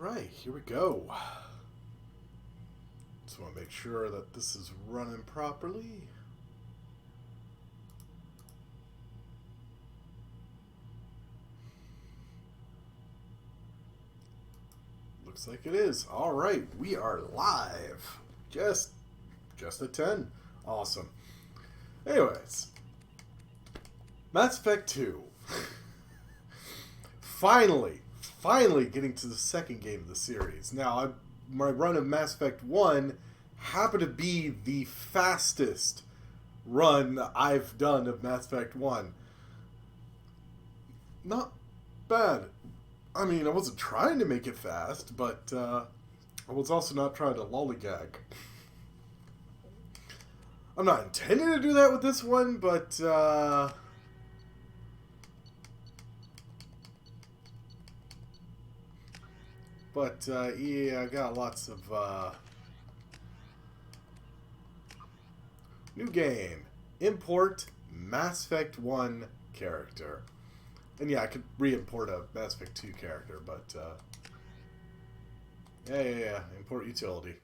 Alright, here we go. Just want to make sure that this is running properly. Looks like it is. Alright, we are live. Just a 10. Awesome. Anyways. Mass Effect 2. Finally getting to the second game of the series. Now, my run of Mass Effect 1 happened to be the fastest run I've done of Mass Effect 1. Not bad. I mean, I wasn't trying to make it fast, but I was also not trying to lollygag. I'm not intending to do that with this one, but yeah, I got lots of new game. Import Mass Effect 1 character. And yeah, I could re-import a Mass Effect 2 character, but yeah. Import utility.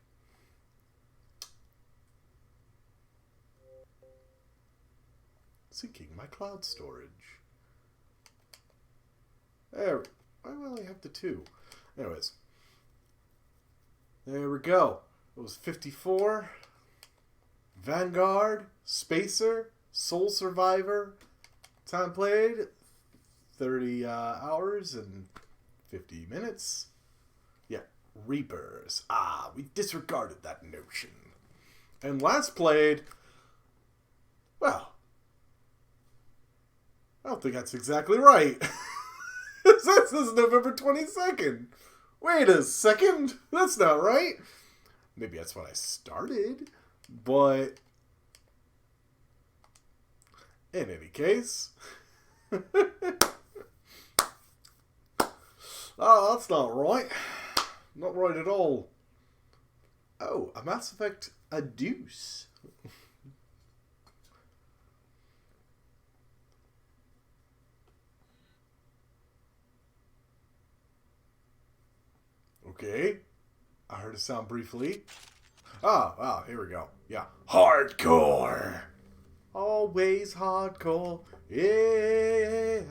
Syncing my cloud storage. There. Why do I only have the 2? Anyways. There we go. It was 54. Vanguard. Spacer. Soul Survivor. Time played. 30 hours and 50 minutes. Yeah. Reapers. Ah, we disregarded that notion. And last played... Well... I don't think that's exactly right. This is November 22nd. Wait a second. That's not right. Maybe that's when I started. But... in any case... Oh, that's not right. Not right at all. Oh, a Mass Effect a deuce. Okay. I heard a sound briefly. Ah, here we go. Yeah. Hardcore. Always hardcore. Yeah.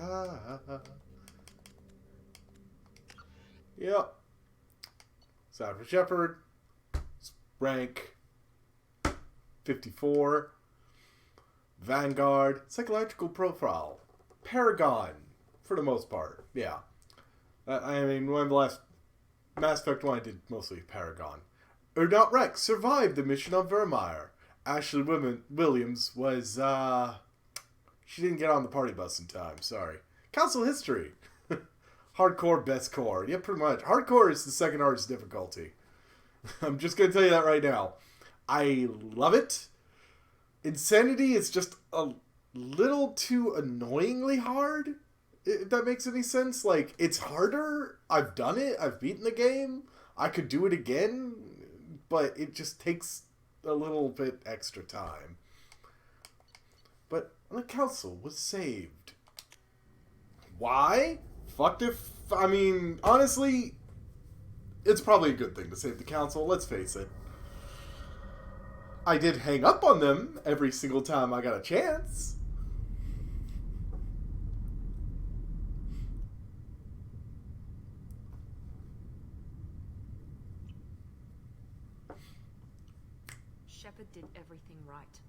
Yep. Vanguard Shepard. Rank 54. Vanguard. Psychological profile. Paragon. For the most part. Yeah. I mean, one of the last Mass Effect 1 I did mostly Paragon. Erdot Rex survived the mission on Vermeer. Ashley Williams was, she didn't get on the party bus in time. Sorry. Council history. Hardcore, best core. Yeah, pretty much. Hardcore is the second hardest difficulty. I'm just going to tell you that right now. I love it. Insanity is just a little too annoyingly hard. If that makes any sense. Like, it's harder. I've done it. I've beaten the game. I could do it again. But it just takes a little bit extra time. But the council was saved. Why? Fucked if... I mean, honestly, it's probably a good thing to save the council. Let's face it. I did hang up on them every single time I got a chance. Shepard did everything right.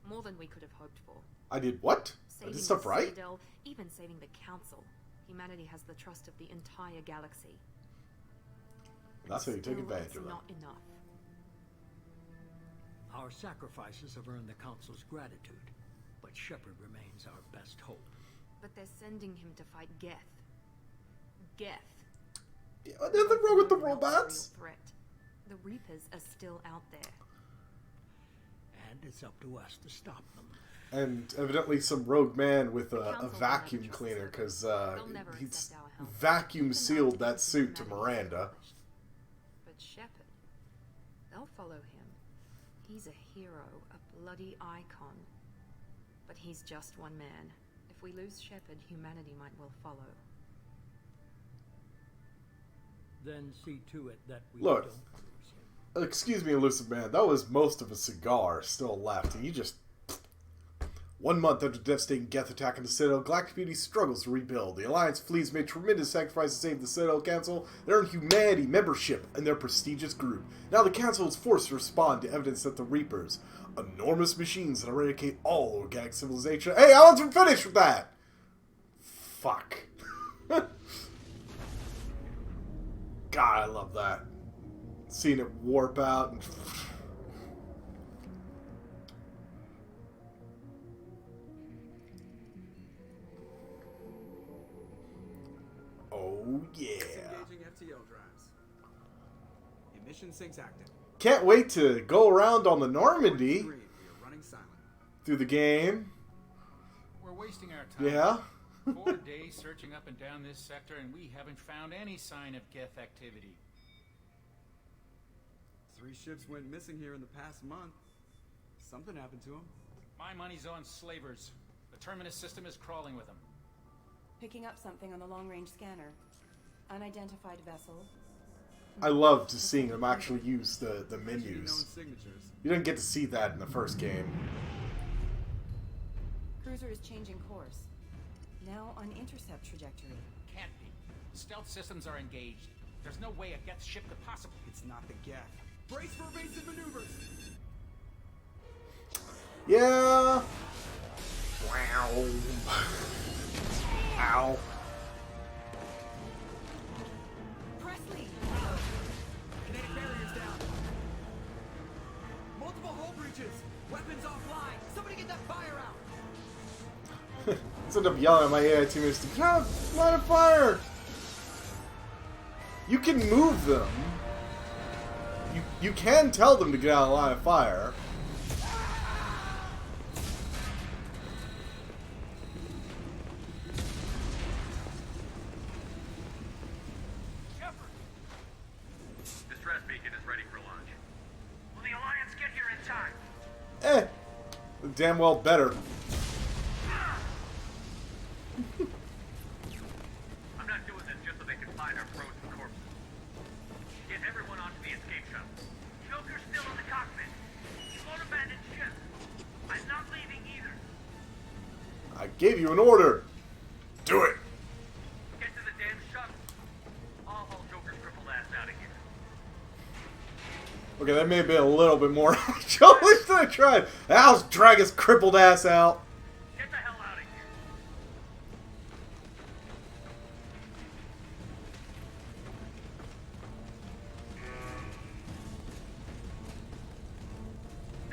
More than we could have hoped for. I did what? I did stuff right? Citadel, even saving the council. Humanity has the trust of the entire galaxy. That's how you take advantage of them. Not enough. Our sacrifices have earned the council's gratitude, but Shepard remains our best hope. But they're sending him to fight Geth. Geth. Yeah, nothing wrong with the robots. Threat. The Reapers are still out there. And it's up to us to stop them. And evidently some rogue man with a vacuum cleaner, because he's vacuum sealed that suit to Miranda. But Shepard, they'll follow him. He's a hero, a bloody icon. But he's just one man. If we lose Shepard, humanity might well follow. Then see to it that we Look. don't lose him. Excuse me, Illusive Man. That was most of a cigar still left, and you just... 1 month after devastating Geth attack on the Citadel, Galactic Beauty struggles to rebuild. The Alliance flees made tremendous sacrifices to save the Citadel Council. They earned humanity membership in their prestigious group. Now the Council is forced to respond to evidence that the Reapers, enormous machines that eradicate all organic civilization... Hey, I wasn't finished with that! Fuck. God, I love that. Seeing it warp out and... Oh, yeah. Disengaging FTL drives. Emission sinks active. Can't wait to go around on the Normandy Green, we are running silent. through the game. We're wasting our time. Yeah. 4 days searching up and down this sector, and we haven't found any sign of Geth activity. 3 ships went missing here in the past month. Something happened to them. My money's on slavers. The Terminus system is crawling with them. Picking up something on the long-range scanner. Unidentified vessel. I loved seeing them actually use the Known menus. signatures. You didn't get to see that in the first game. Cruiser is changing course. Now on intercept trajectory. Can't be. Stealth systems are engaged. There's no way a Geth ship could possibly... It's not the Geth. Brace for evasive maneuvers. Yeah. Wow. Ow. Presley! Kinetic barriers down. Multiple hull breaches. Weapons offline. Somebody get that fire out. I end up yelling at my AI teammates to get out, line of fire. You can move them. You can tell them to get out of line of fire. Shepard! Distress beacon is ready for launch. Will the Alliance get here in time? Damn well better. I'm not doing this just so they can find our frozen corpses. Get everyone onto the escape shuttle. Joker's still in the cockpit. He won't abandon ship. I'm not leaving either. I gave you an order. Do it. Get to the damn shuttle. I'll haul Joker's crippled ass out of here. Okay, that may have been a little bit more actual. At least I tried. I'll drag his crippled ass out. Get the hell out of here.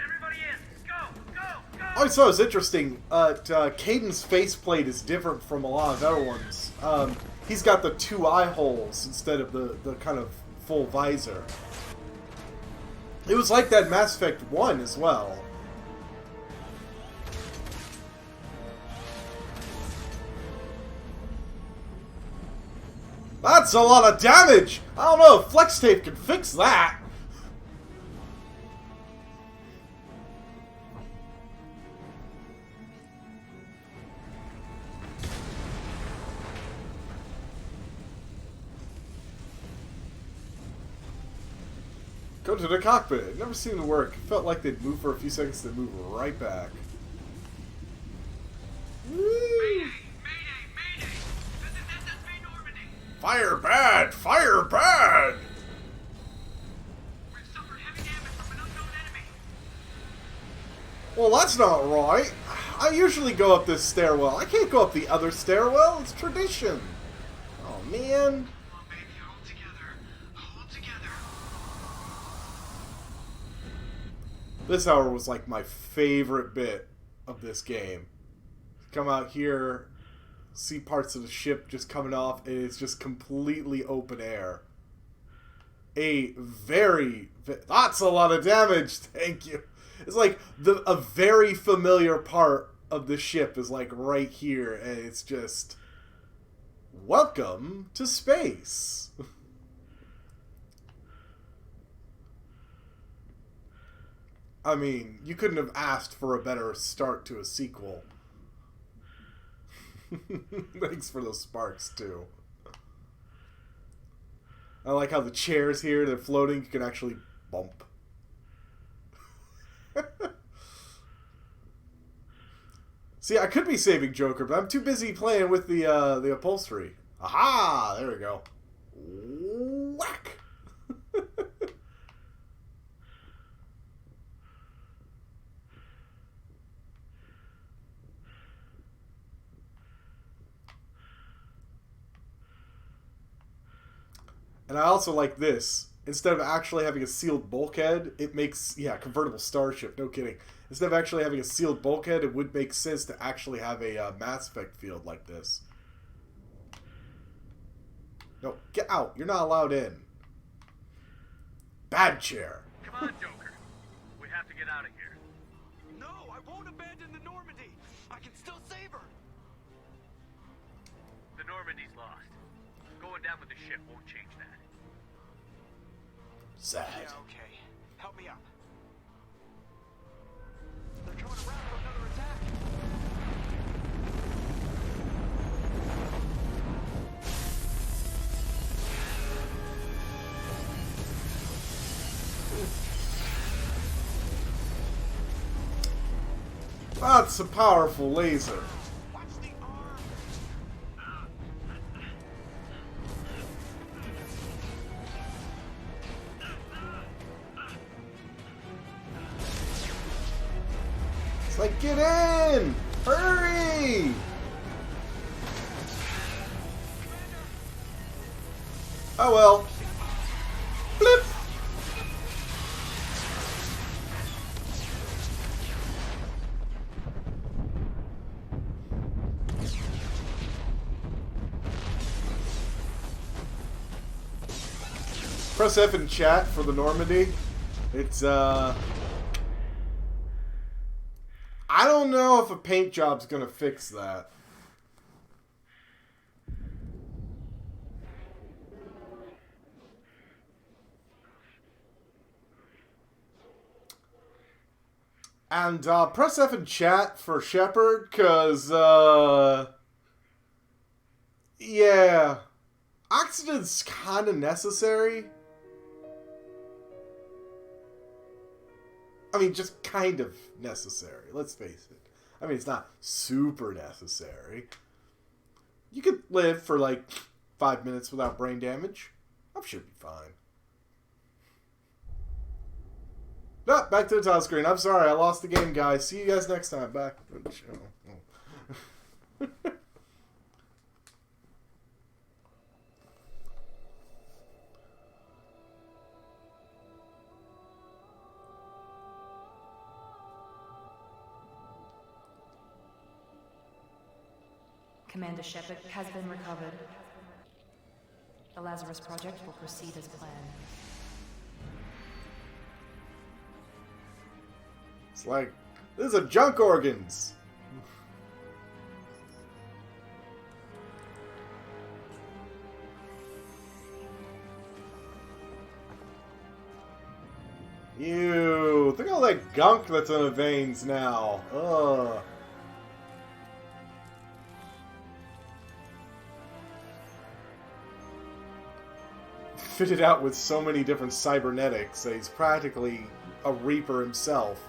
Everybody in. Go, go, go. I always thought it was interesting. Caden's faceplate is different from a lot of other ones. He's got the 2 eye holes instead of the kind of full visor. It was like that in Mass Effect 1 as well. That's a lot of damage! I don't know if Flex Tape can fix that. Go to the cockpit. It never seemed to work. It felt like they'd move for a few seconds, then move right back. Woo! Mayday! Mayday! This is SSV Normandy! Fire bad! Fire bad! We've suffered heavy damage from an unknown enemy. Well, that's not right. I usually go up this stairwell. I can't go up the other stairwell. It's tradition. Oh, man. Come on, baby, hold together. Hold together. This hour was like my favorite bit of this game. Come out here, see parts of the ship just coming off, and it's just completely open air. That's a lot of damage. Thank you. It's like a very familiar part of the ship is like right here, and it's just welcome to space. I mean, you couldn't have asked for a better start to a sequel. Thanks for those sparks, too. I like how the chairs here, they're floating. You can actually bump. See, I could be saving Joker, but I'm too busy playing with the upholstery. Aha! There we go. Whack! And I also like this. Instead of actually having a sealed bulkhead, it makes, yeah, convertible starship, no kidding. Instead of actually having a sealed bulkhead, it would make sense to actually have a Mass Effect field like this. No, get out. You're not allowed in. Bad chair. Come on, Joker. We have to get out of here. No, I won't abandon the Normandy. I can still save her. The Normandy's lost. Going down with the ship won't change that. Sad. Yeah, okay. Help me up. They're coming around for another attack. That's a powerful laser. Watch the arm. It's like, get in! Hurry! Oh well. Blip! Press F in chat for the Normandy. It's, I don't know if a paint job's gonna fix that. And, press F in chat for Shepard, cause, yeah. Oxygen's kinda necessary. I mean, just kind of necessary. Let's face it. I mean, it's not super necessary. You could live for like 5 minutes without brain damage. I should be fine. No, back to the title screen. I'm sorry, I lost the game, guys. See you guys next time. Back to the show. Commander Shepard has been recovered. The Lazarus Project will proceed as planned. It's like, these are junk organs. Ew, look at all that gunk that's in the veins now. Ugh. Fitted out with so many different cybernetics that he's practically a Reaper himself.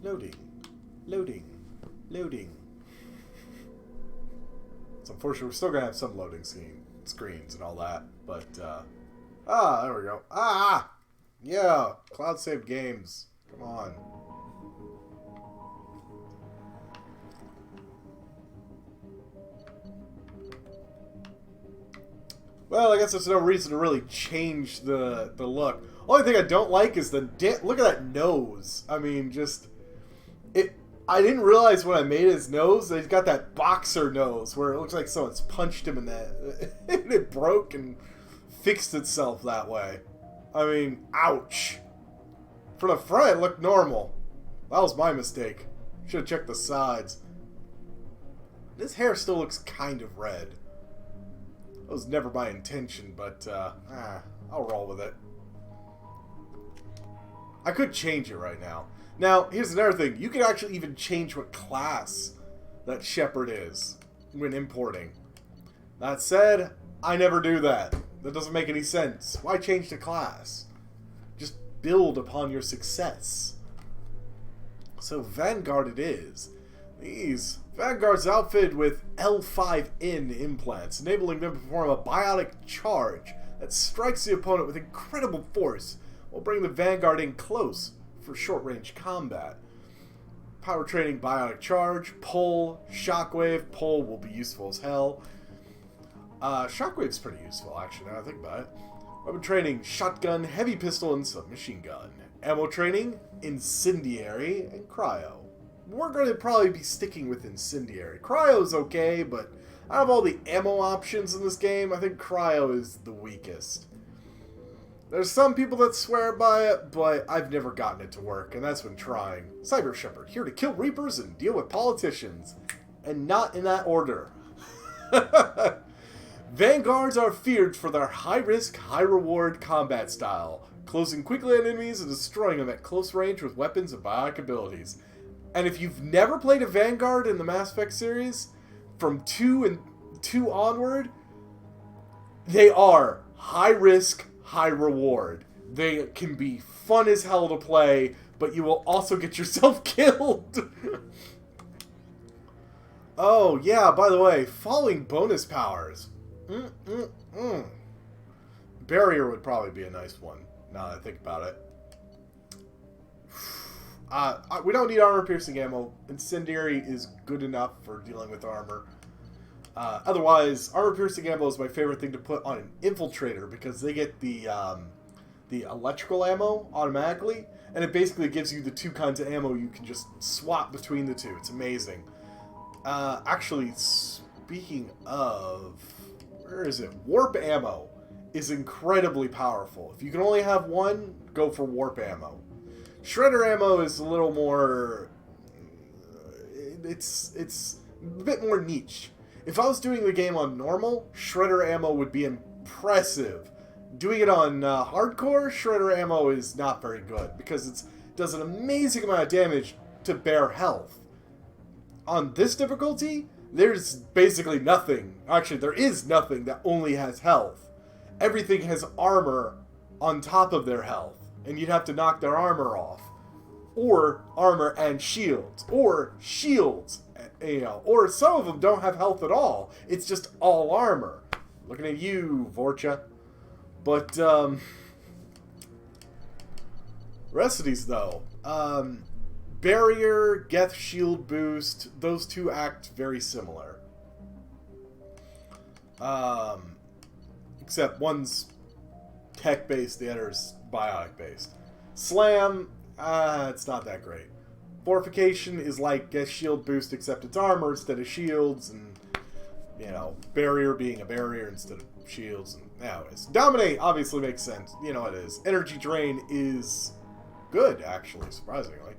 Loading. Loading. Loading. It's unfortunate we're still going to have some loading screens and all that, but, there we go. Yeah, cloud saved games. Come on. Well, I guess there's no reason to really change the look. Only thing I don't like is the look at that nose. I mean, just I didn't realize when I made his nose that he's got that boxer nose where it looks like someone's punched him in that, and it broke and fixed itself that way. I mean, ouch. From the front, it looked normal. That was my mistake. Should have checked the sides. His hair still looks kind of red. was never my intention, but I'll roll with it. I could change it right now. Now, here's another thing. You can actually even change what class that Shepard is when importing. That said, I never do that. That doesn't make any sense. Why change the class? Just build upon your success. So Vanguard it is. Vanguard's outfitted with L5N implants, enabling them to perform a biotic charge that strikes the opponent with incredible force, while bringing the Vanguard in close for short-range combat. Power training biotic charge, pull, shockwave. Pull will be useful as hell. Shockwave's pretty useful, actually, now I think about it. Weapon training, shotgun, heavy pistol, and submachine gun. Ammo training, incendiary, and cryo. We're going to probably be sticking with incendiary. Cryo's okay, but out of all the ammo options in this game, I think cryo is the weakest. There's some people that swear by it, but I've never gotten it to work, and that's when trying. Cyber Shepard, here to kill Reapers and deal with politicians. And not in that order. Vanguards are feared for their high-risk, high-reward combat style, closing quickly on enemies and destroying them at close range with weapons and biotic abilities. And if you've never played a Vanguard in the Mass Effect series, from 2 onward, they are high-risk, high-reward. They can be fun as hell to play, but you will also get yourself killed. Oh, yeah, by the way, following bonus powers. Barrier would probably be a nice one, now that I think about it. We don't need armor-piercing ammo. Incendiary is good enough for dealing with armor. Otherwise, armor-piercing ammo is my favorite thing to put on an infiltrator because they get the electrical ammo automatically, and it basically gives you the two kinds of ammo you can just swap between the two. It's amazing. Actually, speaking of... Where is it? Warp ammo is incredibly powerful. If you can only have one, go for warp ammo. Shredder ammo is a little more... It's a bit more niche. If I was doing the game on normal, Shredder ammo would be impressive. Doing it on hardcore, Shredder ammo is not very good because it does an amazing amount of damage to bare health. On this difficulty, there's basically nothing. Actually, there is nothing that only has health. Everything has armor on top of their health, and you'd have to knock their armor off. Or armor and shields. Or shields, you know. Or some of them don't have health at all. It's just all armor. Looking at you, Vorcha. But, rest of these, though. Barrier, Geth Shield Boost, those two act very similar. Except one's tech-based, the other's biotic-based. Slam, it's not that great. Fortification is like Geth Shield Boost, except it's armor instead of shields, and, you know, Barrier being a barrier instead of shields. And anyways, Dominate obviously makes sense. You know it is. Energy Drain is good, actually, surprisingly.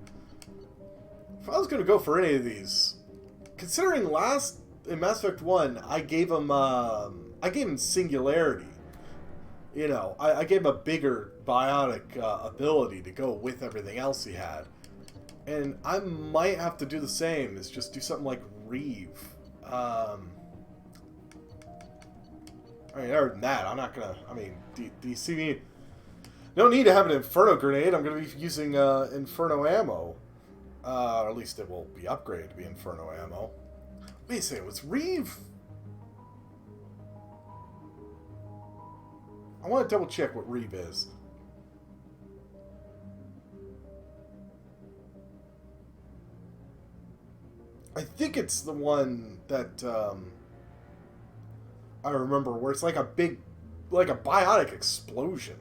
If I was going to go for any of these, considering in Mass Effect 1, I gave him Singularity. You know, I gave him a bigger biotic ability to go with everything else he had. And I might have to do the same, is just do something like Reeve. I mean, other than that, I'm not going to, I mean, do you see me? No need to have an Inferno Grenade, I'm going to be using Inferno Ammo. Or at least it will be upgraded to be Inferno ammo. Wait a second, was Reeve... I want to double check what Reeve is. I think it's the one that, I remember where it's like a big, like a biotic explosion.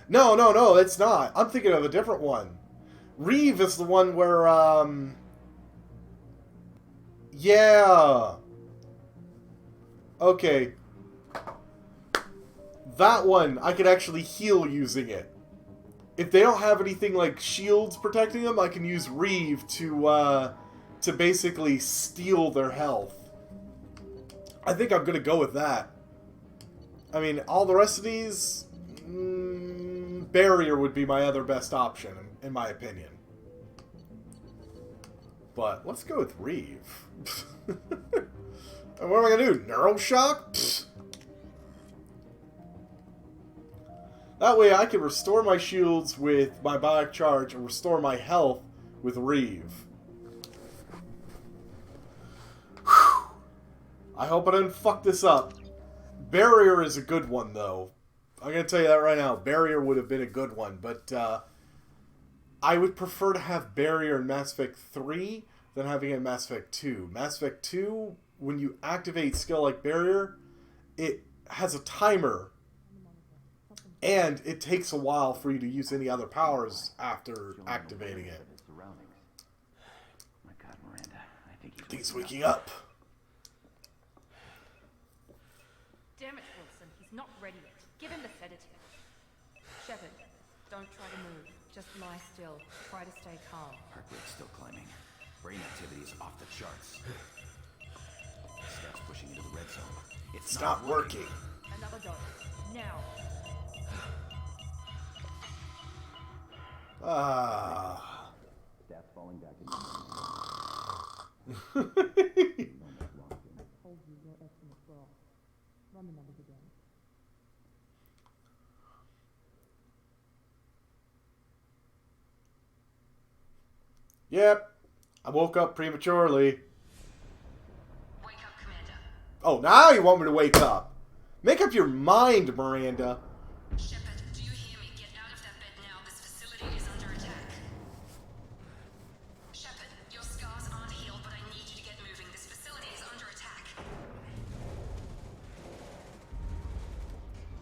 No, it's not. I'm thinking of a different one. Reeve is the one where, yeah. Okay. That one, I could actually heal using it. If they don't have anything like shields protecting them, I can use Reeve to to basically steal their health. I think I'm gonna go with that. I mean, all the rest of these, barrier would be my other best option, in my opinion. But let's go with Reeve. What am I gonna do? Neuroshock? Pfft. That way I can restore my shields with my biotic charge and restore my health with Reeve. Whew. I hope I didn't fuck this up. Barrier is a good one, though. I'm going to tell you that right now. Barrier would have been a good one, but I would prefer to have Barrier in Mass Effect 3 than having it in Mass Effect 2. Mass Effect 2, when you activate skill like Barrier, it has a timer, and it takes a while for you to use any other powers after activating it. My God, Miranda, I think He's waking up. Damn it, Wilson. He's not ready yet. Give him the sedative. Shepard, don't try to move. Just lie still. Try to stay calm. Heart rate's still climbing. Brain activity is off the charts. Steps pushing into the red zone. It's not working. Another dose. Now. Ah. Stats falling back in. Told you your estimates were off. Run the numbers again. Yep. I woke up prematurely. Wake up, Commander. Oh, now you want me to wake up. Make up your mind, Miranda. Shepard, do you hear me? Get out of that bed now. This facility is under attack. Shepard, your scars aren't healed, but I need you to get moving. This facility is under attack.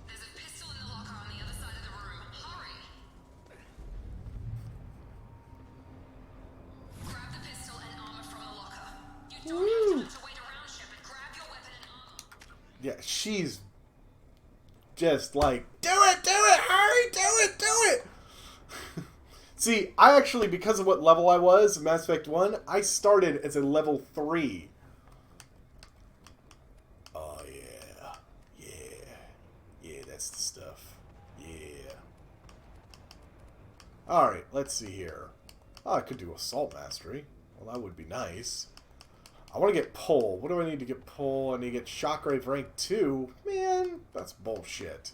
There's a pistol in the locker on the other side of the room. Hurry! Grab the pistol and armor from the locker. You don't have time to wait around, Shepard. Grab your weapon and armor. Yeah, she's just like, do it, hurry, do it. See, I actually, because of what level I was in Mass Effect 1, I started as a level 3. Oh, yeah, that's the stuff. Yeah. Alright, let's see here. Oh, I could do Assault Mastery. Well, that would be nice. I want to get Pull. What do I need to get Pull? I need to get Shockwave rank 2. Man, that's bullshit.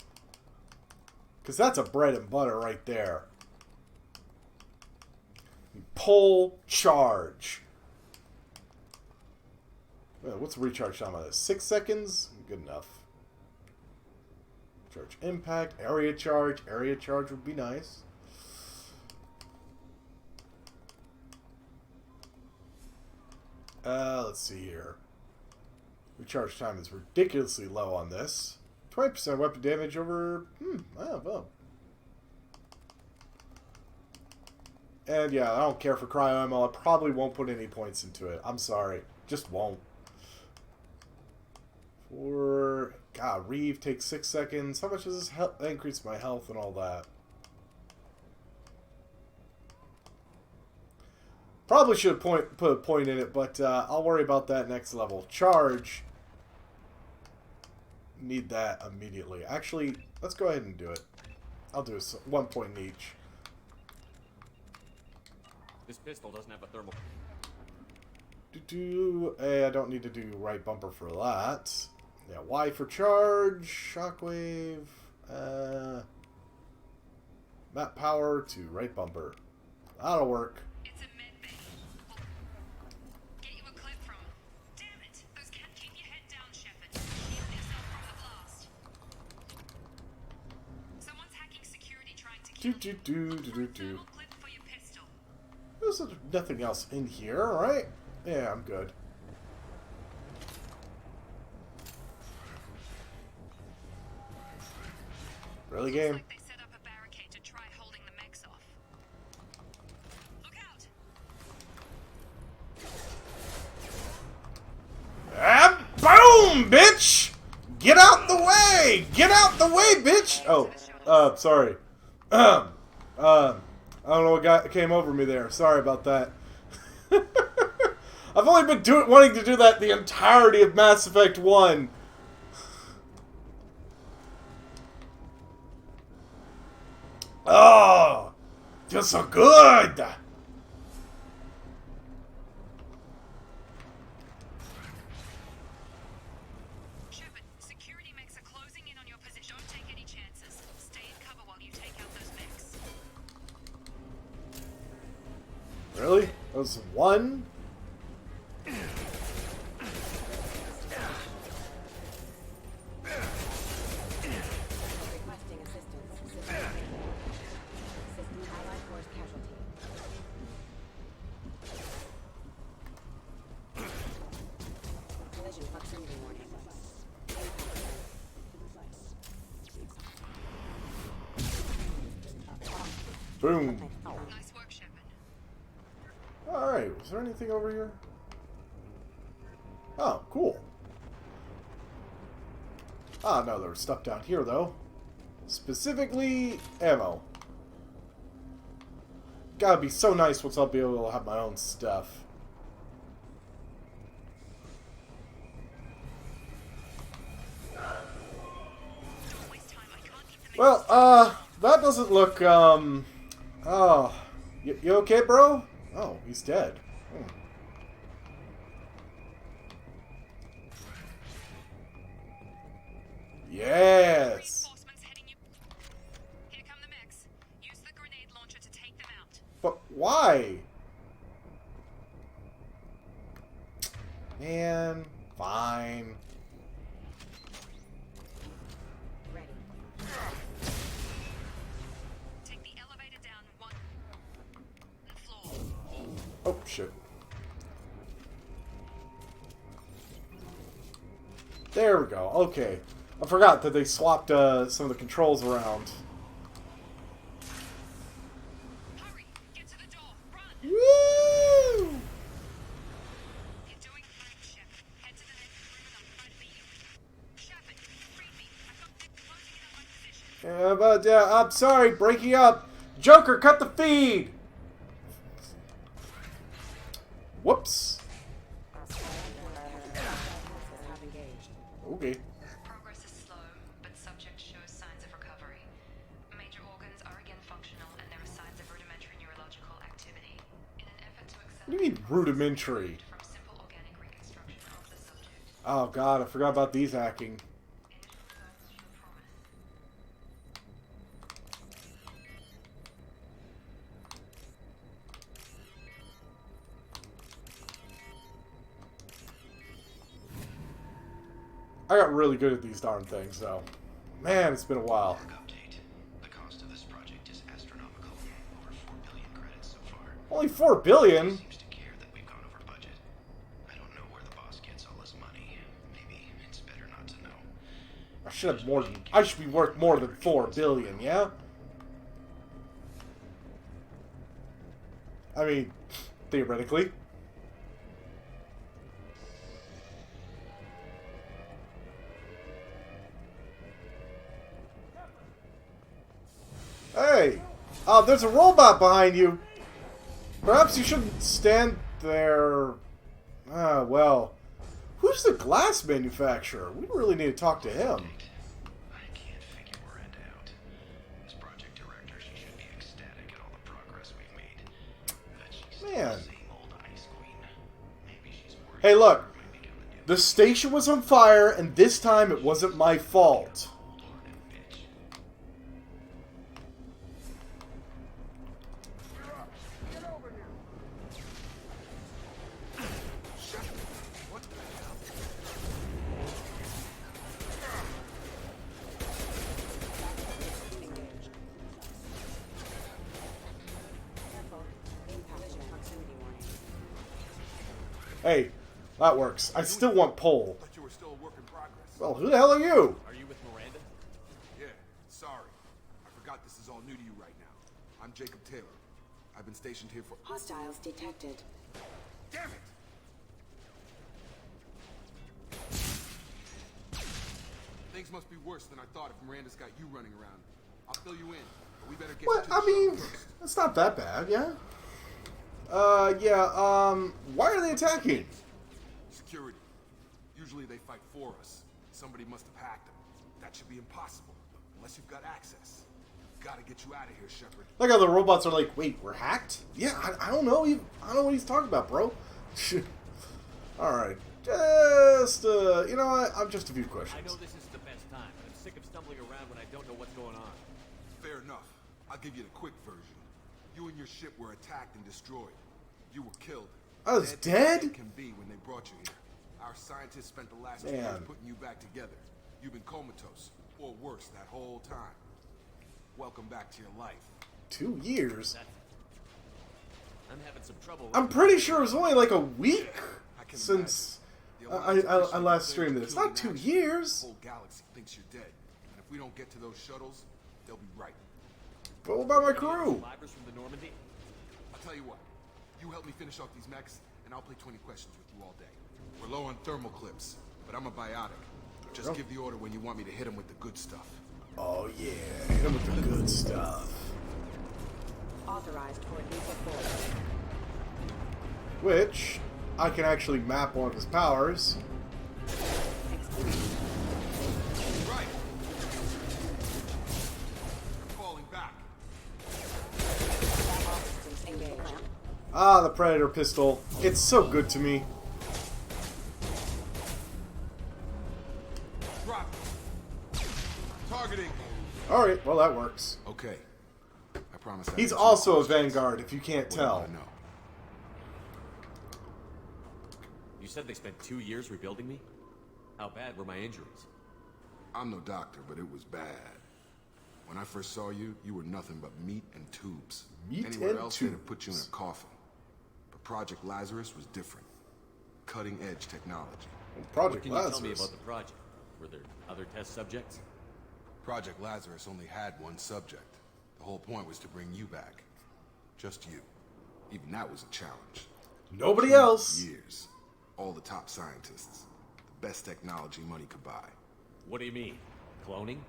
Because that's a bread and butter right there. Pull, charge. What's the recharge time on this? 6 seconds? Good enough. Charge impact, area charge. Area charge would be nice. Let's see here. Recharge time is ridiculously low on this. 20% weapon damage over... well. And yeah, I don't care for cryo ammo. I probably won't put any points into it. I'm sorry. Just won't. God, Reeve takes 6 seconds. How much does this increase my health and all that? Probably should have put a point in it, but I'll worry about that next level. Charge. Need that immediately. Actually, let's go ahead and do it. I'll do 1 point in each. This pistol doesn't have a thermal. Hey, I don't need to do right bumper for that. Yeah, Y for charge. Shockwave. Map power to right bumper. That'll work. There's nothing else in here, right? Yeah, I'm good. Really, game? Like they set up a barricade to try holding the mechs off. Look out! And boom, bitch! Get out the way! Get out the way, bitch! Oh, sorry. I don't know what came over me there. Sorry about that. I've only been wanting to do that the entirety of Mass Effect 1. Oh, feels so good. Shepard, security mechs are closing in on your position. Don't take any chances. Stay in cover while you take out those mechs. Really? That was one? Requesting assistance. System allied force casualty. Collision proximity warning. Boom. Nice work, Shepard. Alright, was there anything over here? Oh, cool. Ah, no, there was stuff down here, though. Specifically, ammo. Gotta be so nice once I'll be able to have my own stuff. Don't waste time. I can't keep them. Well, that doesn't look, oh. You okay, bro? Oh, he's dead. Hmm. Yes! Reinforcements heading you. Here come the mechs. Use the grenade launcher to take them out. But why? Man, fine. Ready. Take the elevator down one floor. Oh, shit. There we go. Okay. I forgot that they swapped some of the controls around. Hurry! Get to the door. Run! Woo! You're doing fine, Shepard. Head to the next room and I'll try to beat you. Shepard, read me. I've got them closing in on my position. Yeah, but I'm sorry, breaking up. Joker, cut the feed. Whoops. Have engaged. Okay. Progress is slow, but subject shows signs of recovery. Major organs are again functional, and there are signs of rudimentary neurological activity. In an effort to What do you accelerate mean rudimentary? from simple organic reconstruction of the subject, Oh god, I forgot about these hacking. initial results show promise. I got really good at these darn things, though. Man, it's been a while. Update. The cost of this project is astronomical. Over 4 billion credits so far. Only 4 billion? Seems to care that we've gone over budget. I don't know where the boss gets all his money. Maybe it's better not to know. I should have more than. I should be worth more than 4 billion, yeah? I mean, theoretically. Hey! Oh, there's a robot behind you! Perhaps you shouldn't stand there. Ah, well. Who's the glass manufacturer? We really need to talk to him. I can't figure Miranda out. As project director, she should be ecstatic at all the progress we've made. But she's still Man. the same old ice queen. Maybe she's worried Hey, look. we might become the new The station was on fire, and this time it wasn't my fault. lord and bitch. Careful. Impact proximity warning. Hey, that works. I still want pole. Thought you were still a work in progress. Well, who the hell are you? Are you with Miranda? Yeah, sorry. I forgot this is all new to you right now. I'm Jacob Taylor. I've been stationed here for... Hostiles detected. Damn it! Things must be worse than I thought if Miranda's got you running around. I'll fill you in, but we better get What? you to I the mean, shop first. it's not that bad, yeah? Why are they attacking? Security. Usually they fight for us. Somebody must have hacked them. That should be impossible, unless you've got access. Gotta get you out of here, Shepard. Like how the robots are like, wait, we're hacked? Yeah, I don't know. I don't know what he's talking about, bro. Alright. Just, you know what? I'm just a few questions. I know this is the best time, but I'm sick of stumbling around when I don't know what's going on. Fair enough. I'll give you the quick version. You and your ship were attacked and destroyed. You were killed. I was dead? It can be when they brought you here. Our scientists spent the last 2 years putting you back together. You've been comatose, or worse, that whole time. Welcome back to your life. 2 years? I'm having some trouble. I'm pretty sure it was only like a week since I last streamed this. Not 2 years. The whole galaxy thinks you're dead. And if we don't get to those shuttles, they'll be right. But what about my crew? Survivors from the Normandy? I'll tell you what. You help me finish off these mechs, and I'll play 20 questions with you all day. We're low on thermal clips, but I'm a biotic. Just give the order when you want me to hit him with the good stuff. Oh yeah, hit him with the good stuff. Authorized for lethal force. Which, I can actually map one of his powers. Right. You're falling back. Ah, the Predator pistol. It's so good to me. Drop. Targeting. Alright, well that works. Okay. I promise. He's also a Vanguard, if you can't tell. No. You said they spent 2 years rebuilding me? How bad were my injuries? I'm no doctor, but it was bad. When I first saw you, you were nothing but meat and tubes. Meat Anywhere and else, they'd have tubes. put you in a coffin. But Project Lazarus was different. Cutting-edge technology. Project What can Lazarus. you tell me about the project? Were there other test subjects? Project Lazarus only had one subject. The whole point was to bring you back. Just you. Even that was a challenge. Nobody 2 else. years. All the top scientists. The best technology money could buy. What do you mean? Cloning?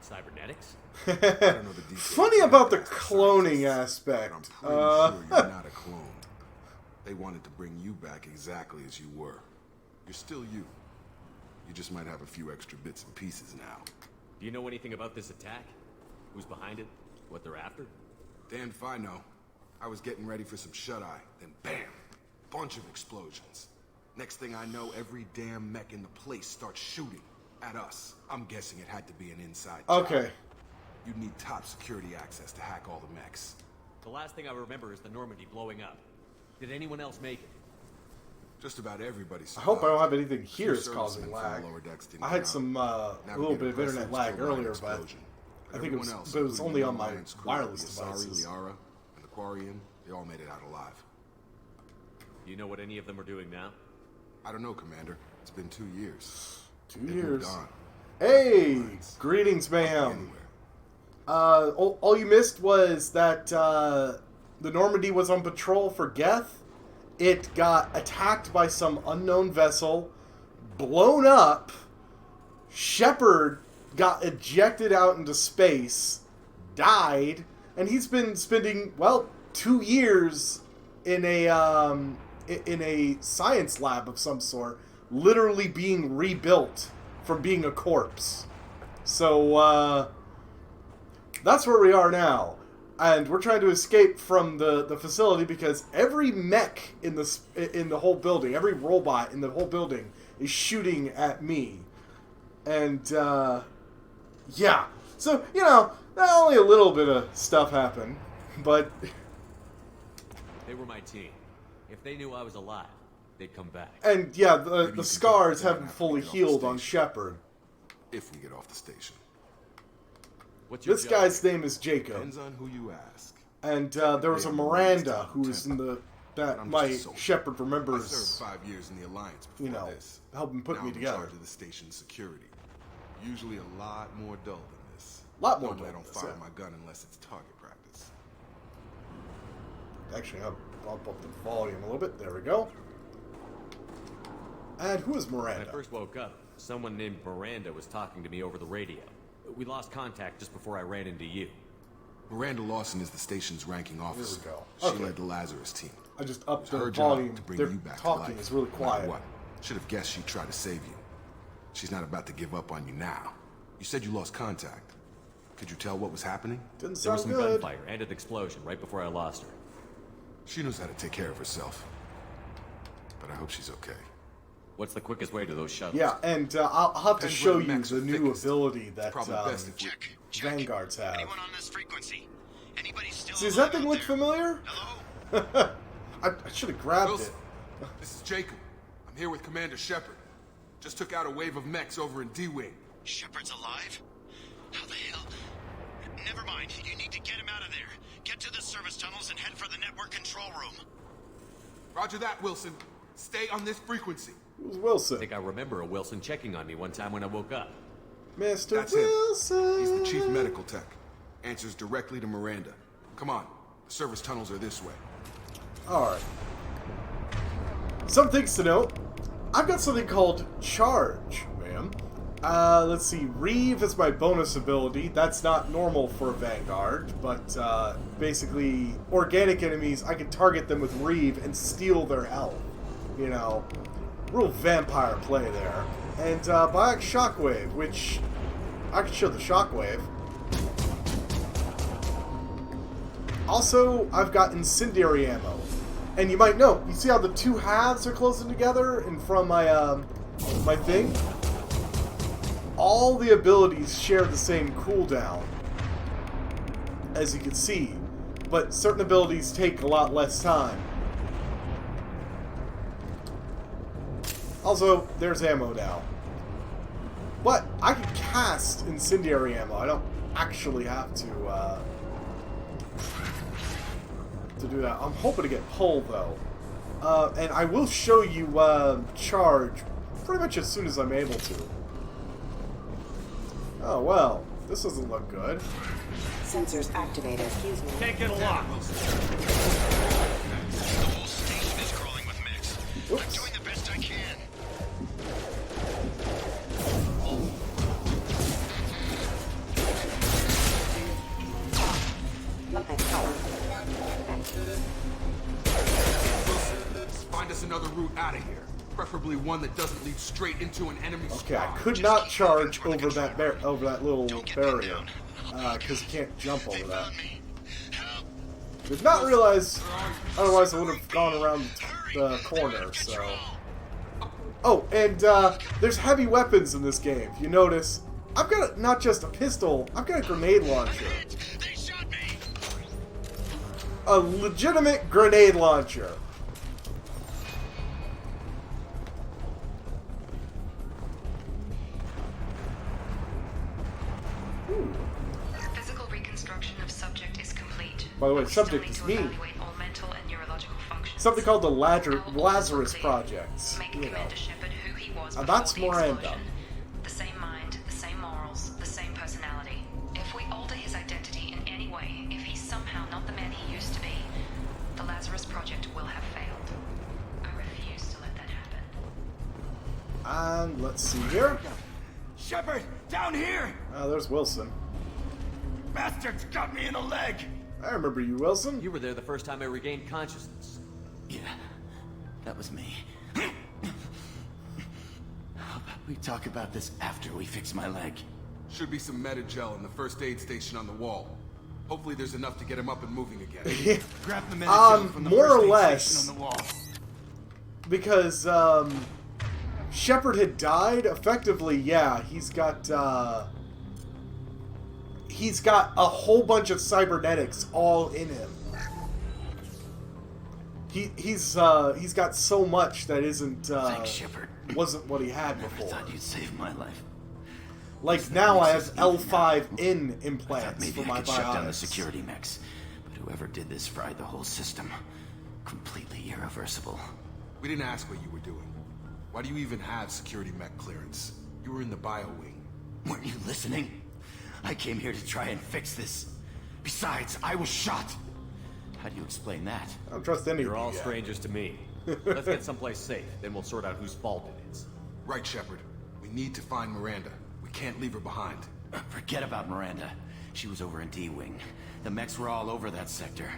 Cybernetics? I don't know the details. Funny about the Ask cloning scientists, aspect. but I'm pretty sure you're not a clone. They wanted to bring you back exactly as you were. You're still you. You just might have a few extra bits and pieces now. Do you know anything about this attack? Who's behind it? What they're after? Damned if I know. I was getting ready for some shut-eye, then bam! Bunch of explosions. Next thing I know, every damn mech in the place starts shooting at us. I'm guessing it had to be an inside job. Okay. You'd need top security access to hack all the mechs. The last thing I remember is the Normandy blowing up. Did anyone else make it? Just about everybody I survived. hope I don't have anything Few here that's servicemen causing from the lag. lower decks didn't I get had out. some, a little bit of internet lag earlier, but I think it was, only on my wireless devices. Liara, and the Quarian, they all made it out alive. Do you know what any of them are doing now? I don't know, Commander. It's been 2 years. 2 They've years. moved on. Hey! Greetings, Mayhem. Anywhere. All you missed was that the Normandy was on patrol for Geth. It got attacked by some unknown vessel, blown up. Shepard got ejected out into space, died, and he's been spending, well, 2 years in a science lab of some sort, literally being rebuilt from being a corpse. So, that's where we are now. And we're trying to escape from the facility because every mech in the whole building, every robot in the whole building is shooting at me. And, yeah. So, you know, only a little bit of stuff happened, but... They were my team. If they knew I was alive, they'd come back. And, yeah, the scars haven't fully healed on Shepard. If we get off the station. What's your This job? guy's name is Jacob. Depends on who you ask. And there was a Miranda who was in that my Shepard I remembers, served 5 years in the Alliance before you know, this. helping put Now me I'm in together. charge of the station's security. Usually a lot more dull than this. Lot more Normally dull I don't than this, fire yeah. my gun unless it's target practice. Actually, I'll bump up the volume a little bit. There we go. And who is When I Miranda? first woke up, someone named Miranda was talking to me over the radio. We lost contact just before I ran into you. Miranda Lawson is the station's ranking officer. go. She Okay. led the Lazarus team. I just upped It's the her job volume. to bring Their you back to talking life, is really no matter quiet. what. Should have guessed she'd try to save you. She's not about to give up on you now. You said you lost contact. Could you tell what was happening? Didn't There was sound some good. gunfire and an explosion right before I lost her. She knows how to take care of herself. But I hope she's okay. What's the quickest way to those shuttles? Yeah, and I'll have to Depends show where the you mechs the are new thickest. ability that Probably best if we... Check. Vanguards have. Anyone on this frequency? Anybody still See, does that alive thing out look there? familiar? Hello? I should have grabbed Wilson, it. this is Jacob. I'm here with Commander Shepard. Just took out a wave of mechs over in D-Wing. Shepard's alive? How the hell? Never mind. You need to get him out of there. Get to the service tunnels and head for the network control room. Roger that, Wilson. Stay on this frequency. Who's I Wilson? think I remember a Wilson checking on me one time when I woke up. Mr. That's him. Wilson. He's the chief medical tech. Answers directly to Miranda. Come on. The service tunnels are this way. Alright. Some things to note. I've got something called Charge, ma'am. Let's see. Reeve is my bonus ability. That's not normal for a Vanguard, but basically, organic enemies, I can target them with Reeve and steal their health. You know, real vampire play there. And biotic Shockwave, which I can show the Shockwave. Also, I've got incendiary ammo. And you might know, you see how the two halves are closing together in front of my, my thing? All the abilities share the same cooldown, as you can see, but certain abilities take a lot less time. Also, there's ammo now. But I can cast incendiary ammo. I don't actually have to do that. I'm hoping to get pulled, though. And I will show you Charge pretty much as soon as I'm able to. Oh, well. This doesn't look good. Sensors activated. Excuse me. Can't get a lock. The whole station is crawling with mechs. Oops. I'm doing the best I can. Find us another route out of here. Preferably one that doesn't lead straight into an enemy Okay, I spawn. could not charge over that little barrier because you can't jump over that. Did not realize, otherwise I would have gone around the corner. So, oh, and there's heavy weapons in this game. If you notice, I've got not just a pistol, I've got a grenade launcher, They shot me. a legitimate grenade launcher. Physical reconstruction of subject is complete. By the way, We still subject need is to me. evaluate all mental and neurological functions. Something called the Our Lazarus clear. Project. Make You know. Commander Shepard who he was And before that's the Miranda. explosion. The same mind, the same morals, the same personality. If we alter his identity in any way, if he's somehow not the man he used to be, the Lazarus Project will have failed. I refuse to let that happen. And let's see here. Shepard, down here! There's Wilson. Bastards got me in the leg! I remember you, Wilson. You were there the first time I regained consciousness. Yeah, that was me. How about we talk about this after we fix my leg? Should be some Metagel in the first aid station on the wall. Hopefully there's enough to get him up and moving again. Grab the medical from the more first or aid less. station on the wall. Because Shepard had died. Effectively, yeah, he's got a whole bunch of cybernetics all in him. He's got so much that isn't Thanks, Shepard. wasn't what he had Never before. thought you'd save my life. Like now, I have Makes us L5N I thought implants maybe for I my could shut down the biotics. security mechs, but whoever did this fried the whole system. Completely irreversible. We didn't ask what you were doing. Why do you even have security mech clearance? You were in the bio wing. Weren't you listening? I came here to try and fix this. Besides, I was shot. How do you explain that? I don't trust any You're of you all yet. strangers to me. Let's get someplace safe, then we'll sort out whose fault it is. Right, Shepard. We need to find Miranda. We can't leave her behind. Forget about Miranda. She was over in D-Wing. The mechs were all over that sector.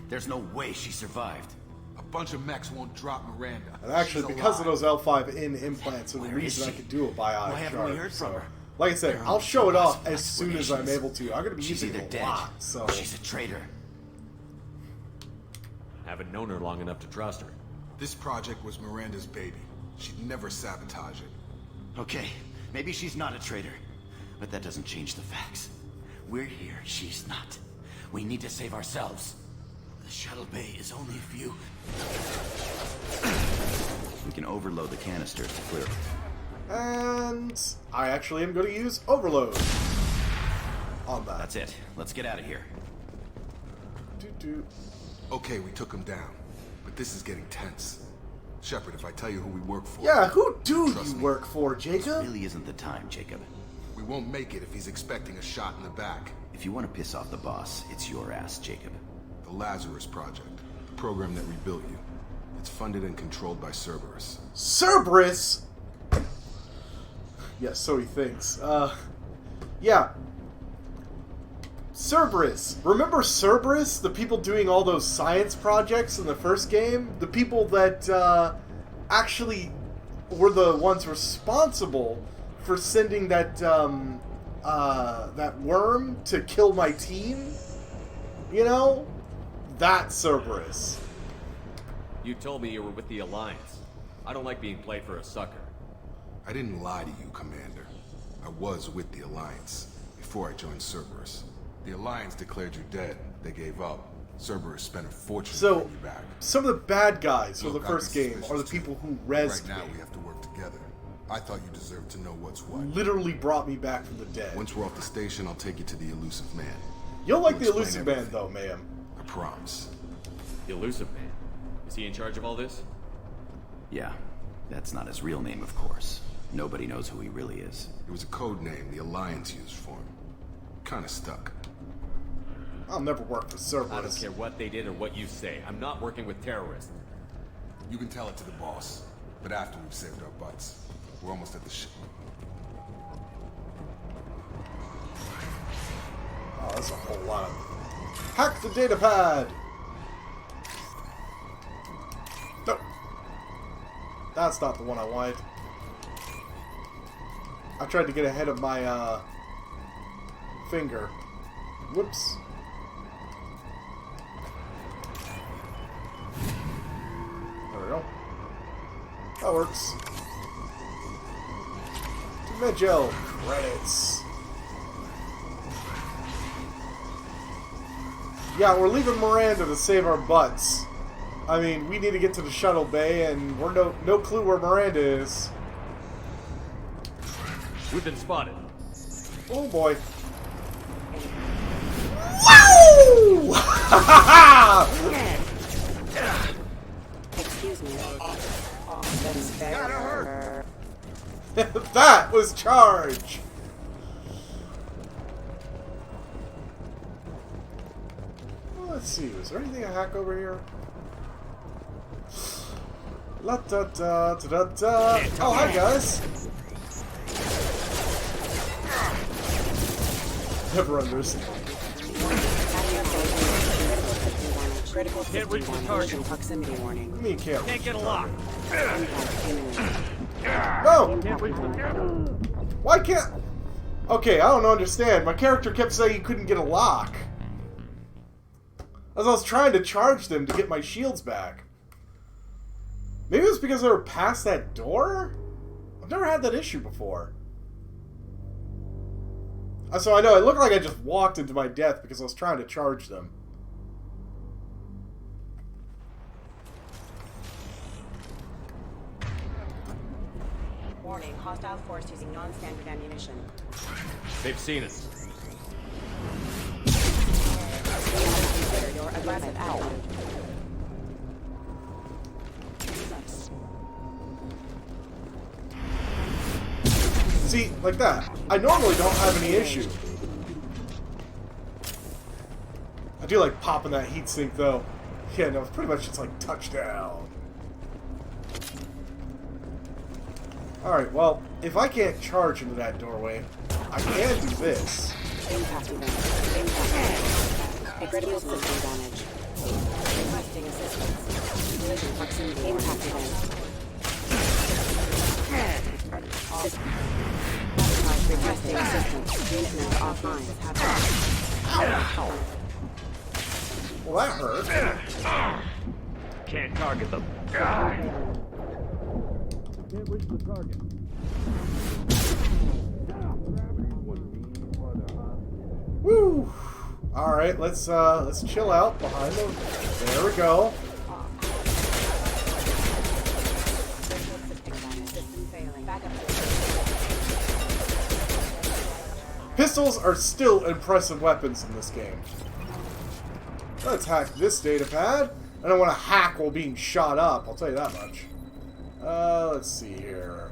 There's no way she survived. A bunch of mechs won't drop Miranda. And actually, She's because of alive. those L5 in implants are the Where is reason I she? could do a biotic Why haven't shard. we heard from her? Like I said, There I'll are show it off possible as soon as I'm explanations. able to. I'm going to be She's using either it a dead, lot, so... or she's a traitor. Haven't known her long enough to trust her. This project was Miranda's baby. She'd never sabotage it. Okay, maybe she's not a traitor, but that doesn't change the facts. We're here, she's not. We need to save ourselves. The shuttle bay is only a few. We can overload the canisters to clear it. And I actually am going to use overload on that. That's it. Let's get out of here. Okay, we took him down, but this is getting tense. Shepard, if I tell you who we work for... Yeah, who do trust you me, work for, This Jacob? really isn't the time, Jacob. We won't make it if he's expecting a shot in the back. If you want to piss off the boss, it's your ass, Jacob. The Lazarus Project, the program that rebuilt you. It's funded and controlled by Cerberus. Cerberus? Yes, so he thinks. Yeah. Cerberus. Remember Cerberus? The people doing all those science projects in the first game? The people that, actually were the ones responsible for sending that, that worm to kill my team? You know? That's Cerberus. You told me you were with the Alliance. I don't like being played for a sucker. I didn't lie to you, Commander. I was with the Alliance before I joined Cerberus. The Alliance declared you dead. They gave up. Cerberus spent a fortune to bring you back. Some of the bad guys from Look, the I've first been game are the suspicious people too. who rezzed Right now, me. we have to work together. I thought you deserved to know what's what. Literally brought me back from the dead. Once we're off the station, I'll take you to the Illusive Man. You'll like the He'll Illusive explain Man, though, ma'am. I promise. The Illusive Man. Is he in charge of all this? Yeah, that's not his real name, of course. Nobody knows who he really is. It was a code name the Alliance used for him. Kinda stuck. I'll never work for Cerberus. I don't care what they did or what you say. I'm not working with terrorists. You can tell it to the boss, but after we've saved our butts. We're almost at the ship. Oh, that's a whole lot of... Hack the data pad! No! That's not the one I wanted. I tried to get ahead of my, finger. Whoops. There we go. That works. Dimensional credits. Yeah, we're leaving Miranda to save our butts. I mean, we need to get to the shuttle bay, and we're no clue where Miranda is. We've been spotted. Oh boy. Wow! Excuse me. That is very... That was charge! Well, let's see, is there anything I hack over here? La da da da da da. Oh, hi guys! Never understand. Critical Can't reach the target. proximity warning. What do you mean can't? Can't get a lock. No! Why can't... Okay, I don't understand. My character kept saying he couldn't get a lock. As I was trying to charge them to get my shields back. Maybe it was because they were past that door? I've never had that issue before. So I know, it looked like I just walked into my death because I was trying to charge them. Warning, hostile force using non-standard ammunition. They've seen us. Consider your aggressive attitude. See, like that. I normally don't have any issue. I do like popping that heatsink though. Yeah, no, it's pretty much just like touchdown. Alright, well, if I can't charge into that doorway, I can do this. Critical system damage. Requesting assistance. Collision proximity impact event. Requesting assistance. Unit member offline. Well, that hurt. Can't target them. Can't reach the target. Woo! All right, let's chill out behind them. There we go. Pistols are still impressive weapons in this game. Let's hack this data pad. I don't want to hack while being shot up, I'll tell you that much. Let's see here.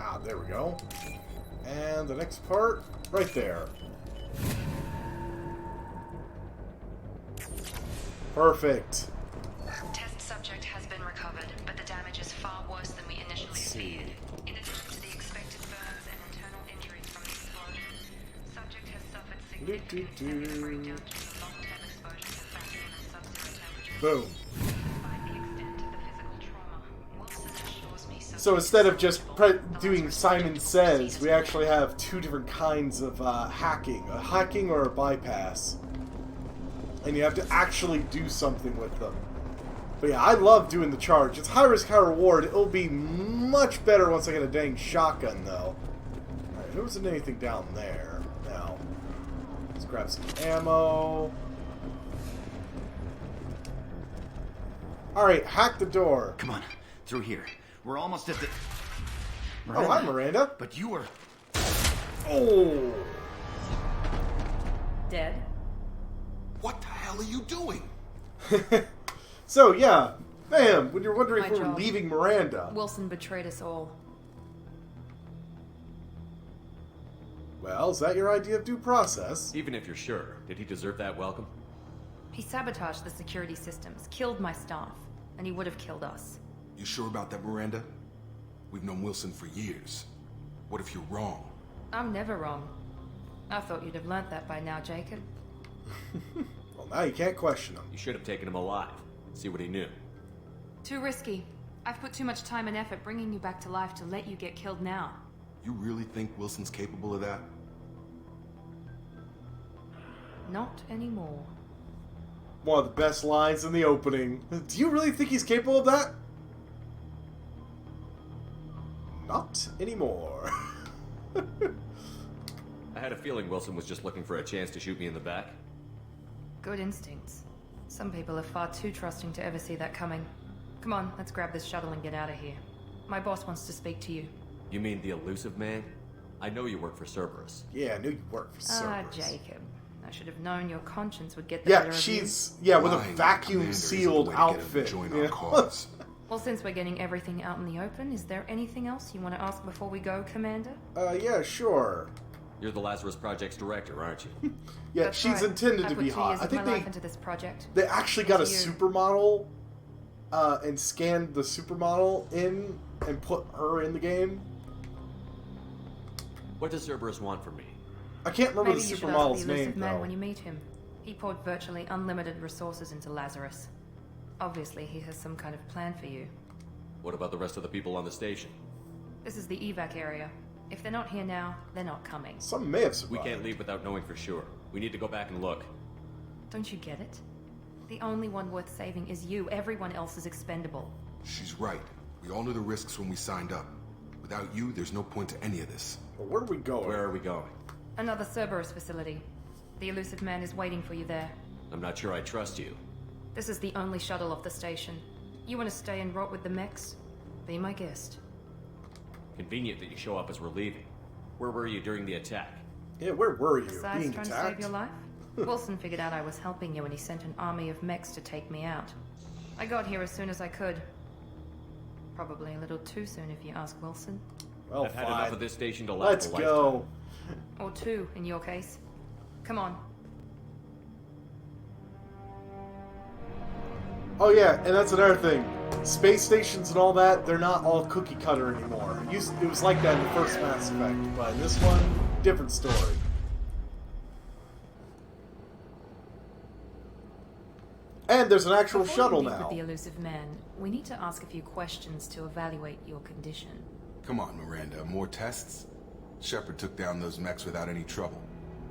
Ah, there we go. And the next part, right there. Perfect. Test subject has been recovered, but the damage is far worse than we initially feared. In addition to the expected burns and internal injuries from the explosion, subject has suffered significant chemical breakdown due to long-term exposure to vacuum and sub-zero temperatures. Boom. Despite the extent of the physical trauma, Wilson assures me So instead of just doing Simon Says, we actually have two different kinds of hacking. A hacking or a bypass. And you have to actually do something with them. But yeah, I love doing the charge. It's high risk, high reward. It'll be much better once I get a dang shotgun, though. Alright, there wasn't anything down there. Now, let's grab some ammo. Alright, hack the door. Come on, through here. We're almost at the... Oh, hi, Miranda. But you were... Oh! Dead? What the hell are you doing? So, yeah. Bam! When you're wondering My if we're job. leaving Miranda. Wilson betrayed us all. Well, is that your idea of due process? Even if you're sure, did he deserve that welcome? He sabotaged the security systems, killed my staff, and he would have killed us. You sure about that, Miranda? We've known Wilson for years. What if you're wrong? I'm never wrong. I thought you'd have learnt that by now, Jacob. Well, now you can't question him. You should have taken him alive. See what he knew. Too risky. I've put too much time and effort bringing you back to life to let you get killed now. You really think Wilson's capable of that? Not anymore. One of the best lines in the opening. Do you really think he's capable of that? Not anymore. I had a feeling Wilson was just looking for a chance to shoot me in the back. Good instincts. Some people are far too trusting to ever see that coming. Come on, let's grab this shuttle and get out of here. My boss wants to speak to you. You mean the Illusive Man? I know you work for Cerberus. Yeah, I knew you worked for Cerberus. Ah, Jacob. I should have known your conscience would get the better of you. She's... Yeah, with a vacuum-sealed outfit. Join Yeah. our cause. Well, since we're getting everything out in the open, is there anything else you want to ask before we go, Commander? Yeah, sure. You're the Lazarus Project's director, aren't you? Yeah, That's she's right. intended I to put be 2 hot. years I of think my life into this project. they actually got a Thanks to you. supermodel and scanned the supermodel in and put her in the game. What does Cerberus want from me? I can't remember Maybe the you should ask supermodel's the Illusive name, Man though. when you meet him. He poured virtually unlimited resources into Lazarus. Obviously, he has some kind of plan for you. What about the rest of the people on the station? This is the evac area. If they're not here now, they're not coming. Some may have We survived. can't leave without knowing for sure. We need to go back and look. Don't you get it? The only one worth saving is you. Everyone else is expendable. She's right. We all knew the risks when we signed up. Without you, there's no point to any of this. But where are we going? Where are we going? Another Cerberus facility. The Illusive Man is waiting for you there. I'm not sure I trust you. This is the only shuttle off the station. You want to stay and rot with the mechs? Be my guest. Convenient that you show up as we're leaving. Where were you during the attack? Yeah, where were you? Besides Being trying to attacked? save your life? Wilson figured out I was helping you and he sent an army of mechs to take me out. I got here as soon as I could. Probably a little too soon if you ask Wilson. Well, I've had fine. enough of this station to last Let's a lifetime. go. Or 2, in your case. Come on. Oh yeah, and that's another thing. space stations and all that, they're not all cookie cutter anymore. It was like that in the first Mass Effect, but in this one, different story. And there's an actual shuttle now. With the Illusive Man, we need to ask a few questions to evaluate your condition. Come on, Miranda, more tests? Shepard took down those mechs without any trouble.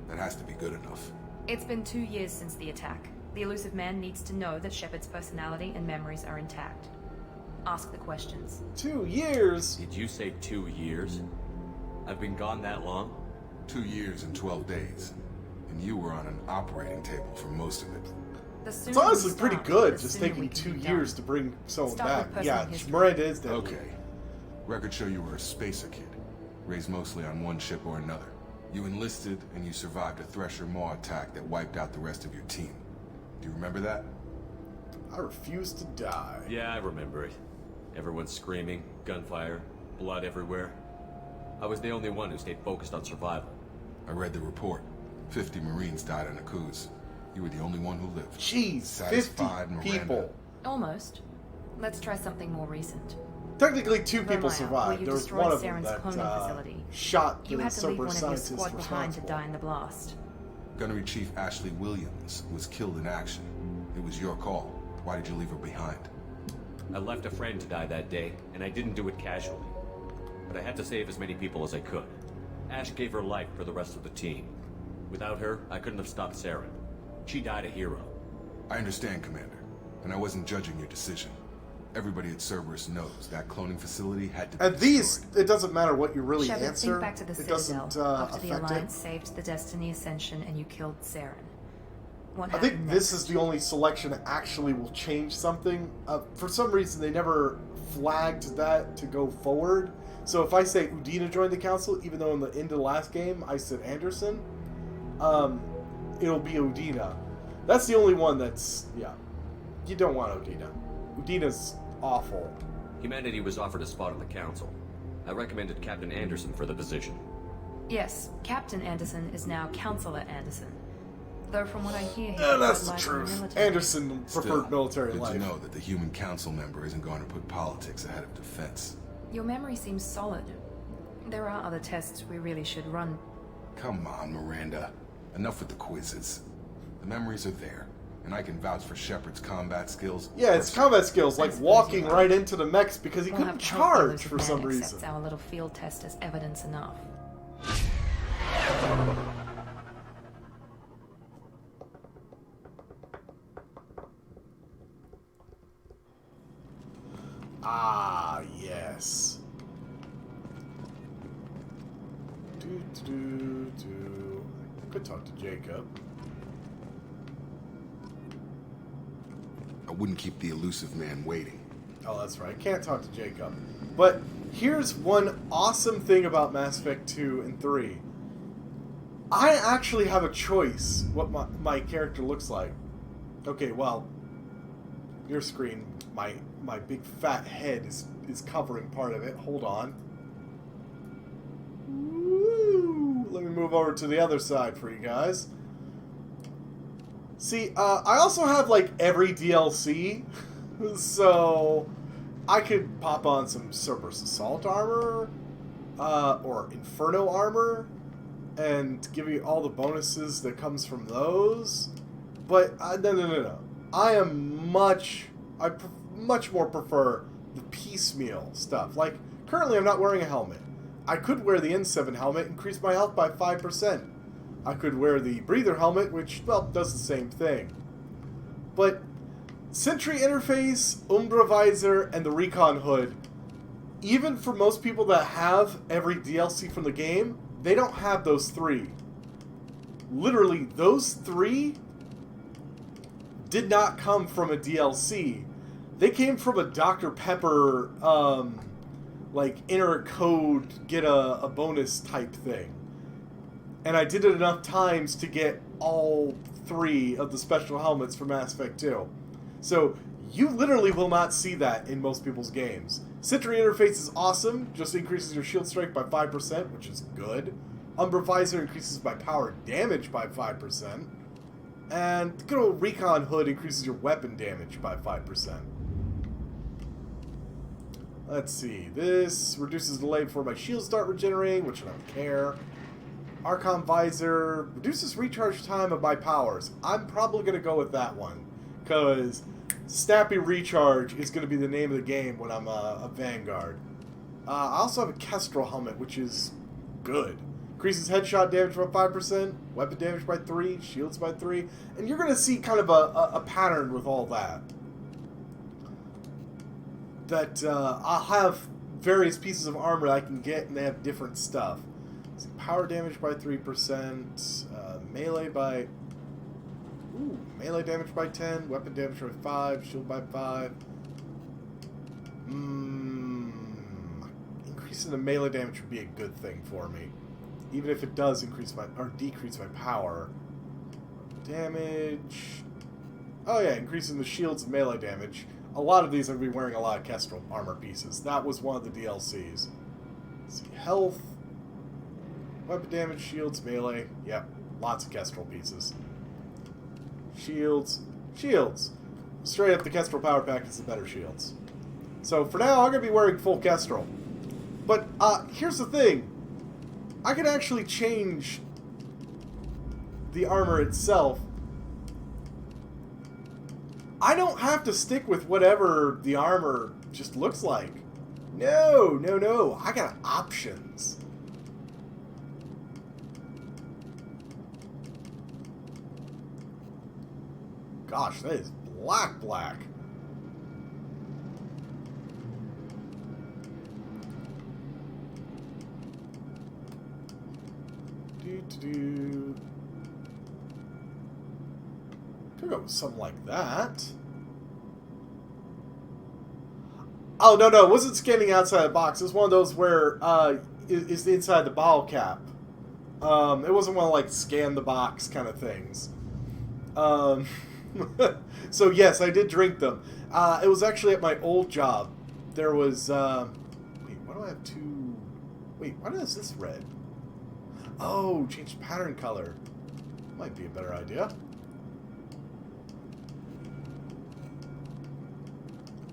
That has to be good enough. It's been 2 years since the attack. The Illusive Man needs to know that Shepard's personality and memories are intact. Ask the questions. 2 years? Did you say 2 years? I've been gone that long? 2 years and 12 days. And you were on an operating table for most of it. It's honestly pretty good, just taking 2 years to bring someone back. Yeah, Miranda is dead. Okay. Records show you were a spacer kid, raised mostly on one ship or another. You enlisted, and you survived a Thresher Maw attack that wiped out the rest of your team. Do you remember that? I refuse to die. Yeah, I remember it. Everyone screaming, gunfire, blood everywhere. I was the only one who stayed focused on survival. I read the report. 50 Marines died on a cruise. You were the only one who lived. Jeez, Satisfied, 50 Miranda? people. Almost. Let's try something more recent. Technically, 2 people Romeo, survived. There was one of them Saren's that cloning facility. shot You the had to leave Cerberus one of your scientist squad behind to responsible. die in the blast. Gunnery Chief Ashley Williams was killed in action. It was your call. Why did you leave her behind? I left a friend to die that day, and I didn't do it casually. But I had to save as many people as I could. Ash gave her life for the rest of the team. Without her, I couldn't have stopped Saren. She died a hero. I understand, Commander, and I wasn't judging your decision. Everybody at Cerberus knows that cloning facility had to be At these, it doesn't matter what you really Shepard, answer. think back to the It Citadel. doesn't After the affect Alliance it. saved the Destiny Ascension and you killed Saren. What I happened think next? this is the only selection that actually will change something. For some reason, they never flagged that to go forward. So if I say Udina joined the council, even though in the end of the last game I said Anderson, it'll be Udina. That's the only one that's, yeah. You don't want Udina. Udina's awful. Humanity was offered a spot on the council. I recommended Captain Anderson for the position. Yes, Captain Anderson is now Counselor Anderson. Though from what I hear, That's the truth. Anderson preferred military good life. to know that the human council member isn't going to put politics ahead of defense. Your memory seems solid. There are other tests we really should run. Come on, Miranda. Enough with the quizzes. The memories are there, and I can vouch for Shepard's combat skills. Yeah, it's combat skills, like walking right into the mechs because he We'll couldn't have to hope the charge for Illusive some Man reason. accepts our little field test as evidence enough. Ah, yes. Do. Could talk to Jacob. I wouldn't keep the Illusive Man waiting. Oh, that's right. Can't talk to Jacob. But here's one awesome thing about Mass Effect 2 and 3. I actually have a choice what my character looks like. Okay, well, your screen, my big fat head is covering part of it. Hold on. Woo! Let me move over to the other side for you guys. See, I also have, like, every DLC, so I could pop on some Cerberus Assault armor, or Inferno armor, and give you all the bonuses that comes from those. But, no. I much more prefer the piecemeal stuff. Like, currently I'm not wearing a helmet. I could wear the N7 helmet, increase my health by 5%. I could wear the breather helmet, which, well, does the same thing. But Sentry interface, Umbra visor, and the recon hood, even for most people that have every DLC from the game, they don't have those three. Literally, those three did not come from a DLC. They came from a Dr. Pepper, like, inner code, get a bonus type thing. And I did it enough times to get all three of the special helmets for Mass Effect 2. So, you literally will not see that in most people's games. Sentry interface is awesome, just increases your shield strength by 5%, which is good. Umbra visor increases my power damage by 5%. And the good old recon hood increases your weapon damage by 5%. Let's see. This reduces the delay before my shields start regenerating, which I don't care. Archon Visor reduces recharge time of my powers. I'm probably going to go with that one, because snappy recharge is going to be the name of the game when I'm a Vanguard. I also have a Kestrel helmet, which is good. Increases headshot damage by 5%, weapon damage by 3, shields by 3, and you're going to see kind of a pattern with all that. I'll have various pieces of armor I can get, and they have different stuff. So power damage by 3%, melee by... Ooh, melee damage by 10, weapon damage by 5, shield by 5. Increasing the melee damage would be a good thing for me. Even if it does increase my... or decrease my power. Damage... Oh yeah, increasing the shields and melee damage. A lot of these I'm going to be wearing a lot of Kestrel armor pieces. That was one of the DLCs. Let's see, health... Weapon damage, shields, melee. Yep, lots of Kestrel pieces. Shields. Shields. Straight up the Kestrel power pack is the better shields. So for now, I'm going to be wearing full Kestrel. But here's the thing. I can actually change the armor itself. I don't have to stick with whatever the armor just looks like. No, no, no. I got options. Gosh, that is black. Could go with something like that. Oh, no, it wasn't scanning outside the box. It was one of those where is the inside the bottle cap. It wasn't one of like scan the box kind of things. So yes, I did drink them. It was actually at my old job. There was wait, why do I have two? Wait, why is this red? Oh, change pattern color. Might be a better idea.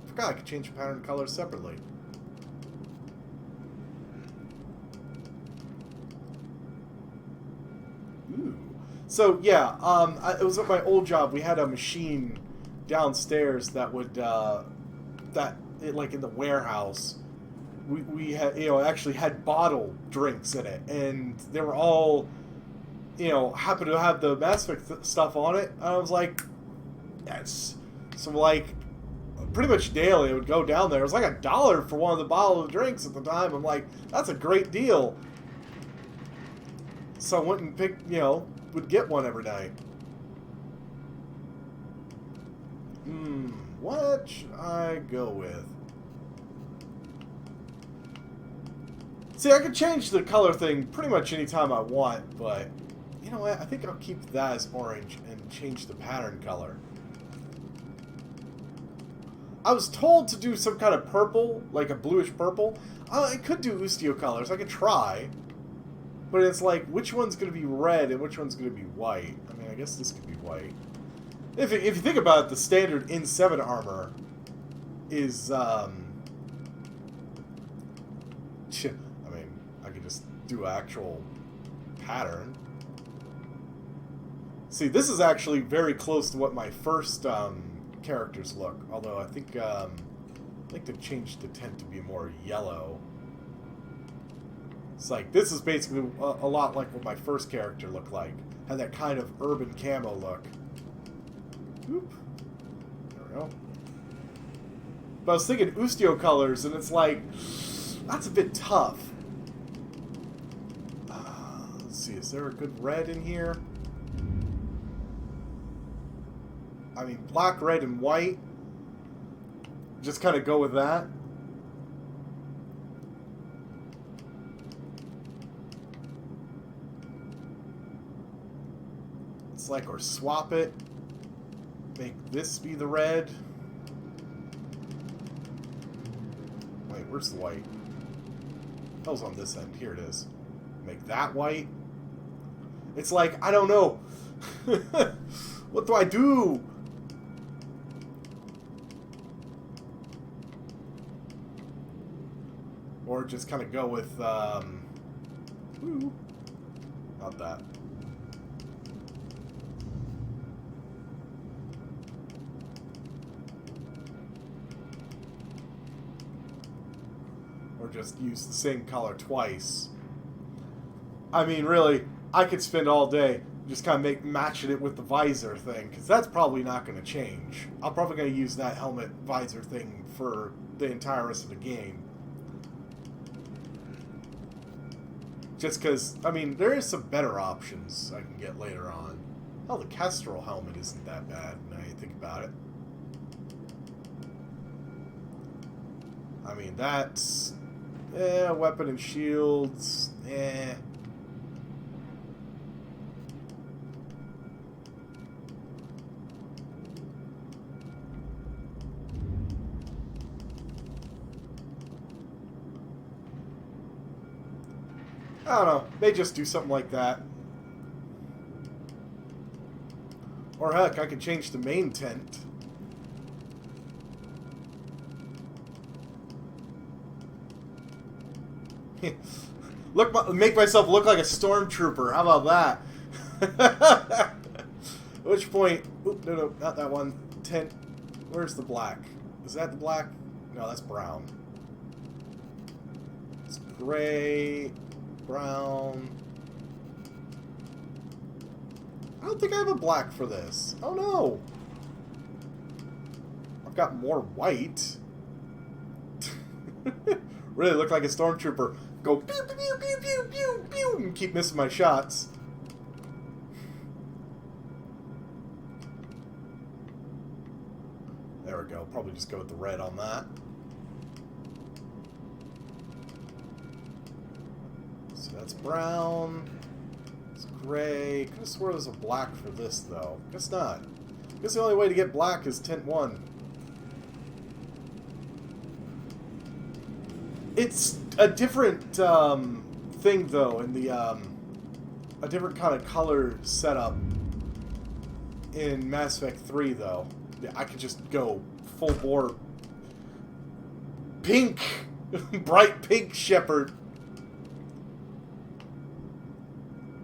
Forgot I could change pattern color separately. Ooh. So yeah, it was at my old job. We had a machine downstairs that would like in the warehouse. We had, actually had bottled drinks in it, and they were all, happened to have the Mass Effect stuff on it. And I was like, yes. So like, pretty much daily, I would go down there. It was like $1 for one of the bottled drinks at the time. I'm like, that's a great deal. So I went and picked, would get one every night. What should I go with? See, I could change the color thing pretty much anytime I want, but you know what? I think I'll keep that as orange and change the pattern color. I was told to do some kind of purple, like a bluish purple. I could do Ustio colors. I could try. But it's like, which one's going to be red and which one's going to be white? I mean, I guess this could be white. If you think about it, the standard N7 armor is, I mean, I could just do actual pattern. See, this is actually very close to what my first characters look. Although I think they've changed the tint to be more yellow. It's like, this is basically a lot like what my first character looked like. Had that kind of urban camo look. Oop. There we go. But I was thinking Ustio colors, and it's like, that's a bit tough. Let's see, is there a good red in here? I mean, black, red, and white. Just kind of go with that. It's like, or swap it. Make this be the red. Wait, where's the white? That was on this end. Here it is. Make that white. It's like, I don't know. What do I do? Or just kind of go with, ooh, not that. Or just use the same color twice. I mean, really, I could spend all day just kind of matching it with the visor thing, because that's probably not going to change. I'm probably going to use that helmet visor thing for the entire rest of the game. Just because, I mean, there is some better options I can get later on. Oh, the Kestrel helmet isn't that bad now you think about it. I mean, that's... weapon and shields... I don't know. They just do something like that. Or heck, I could change the main tent. Make myself look like a stormtrooper. How about that? At which point... Oop, no, not that one. Tent. Where's the black? Is that the black? No, that's brown. It's gray... brown. I don't think I have a black for this. Oh no! I've got more white. Really look like a stormtrooper. Go pew pew pew pew pew pew pew and keep missing my shots. There we go. Probably just go with the red on that. So that's brown. It's gray. Could have swore there's a black for this, though. Guess not. Guess the only way to get black is tint 1. It's a different thing, though, in the a different kind of color setup in Mass Effect 3, though. Yeah, I could just go full bore pink, bright pink Shepard.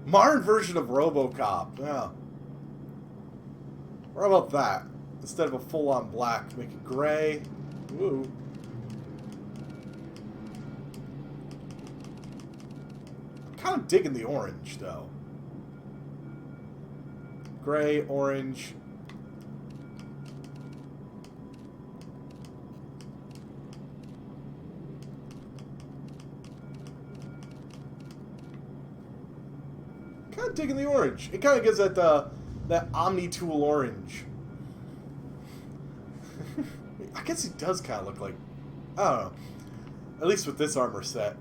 Modern version of RoboCop, yeah. Or how about that? Instead of a full-on black, make it gray. Ooh. I'm kind of digging the orange, though. Gray, orange. Kind of digging the orange. It kind of gives that that Omni-Tool orange. I guess he does kind of look like... I don't know. At least with this armor set.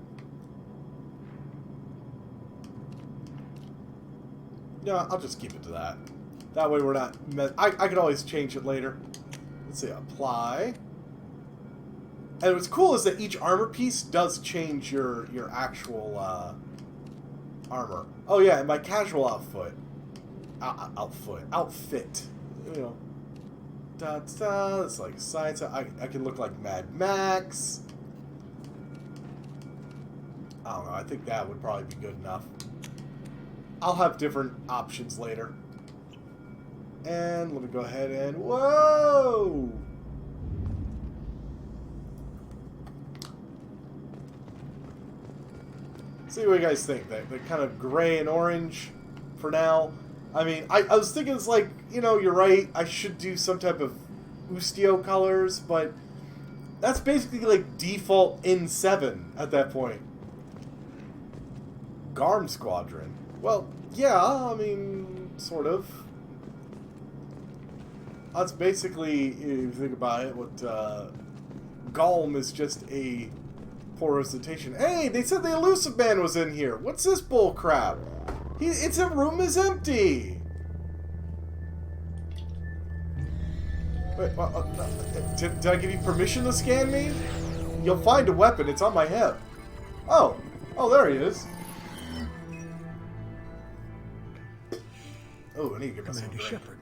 Yeah, I'll just keep it to that. That way we're not... I could always change it later. Let's see, apply. And what's cool is that each armor piece does change your actual armor. Oh yeah, and my casual outfit. You know. Da-da, it's like science. I can look like Mad Max. I don't know, I think that would probably be good enough. I'll have different options later. And let me go ahead and... Whoa! See what you guys think. The kind of gray and orange for now. I mean, I was thinking it's like, you know, you're right. I should do some type of Ustio colors, but that's basically like default N7 at that point. Garm Squadron. Well, yeah, I mean, sort of. That's basically, if you think about it, what Galm is just a poor recitation. Hey, they said the Illusive Man was in here. What's this bull crap? Its room is empty. Wait, did I give you permission to scan me? You'll find a weapon. It's on my hip. Oh, there he is. Oh, I need to get myself Commander Shepard.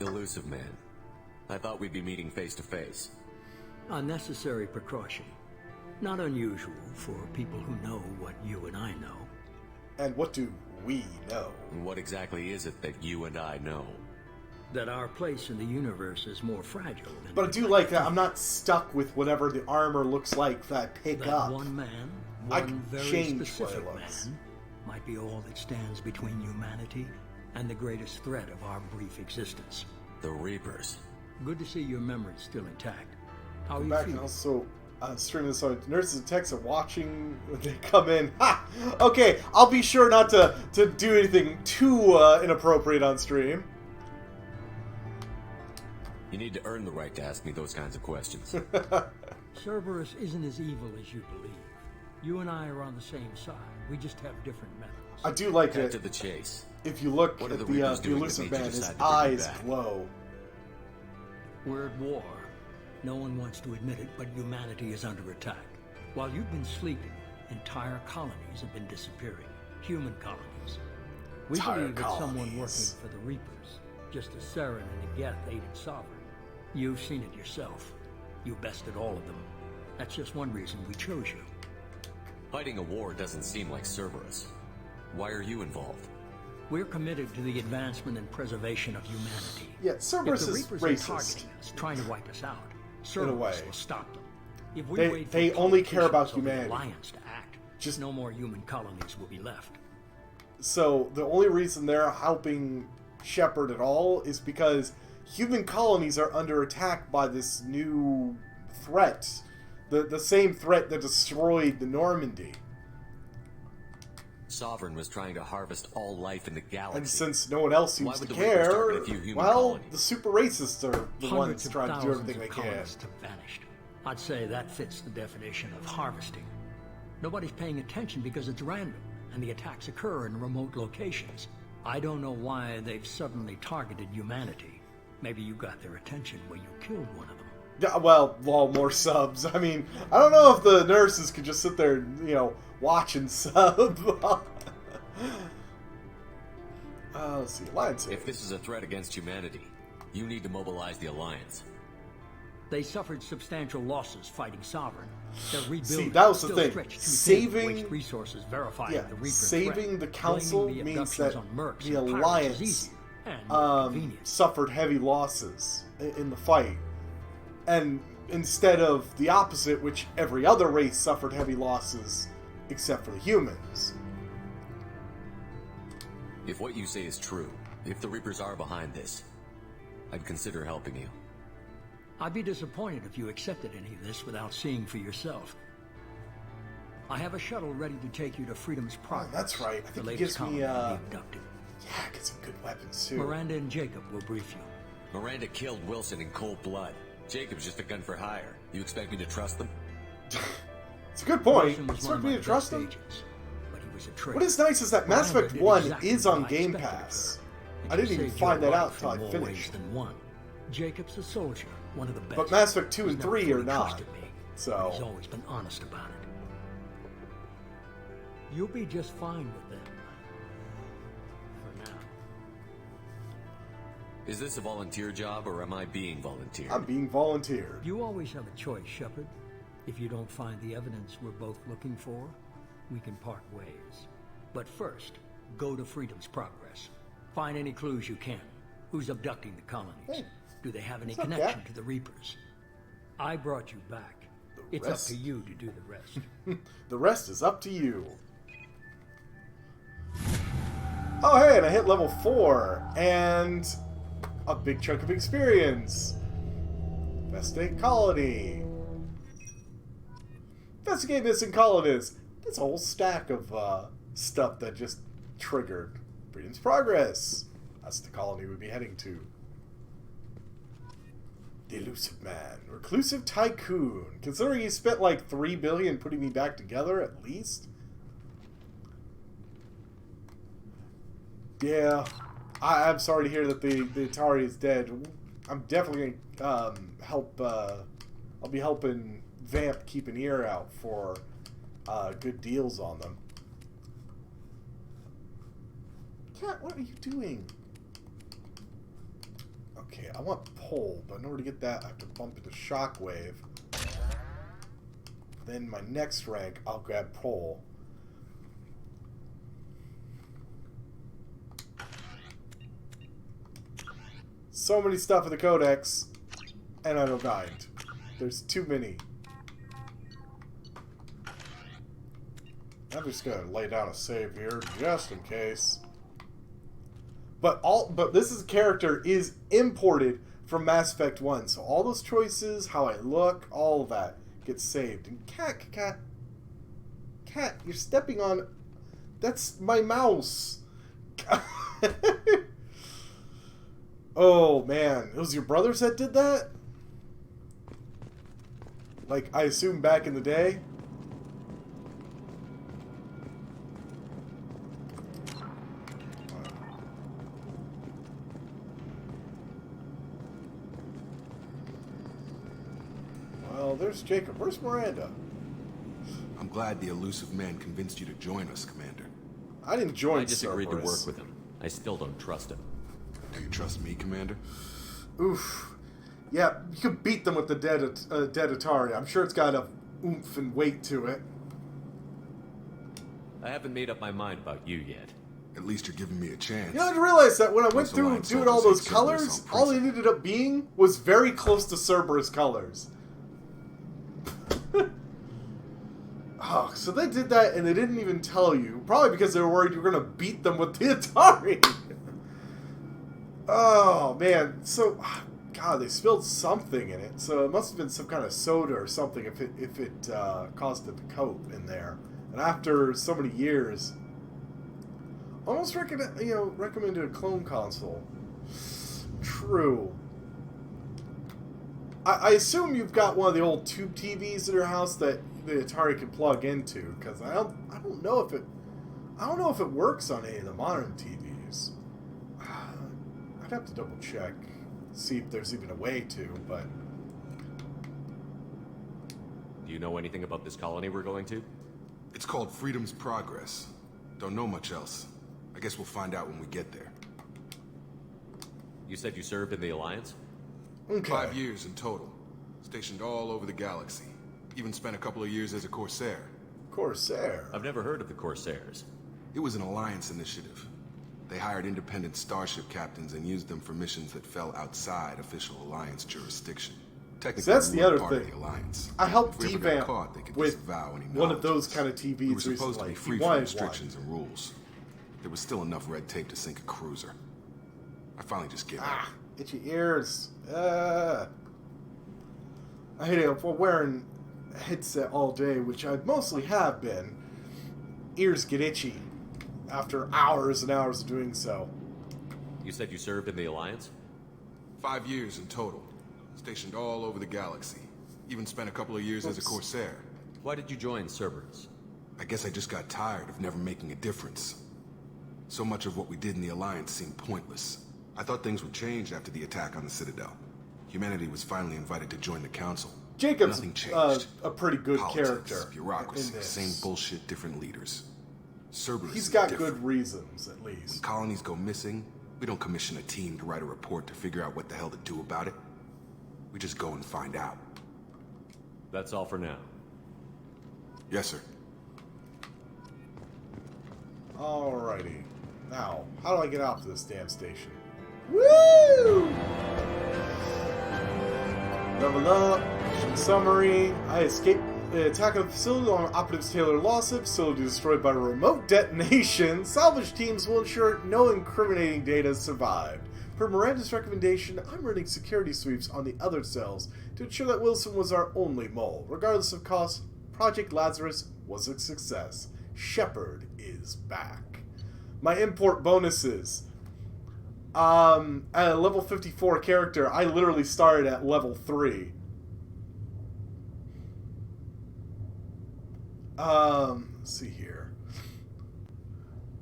Illusive Man. I thought we'd be meeting face to face. A necessary precaution. Not unusual for people who know what you and I know. And what do we know? What exactly is it that you and I know? That our place in the universe is more fragile than... But I do like that I'm not stuck with whatever the armor looks like that I pick that up. One man, I one can very change specific what it looks. man, might be all that stands between humanity and the greatest threat of our brief existence. The Reapers. Good to see your memory's still intact. How are Come you back and feeling? also stream this on nurses and techs are watching when they come in. Ha! Okay, I'll be sure not to do anything too inappropriate on stream. You need to earn the right to ask me those kinds of questions. Cerberus isn't as evil as you believe. You and I are on the same side. We just have different methods. I do like Cut it. to the chase. If you look What at are the Reapers doing that Illusive made you Man, his decide to bring me eyes back? glow. We're at war. No one wants to admit it, but humanity is under attack. While you've been sleeping, entire colonies have been disappearing. Human colonies. We Entire believe it's someone working colonies. for the Reapers, just as Saren and Geth aided Sovereign. You've seen it yourself. You bested all of them. That's just one reason we chose you. Fighting a war doesn't seem like Cerberus. Why are you involved? We're committed to the advancement and preservation of humanity. Yeah, Cerberus If the is Reapers are racist. targeting us, trying to wipe us out, In a way. Cerberus will stop them. If we They- wait for they only care about politicians or the humanity. Alliance to act, just no more human colonies will be left. So the only reason they're helping Shepard at all is because human colonies are under attack by this new threat. The same threat that destroyed the Normandy. Sovereign was trying to harvest all life in the galaxy. And since no one else Why seems would to the Reapers care, target a few human well, colonies? the super racists are the Hundreds ones of trying to do thousands everything they of can. colonists have vanished. I'd say that fits the definition of harvesting. Nobody's paying attention because it's random, and the attacks occur in remote locations. I don't know why they've suddenly targeted humanity. Maybe you got their attention when you killed one of them. Yeah, well, more subs. I mean, I don't know if the nurses could just sit there, watch and sub. Let's see, Alliance. If this is a threat against humanity, you need to mobilize the Alliance. They suffered substantial losses fighting Sovereign. Their rebuilding See, that was the still thing. stretched too thin to Saving waste resources verifying yeah, the Reaper saving threat. the council Blaming the means abductions that on mercs the and pirates is Alliance easier and more convenient. suffered heavy losses in the fight. And instead of the opposite, which every other race suffered heavy losses, except for the humans. If what you say is true, if the Reapers are behind this, I'd consider helping you. I'd be disappointed if you accepted any of this without seeing for yourself. I have a shuttle ready to take you to Freedom's Progress. That's right. I the think it latest gives colony me, to be abducted. Yeah, get some good weapons, too. Miranda and Jacob will brief you. Miranda killed Wilson in cold blood. Jacob's just a gun for hire. You expect me to trust them? It's a good point. Wilson was Expect one of me my to trust best him? agents, but he was a traitor. What is nice is that Mass Miranda Effect did 1 exactly is what on I Game expected of Pass. her. I didn't even saved find your that life out until in I more ways finished. than one. Jacob's a soldier, one of the best. But Mass Effect 2 He's and never 3 are fully not. trusted me, but So, he's always been honest about it. You'll be just fine with them. For now. Is this a volunteer job, or am I being volunteered? I'm being volunteered. You always have a choice, Shepard. If you don't find the evidence we're both looking for, we can part ways. But first, go to Freedom's Progress. Find any clues you can. Who's abducting the colonies? Hey, do they have any what's up, connection Cat? to the Reapers? I brought you back. It's rest? up to you to do the rest. The rest is up to you. Oh, hey, and I hit level 4, and a big chunk of experience. Investigate colony. Investigate missing colonists. That's a whole stack of stuff that just triggered Freedom's Progress. That's the colony we'd be heading to. The Illusive Man. Reclusive Tycoon. Considering he spent like $3 billion putting me back together, at least. Yeah. I'm sorry to hear that the Atari is dead. I'm definitely going to help... I'll be helping Vamp keep an ear out for good deals on them. Cat, what are you doing? Okay, I want pole, but in order to get that, I have to bump into Shockwave. Then my next rank, I'll grab Pole. So many stuff in the Codex, and I don't mind. There's too many. I'm just gonna lay down a save here, just in case. But this character is imported from Mass Effect 1, so all those choices, how I look, all of that gets saved. And cat, you're stepping on... That's my mouse! Oh, man. It was your brothers that did that? Like, I assume back in the day? Well, there's Jacob. Where's Miranda? I'm glad the Illusive Man convinced you to join us, Commander. I didn't join I just agreed to Cerberus. work with him. I still don't trust him. Do you trust me, Commander? Oof. Yeah, you could beat them with the dead Atari. I'm sure it's got a oomph and weight to it. I haven't made up my mind about you yet. At least you're giving me a chance. You know, I realized that when I went Most through Alliance doing all soldiers those hate Cerberus colors, on all it ended up being was very close to Cerberus colors. Oh, so they did that and they didn't even tell you. Probably because they were worried you were going to beat them with the Atari. Oh, man. So, God, they spilled something in it. So it must have been some kind of soda or something if it caused it to coat in there. And after so many years, almost recommended a clone console. True. I assume you've got one of the old tube TVs in your house that the Atari can plug into, because I don't know if it works on any of the modern TVs. I'd have to double check, see if there's even a way to. But Do you know anything about this colony we're going to? It's called Freedom's Progress. Don't know much else. I guess we'll find out when we get there. You said you served in the Alliance? Okay. 5 years in total. Stationed all over the galaxy. Even spent a couple of years as a Corsair. Corsair? I've never heard of the Corsairs. It was an Alliance initiative. They hired independent starship captains and used them for missions that fell outside official Alliance jurisdiction. Technically, So that's we the weren't other part of thing. the Alliance. I helped If we ever got Devamp caught, they could with disavow any one of knowledge those us. kind of TVs We were supposed to recently. be He free from wanted restrictions and rules. There was still enough red tape to sink a cruiser. I finally just gave up. Itchy ears. I hate it for wearing a headset all day, which I mostly have been. Ears get itchy after hours and hours of doing so. You said you served in the Alliance? 5 years in total. Stationed all over the galaxy. Even spent a couple of years as a Corsair. Why did you join Cerberus? I guess I just got tired of never making a difference. So much of what we did in the Alliance seemed pointless. I thought things would change after the attack on the Citadel. Humanity was finally invited to join the Council. Jacob's Nothing changed. a pretty good Politics, character. bureaucracy, in this. same bullshit, different leaders. Cerberus He's is got different. good reasons, at least. When colonies go missing, we don't commission a team to write a report to figure out what the hell to do about it. We just go and find out. That's all for now. Yes, sir. Alrighty. Now, how do I get out to this damn station? Woo! Level up. Mission summary. I escaped the attack of the facility along operatives Taylor and Lawson. Facility destroyed by a remote detonation. Salvage teams will ensure no incriminating data survived. Per Miranda's recommendation, I'm running security sweeps on the other cells to ensure that Wilson was our only mole. Regardless of cost, Project Lazarus was a success. Shepard is back. My import bonuses. At a level 54 character, I literally started at level 3. Let's see here.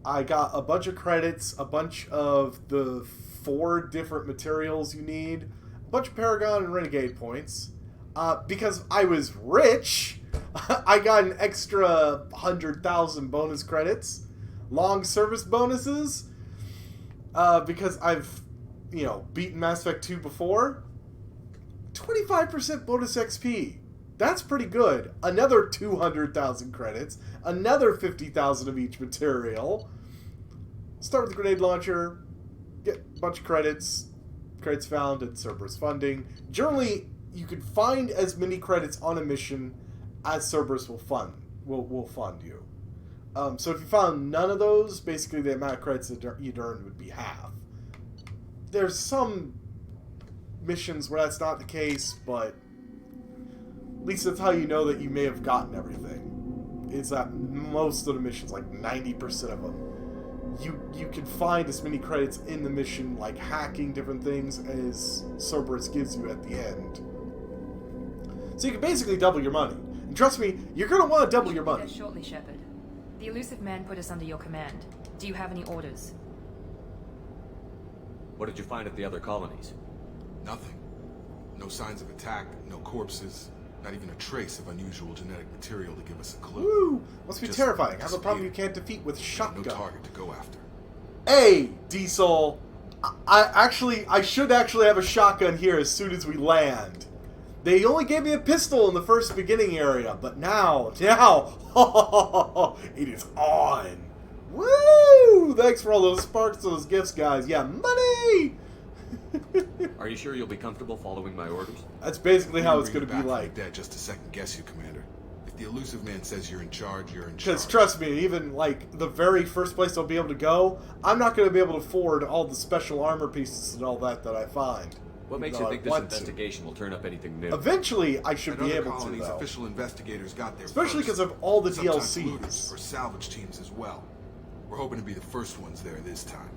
I got a bunch of credits, a bunch of the 4 different materials you need, a bunch of Paragon and Renegade points. Because I was rich, I got an extra 100,000 bonus credits. Long service bonuses, because I've, beaten Mass Effect 2 before. 25% bonus XP. That's pretty good. Another 200,000 credits. Another 50,000 of each material. Start with the grenade launcher. Get a bunch of credits. Credits found and Cerberus funding. Generally, you can find as many credits on a mission as Cerberus will fund you. So if you found none of those, basically the amount of credits that you'd earned would be half. There's some missions where that's not the case, but at least that's how you know that you may have gotten everything. It's that most of the missions, like 90% of them, you can find as many credits in the mission, like hacking different things, as Cerberus gives you at the end. So you can basically double your money. And trust me, you're going to want to double your money. Shortly, Shepard. The Illusive Man put us under your command. Do you have any orders? What did you find at the other colonies? Nothing. No signs of attack, no corpses, not even a trace of unusual genetic material to give us a clue. Woo! Must be Just terrifying. Have a problem you can't defeat with shotgun. No target to go after. Hey, Diesel. I should actually have a shotgun here as soon as we land. They only gave me a pistol in the first beginning area, but now, it is on. Woo! Thanks for all those sparks, those gifts, guys. Yeah, money! Are you sure you'll be comfortable following my orders? That's basically how it's going to be like. Dead just to second guess you, Commander. If the Illusive Man says you're in charge, you're in charge. Because trust me, even like the very first place I'll be able to go, I'm not going to be able to afford all the special armor pieces and all that I find. What makes you think this investigation will turn up anything new? Eventually, I should be able to, though. Official investigators got there especially because of all the DLCs. Or salvage teams as well. We're hoping to be the first ones there this time.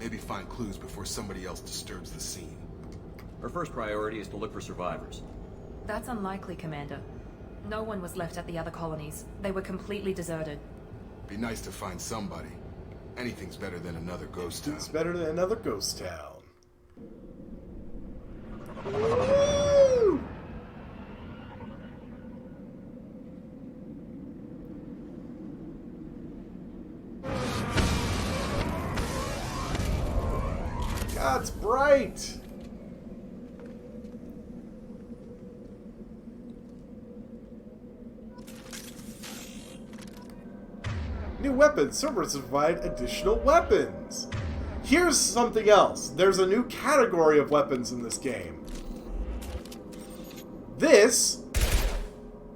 Maybe find clues before somebody else disturbs the scene. Our first priority is to look for survivors. That's unlikely, Commander. No one was left at the other colonies. They were completely deserted. Be nice to find somebody. Anything's better than another ghost town. It's better than another ghost town. Woo! God, it's bright. New weapons. Cerberus provide additional weapons. Here's something else. There's a new category of weapons in this game. This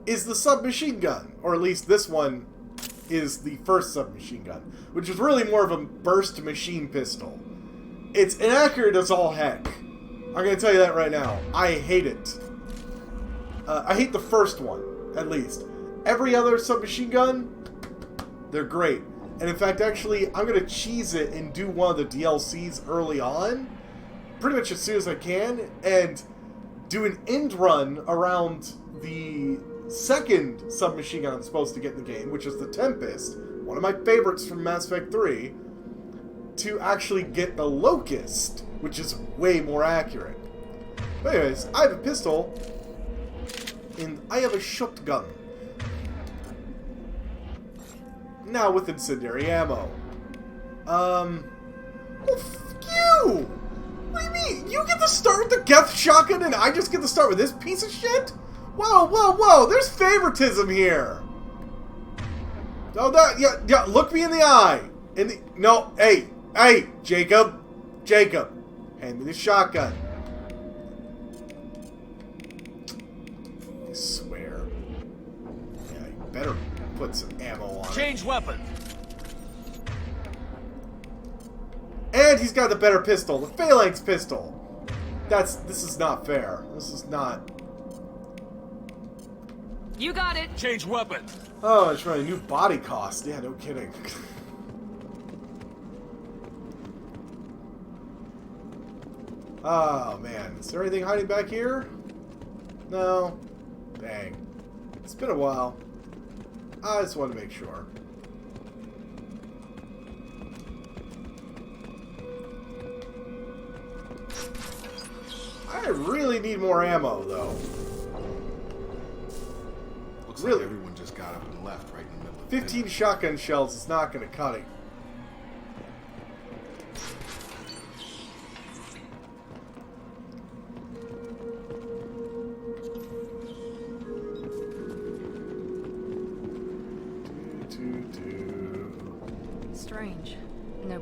is the submachine gun, or at least this one is the first submachine gun, which is really more of a burst machine pistol. It's inaccurate as all heck. I'm going to tell you that right now. I hate it. I hate the first one, at least. Every other submachine gun, they're great. And in fact, actually, I'm going to cheese it and do one of the DLCs early on, pretty much as soon as I can, and do an end run around the second submachine gun I'm supposed to get in the game, which is the Tempest, one of my favorites from Mass Effect 3, to actually get the Locust, which is way more accurate. But anyways, I have a pistol, and I have a shotgun. Now with incendiary ammo. Well, fuck you! What do you mean? You get to start with the Geth shotgun and I just get to start with this piece of shit? Whoa, whoa, whoa! There's favoritism here! Oh, that, yeah, look me in the eye! No, hey, Jacob! Jacob! Hand me the shotgun. I swear. Yeah, you better put some ammo on it. Change weapon. And he's got the better pistol, the Phalanx pistol. This is not fair. This is not. You got it. Change weapon. Oh, it's running new body cost. Yeah, no kidding. Oh man, is there anything hiding back here? No. Dang. It's been a while. I just want to make sure. I really need more ammo, though. Looks like everyone just got up and left right in the middle of 15 shotgun shells is not going to cut it.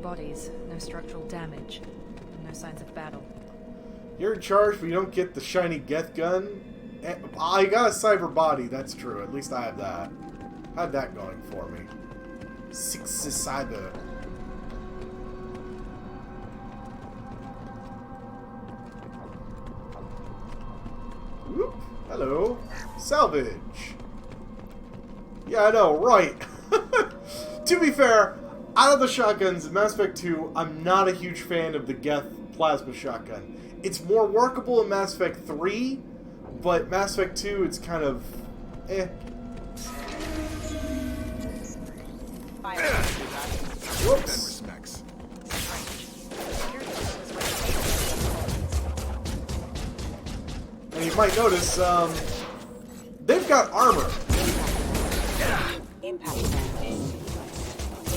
bodies, no structural damage, and no signs of battle. You're in charge, but you don't get the shiny Geth gun. I got a cyber body, that's true. At least I have that. I had that going for me. Six cyber. Whoop. Hello. Salvage. Yeah, I know, right. To be fair, out of the shotguns in Mass Effect 2, I'm not a huge fan of the Geth plasma shotgun. It's more workable in Mass Effect 3, but Mass Effect 2, it's kind of eh. Whoops. And you might notice, they've got armor. Impact event.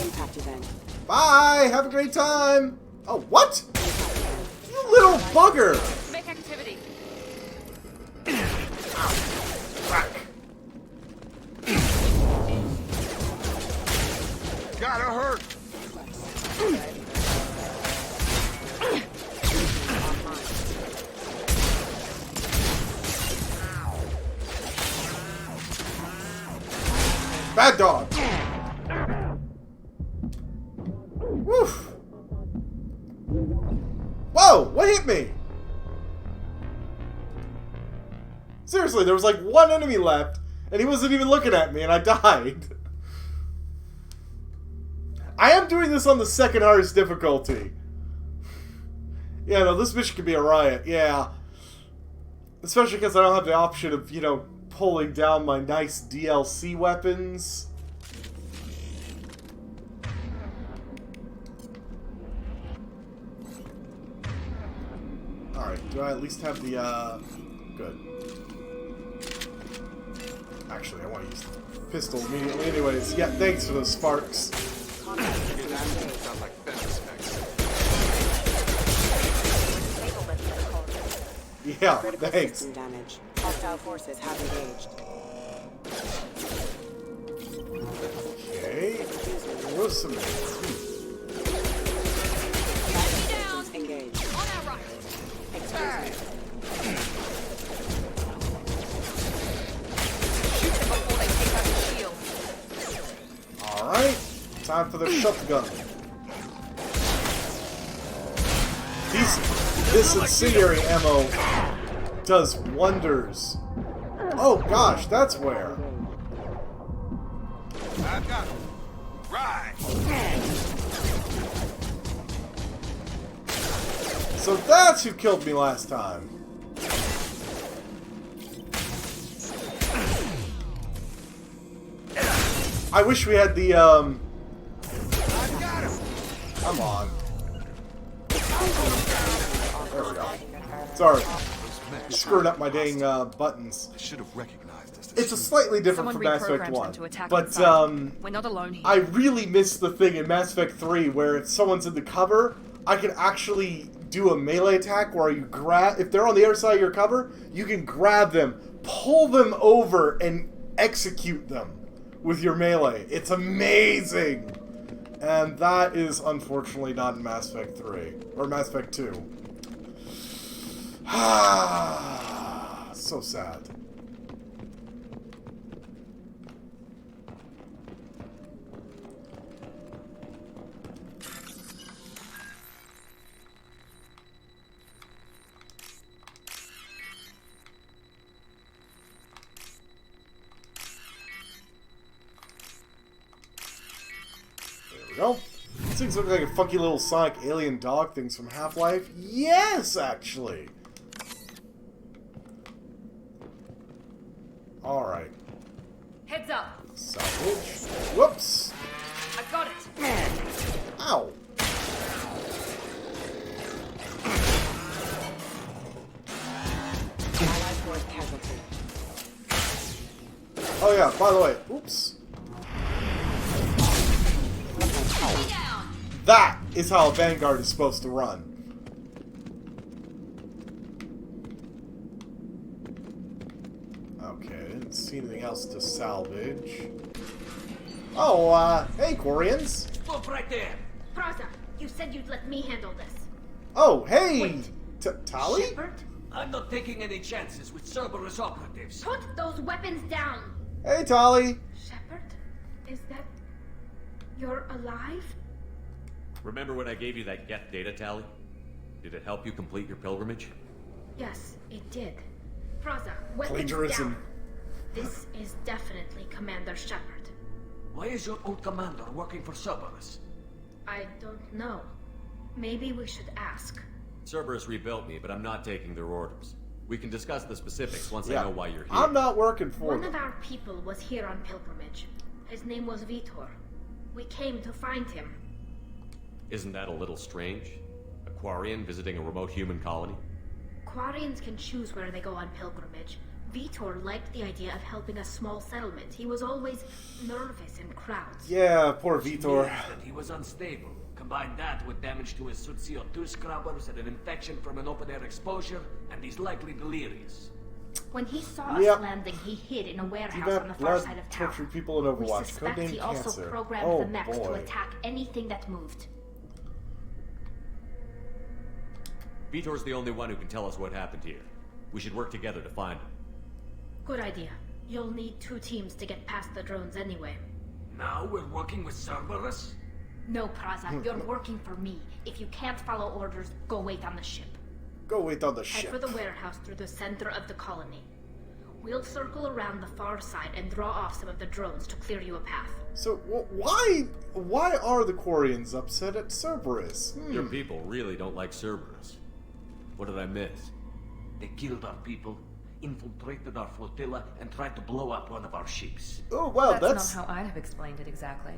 Impact event. Bye! Have a great time! Oh, what? You little bugger! Make activity. Crack. Gotta hurt. Bad dog. Woof. Whoa! What hit me? Seriously, there was like one enemy left, and he wasn't even looking at me, and I died. I am doing this on the second hardest difficulty. Yeah, no, this mission could be a riot, yeah. Especially because I don't have the option of, you know, pulling down my nice DLC weapons. Alright, do I at least have the, good. Actually, I want to use the pistol immediately anyways. Yeah, thanks for those sparks. Yeah, thanks. Damage. Hostile forces have engaged. Okay. There was some. Down. Engage. On our right. Shoot them before they take out the shield. Alright. Time for the shotgun. This incendiary ammo does wonders. Oh gosh, that's where. I got him. Right. So that's who killed me last time. I wish we had the I got him. Come on. There we go. Sorry. Screwed up my dang buttons. I should have recognized this. It's a slightly different Someone from Mass Effect reprogrammed 1. them to attack But inside. We're not alone here. I really miss the thing in Mass Effect 3 where if someone's in the cover, I can actually do a melee attack where you grab, if they're on the other side of your cover, you can grab them, pull them over, and execute them with your melee. It's amazing! And that is unfortunately not in Mass Effect 3, or Mass Effect 2. So sad. Go. These things look like a funky little Sonic alien dog things from Half-Life. Yes, actually. Alright. Heads up. Salvage. Whoops. I got it. Ow. Allied force casualty. Oh yeah, by the way, oops. That is how a Vanguard is supposed to run. Okay, didn't see anything else to salvage. Oh, hey, Quarians. Stop right there. Browser, you You said you'd let me handle this. Oh, hey! Tali? Shepard? I'm not taking any chances with Cerberus operatives. Put those weapons down! Hey, Tali! Shepard? Is that... You're alive? Remember when I gave you that Geth data tally? Did it help you complete your pilgrimage? Yes, it did. Praza, weapons Plagiarism. down. This is definitely Commander Shepard. Why is your old commander working for Cerberus? I don't know. Maybe we should ask. Cerberus rebuilt me, but I'm not taking their orders. We can discuss the specifics once I know why you're here. I'm not working for One them. of our people was here on pilgrimage. His name was Vitor. We came to find him. Isn't that a little strange? A Quarian visiting a remote human colony? Quarians can choose where they go on pilgrimage. Vitor liked the idea of helping a small settlement. He was always nervous in crowds. Yeah, poor Which Vitor. means that he was unstable. Combine that with damage to his suit CO2 scrubbers and an infection from an open-air exposure, and he's likely delirious. When he saw us landing, he hid in a warehouse on the far side of town. Torture people in We Overwatch. suspect Codename he also Cancer. programmed Oh the mechs to boy. attack anything that moved. Vitor's the only one who can tell us what happened here. We should work together to find him. Good idea. You'll need 2 teams to get past the drones anyway. Now we're working with Cerberus? No, Praza, you're working for me. If you can't follow orders, go wait on the ship. Go wait on the Head ship. for the warehouse through the center of the colony. We'll circle around the far side and draw off some of the drones to clear you a path. So, why are the Quarians upset at Cerberus? Your people really don't like Cerberus. What did I miss? They killed our people, infiltrated our flotilla, and tried to blow up one of our ships. Oh, well, That's not how I'd have explained it exactly.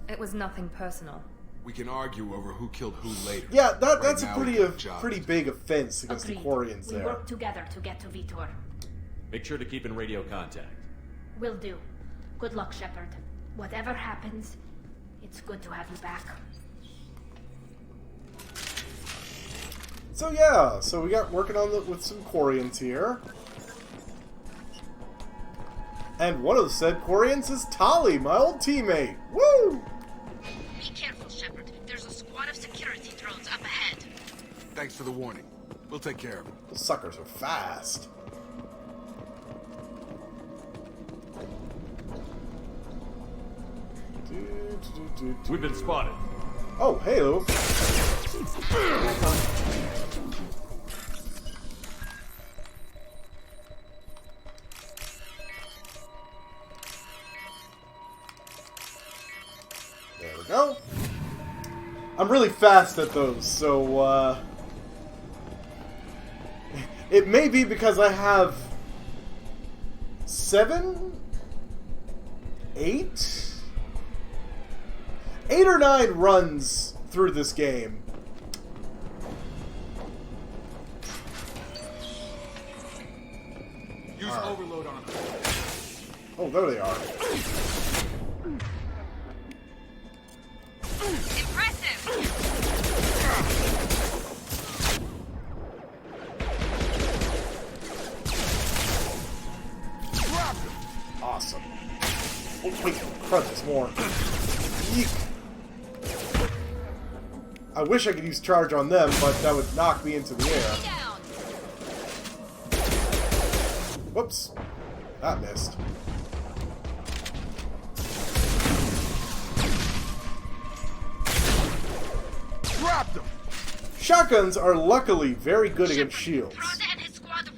It was nothing personal. We can argue over who killed who later. Yeah, Right that's now, a we got a job pretty to big offense against Agreed. the Quarians We there. work together to get to Vitor. Make sure to keep in radio contact. Will do. Good luck, Shepard. Whatever happens, it's good to have you back. So yeah, so we got working on with some Quarians here. And one of the said Quarians is Tali, my old teammate. Woo! Be careful, Shepard. There's a squad of security drones up ahead. Thanks for the warning. We'll take care of it. Those suckers are fast. We've been spotted. Oh, hey, Lou. There we go. I'm really fast at those, so, it may be because I have 7, 8 or 9 runs through this game. Use overload on them. Oh, there they are. Awesome. Oh, wait, crud, there's more. Yeek. I wish I could use charge on them, but that would knock me into the air. Whoops. That missed. Dropped them! Shotguns are luckily very good against shields.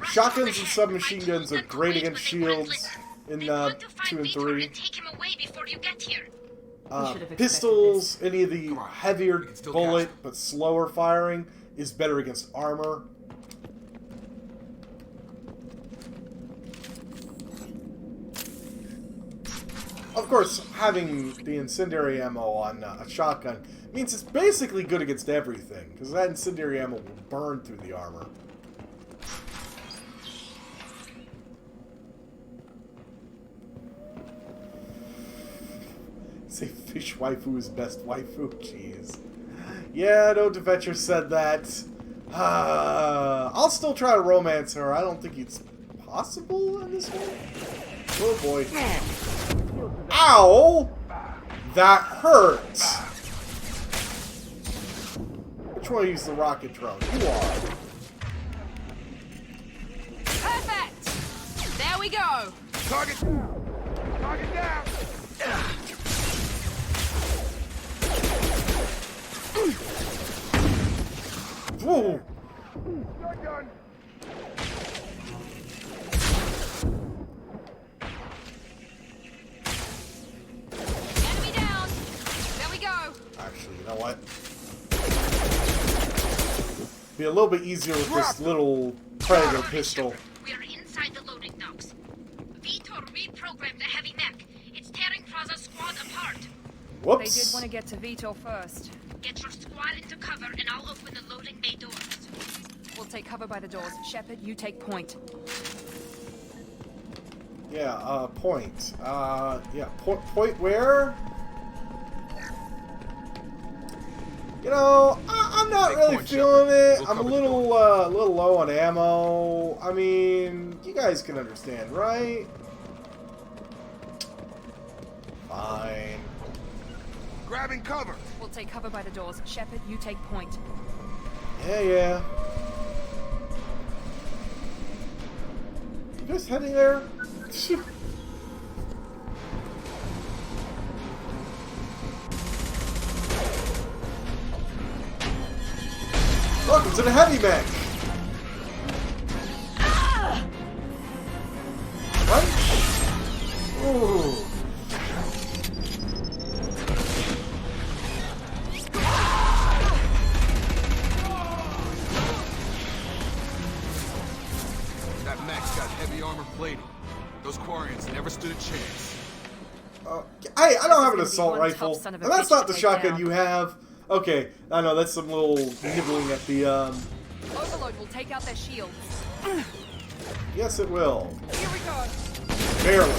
Shotguns and submachine guns are great against shields in 2 and 3. Pistols, any of the heavier bullet but slower firing is better against armor. Of course, having the incendiary ammo on a shotgun means it's basically good against everything, because that incendiary ammo will burn through the armor. Say fish waifu is best waifu. Jeez. Yeah, no Devetcher said that. I'll still try to romance her. I don't think it's possible in this one. Oh boy. Ow! That hurt. Which one uses the rocket drone? You are. Perfect! There we go! Target down! Target down! Whoa! You're done! Enemy down! There we go! Actually, you know what? Be a little bit easier with this little Predator pistol. We are inside the loading docks. Vitor reprogrammed the heavy mech. It's tearing Praza's squad apart. Whoops. They did want to get to Vitor first. Get your squad into cover and I'll open the loading bay doors. We'll take cover by the doors. Shepard, you take point. Yeah, point. Yeah, point where? You know, I'm not really feeling it. I'm a little low on ammo. I mean, you guys can understand, right? Fine. Grabbing cover. We'll take cover by the doors. Shepard, you take point. Yeah. You guys heading there? Welcome to the heavy mech. Right? Ooh. That mech's got heavy armor plating. Those Quarians never stood a chance. Hey, I don't have an assault rifle. And that's not the shotgun you have. Okay, I know, that's some little nibbling at the, Overload will take out their shields. Yes, it will. Here we go. Barely.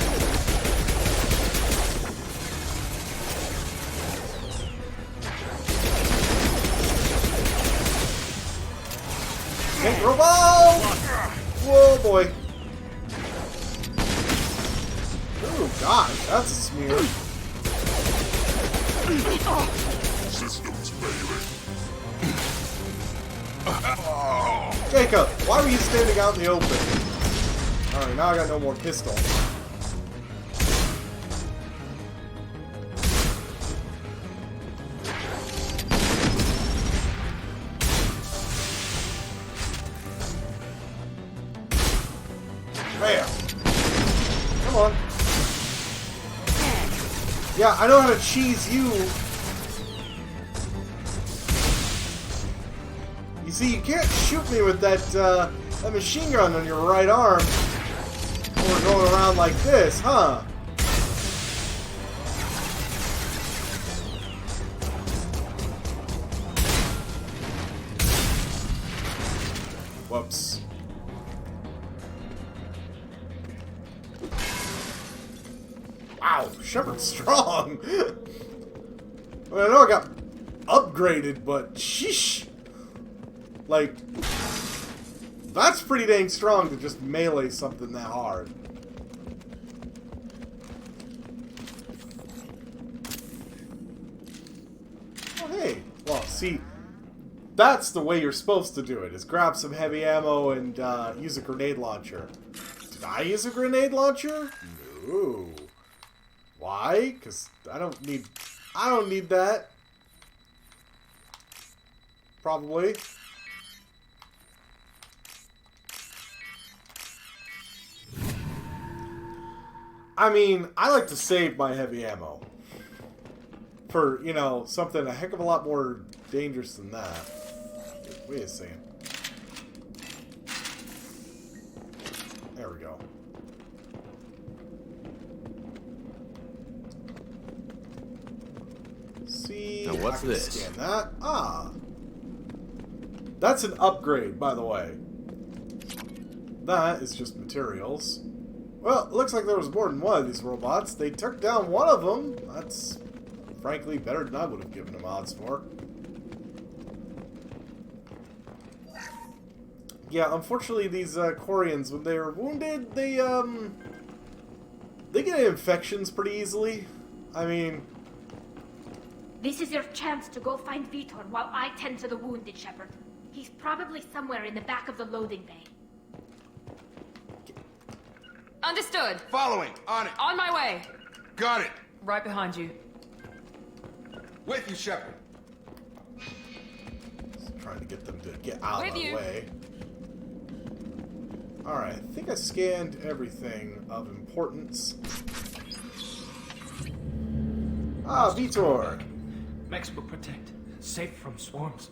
Tank robot! Whoa, boy. Oh, gosh, that's a smear. Systems failing. Jacob, why were you standing out in the open? Alright, now I got no more pistol. Bam! Come on. Yeah, I know how to cheese you. You see, you can't shoot me with that machine gun on your right arm. Or going around like this, huh? Whoops. Wow, Shepard's strong. I mean, I know I got upgraded, but sheesh. Like, that's pretty dang strong to just melee something that hard. Oh, hey. Well, see, that's the way you're supposed to do it, is grab some heavy ammo and use a grenade launcher. Did I use a grenade launcher? No. Why? Because I don't need that. Probably. I mean, I like to save my heavy ammo. For, you know, something a heck of a lot more dangerous than that. Wait a second. There we go. See, now what's I can this? scan that. Ah. That's an upgrade, by the way. That is just materials. Well, it looks like there was more than one of these robots. They took down one of them. That's, frankly, better than I would have given them odds for. Yeah, unfortunately, these Quarians, when they are wounded, they get infections pretty easily. I mean, This is your chance to go find Vitor while I tend to the wounded, Shepard. He's probably somewhere in the back of the loading bay. Understood. Following. On it. On my way. Got it. Right behind you. With you, Shepard. Just trying to get them to get out With of the you. way. Alright, I think I scanned everything of importance. Ah, Vitor! Max will protect. Safe from swarms.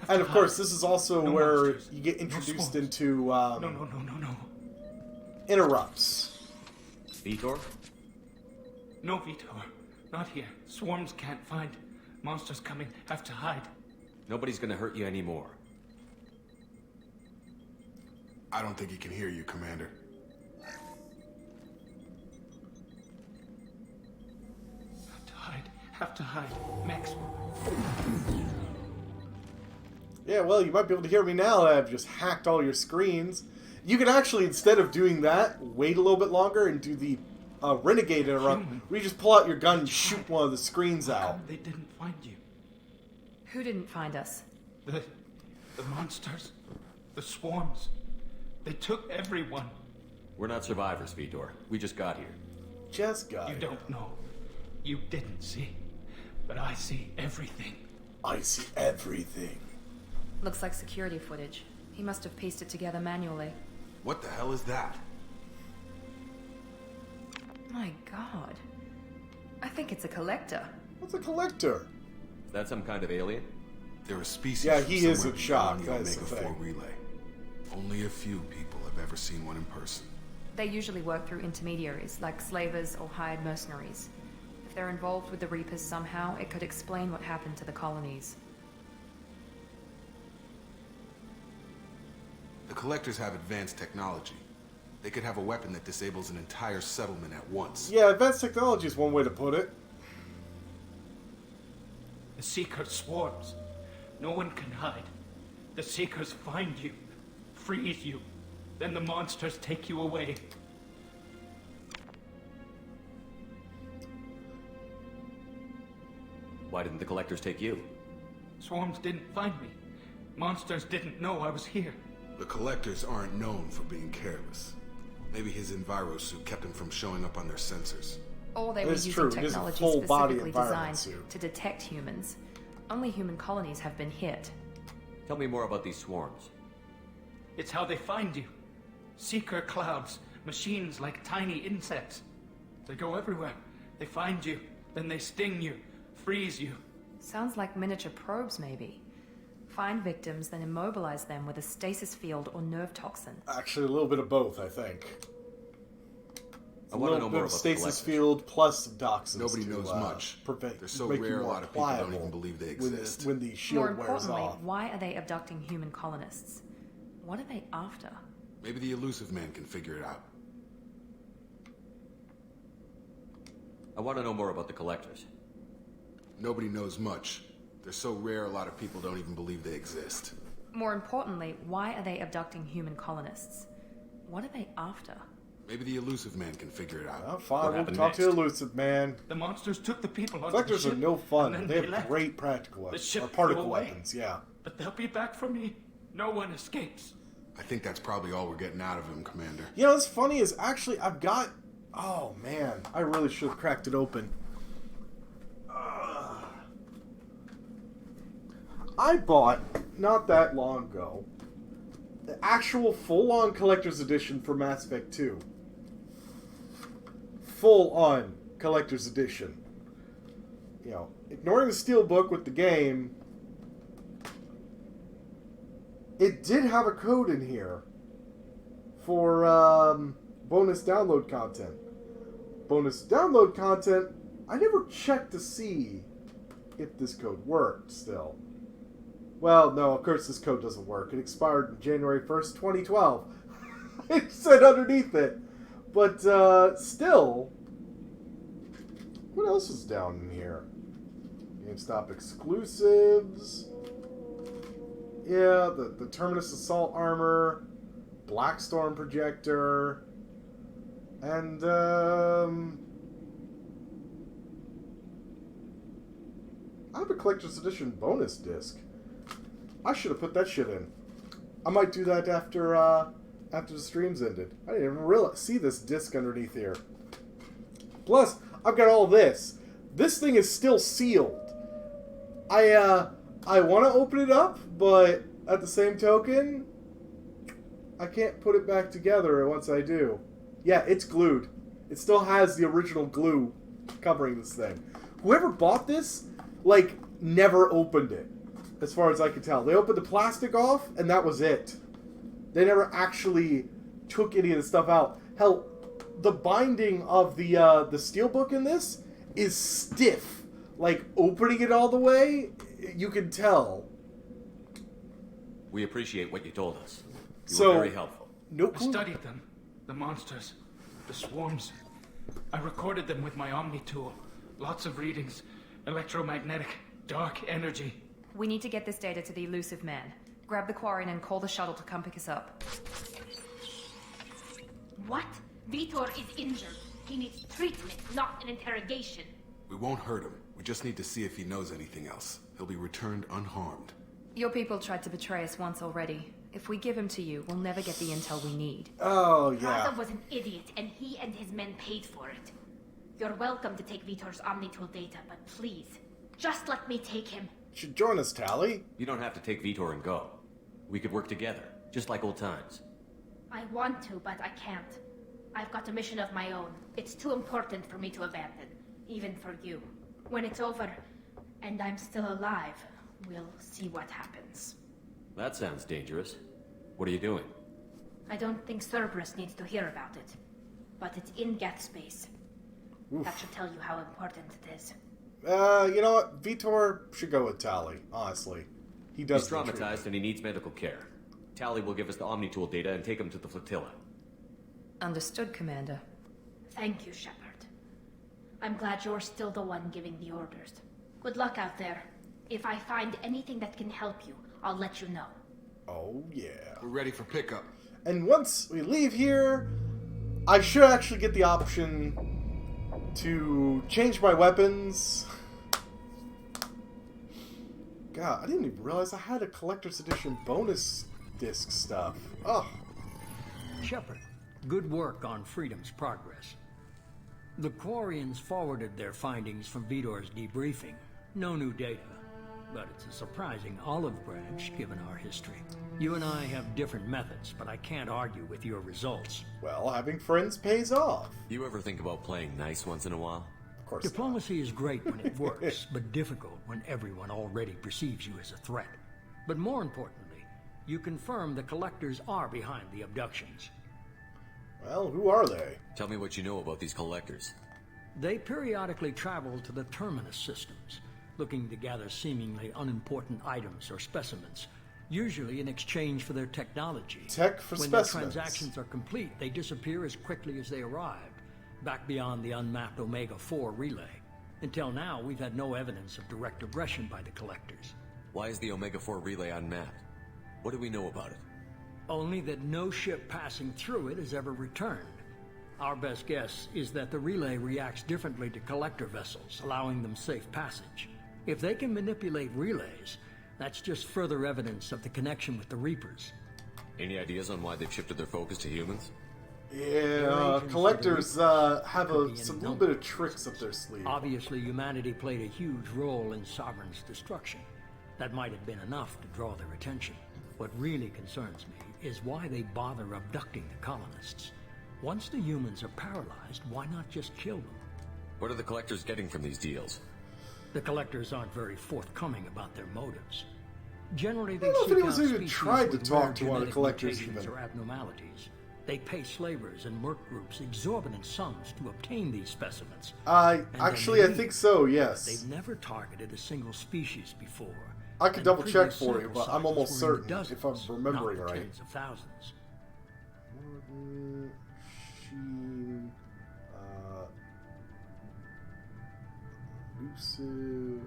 And of course, this is also No where monsters. you get No introduced swarms. into No. interrupts. Vitor? No, Vitor. Not here. Swarms can't find. Monsters coming. Have to hide. Nobody's gonna hurt you anymore. I don't think he can hear you, Commander. Have to hide. Max will. Yeah, well, you might be able to hear me now that I've just hacked all your screens. You can actually, instead of doing that, wait a little bit longer and do the Renegade interrupt, where you just pull out your gun and shoot one of the screens out. They didn't find you. Who didn't find us? The monsters. The swarms. They took everyone. We're not survivors, Vitor. We just got here. Just got You here. don't know. You didn't see. But I see everything. I see everything. Looks like security footage. He must have pieced it together manually. What the hell is that? My god. I think it's a collector. What's a collector? Is that some kind of alien? They're a species. Yeah, from he is somewhere in shock, beyond the that's the Omega 4 thing. relay. Only a few people have ever seen one in person. They usually work through intermediaries, like slavers or hired mercenaries. If they're involved with the Reapers somehow, it could explain what happened to the colonies. The collectors have advanced technology. They could have a weapon that disables an entire settlement at once. Yeah, advanced technology is one way to put it. The Seeker swarms. No one can hide. The Seekers find you, freeze you, then the monsters take you away. Why didn't the collectors take you? Swarms didn't find me. Monsters didn't know I was here. The collectors aren't known for being careless. Maybe his enviro suit kept him from showing up on their sensors. Or they It were is using true, it is a technology full body specifically environment designed suit. to detect humans. Only human colonies have been hit. Tell me more about these swarms. It's how they find you. Seeker clouds, machines like tiny insects. They go everywhere. They find you, then they sting you, freeze you. Sounds like miniature probes, maybe. Find victims, then immobilize them with a stasis field or nerve toxin. Actually, a little bit of both, I think. I want to know bit more of about the stasis collectors. field plus some toxins. Nobody to, knows much. Prevent, They're so make you rare, a more lot of people don't pliable even believe they when exist. when the More shield wears importantly, off. why are they abducting human colonists? What are they after? Maybe the Illusive Man can figure it out. I want to know more about the collectors. Nobody knows much. They're so rare, a lot of people don't even believe they exist. More importantly, why are they abducting human colonists? What are they after? Maybe the Illusive Man can figure it out. Oh, fine, we'll happened talk to next? Elusive Man. The monsters took the people onto Collectors the are ship, no fun. and then They have left. great practical The weapons. ship Or flew particle away. weapons, yeah. But they'll be back for me. No one escapes. I think that's probably all we're getting out of him, Commander. You know, what's funny is actually I've got... Oh, man. I really should have cracked it open. I bought, not that long ago, the actual full-on collector's edition for Mass Effect 2. Full-on collector's edition. You know, ignoring the steelbook with the game, it did have a code in here for bonus download content. Bonus download content, I never checked to see if this code worked still. Well, no, of course this code doesn't work. It expired January 1st, 2012. It said underneath it. But, still, what else is down in here? GameStop exclusives. Yeah, the Terminus Assault Armor, Blackstorm Projector, and, I have a collector's edition bonus disc. I should have put that shit in. I might do that after the stream's ended. I didn't even see this disc underneath here. Plus, I've got all this. This thing is still sealed. I want to open it up, but at the same token, I can't put it back together once I do. Yeah, it's glued. It still has the original glue covering this thing. Whoever bought this, like, never opened it, as far as I can tell. They opened the plastic off, and that was it. They never actually took any of the stuff out. Hell, the binding of the steelbook in this is stiff. Like, opening it all the way, you can tell. We appreciate what you told us. You So, were very helpful. No I clue. studied them. The monsters. The swarms. I recorded them with my Omni tool. Lots of readings. Electromagnetic. Dark energy. We need to get this data to the Illusive Man. Grab the Quarian and call the shuttle to come pick us up. What? Vitor is injured. He needs treatment, not an interrogation. We won't hurt him. We just need to see if he knows anything else. He'll be returned unharmed. Your people tried to betray us once already. If we give him to you, we'll never get the intel we need. Oh, yeah. Rada was an idiot, and he and his men paid for it. You're welcome to take Vitor's Omnitool data, but please, just let me take him. You should join us, Tally. You don't have to take Vitor and go. We could work together, just like old times. I want to, but I can't. I've got a mission of my own. It's too important for me to abandon, even for you. When it's over, and I'm still alive, we'll see what happens. That sounds dangerous. What are you doing? I don't think Cerberus needs to hear about it, but it's in Geth space. That should tell you how important it is. You know what? Vitor should go with Tally, honestly. He does. He's traumatized and he needs medical care. Tally will give us the Omnitool data and take him to the flotilla. Understood, Commander. Thank you, Shepard. I'm glad you're still the one giving the orders. Good luck out there. If I find anything that can help you, I'll let you know. Oh, yeah. We're ready for pickup. And once we leave here, I should actually get the option to change my weapons. God, I didn't even realize I had a collector's edition bonus disc stuff. Oh. Shepard, good work on Freedom's progress. The Quarians forwarded their findings from Vitor's debriefing. No new data, but it's a surprising olive branch given our history. You and I have different methods, but I can't argue with your results. Well, having friends pays off. You ever think about playing nice once in a while? Of course. Diplomacy is great when it works, but difficult when everyone already perceives you as a threat. But more importantly, you confirm the Collectors are behind the abductions. Well, who are they? Tell me what you know about these collectors. They periodically travel to the Terminus systems, looking to gather seemingly unimportant items or specimens, usually in exchange for their technology. Tech for when specimens. When their transactions are complete, they disappear as quickly as they arrived, back beyond the unmapped Omega-4 relay. Until now, we've had no evidence of direct aggression by the Collectors. Why is the Omega-4 relay unmapped? What do we know about it? Only that no ship passing through it has ever returned. Our best guess is that the relay reacts differently to Collector vessels, allowing them safe passage. If they can manipulate relays, that's just further evidence of the connection with the Reapers. Any ideas on why they've shifted their focus to humans? Yeah, Collectors have some little bit of tricks up their sleeve. Obviously, humanity played a huge role in Sovereign's destruction. That might have been enough to draw their attention. What really concerns me is why they bother abducting the colonists. Once the humans are paralyzed, why not just kill them? What are the Collectors getting from these deals? The Collectors aren't very forthcoming about their motives. Generally, I they don't know if seek anyone's out even species tried to with talk rare to one of the genetic Collectors mutations even. or abnormalities. They pay slavers and merc groups exorbitant sums to obtain these specimens. Actually, I think so, yes. They've never targeted a single species before. I could And double check previous for you, sample but I'm sizes almost were in certain, dozens, if I'm remembering not right. tens of thousands. Morton, Sheen, Elusive.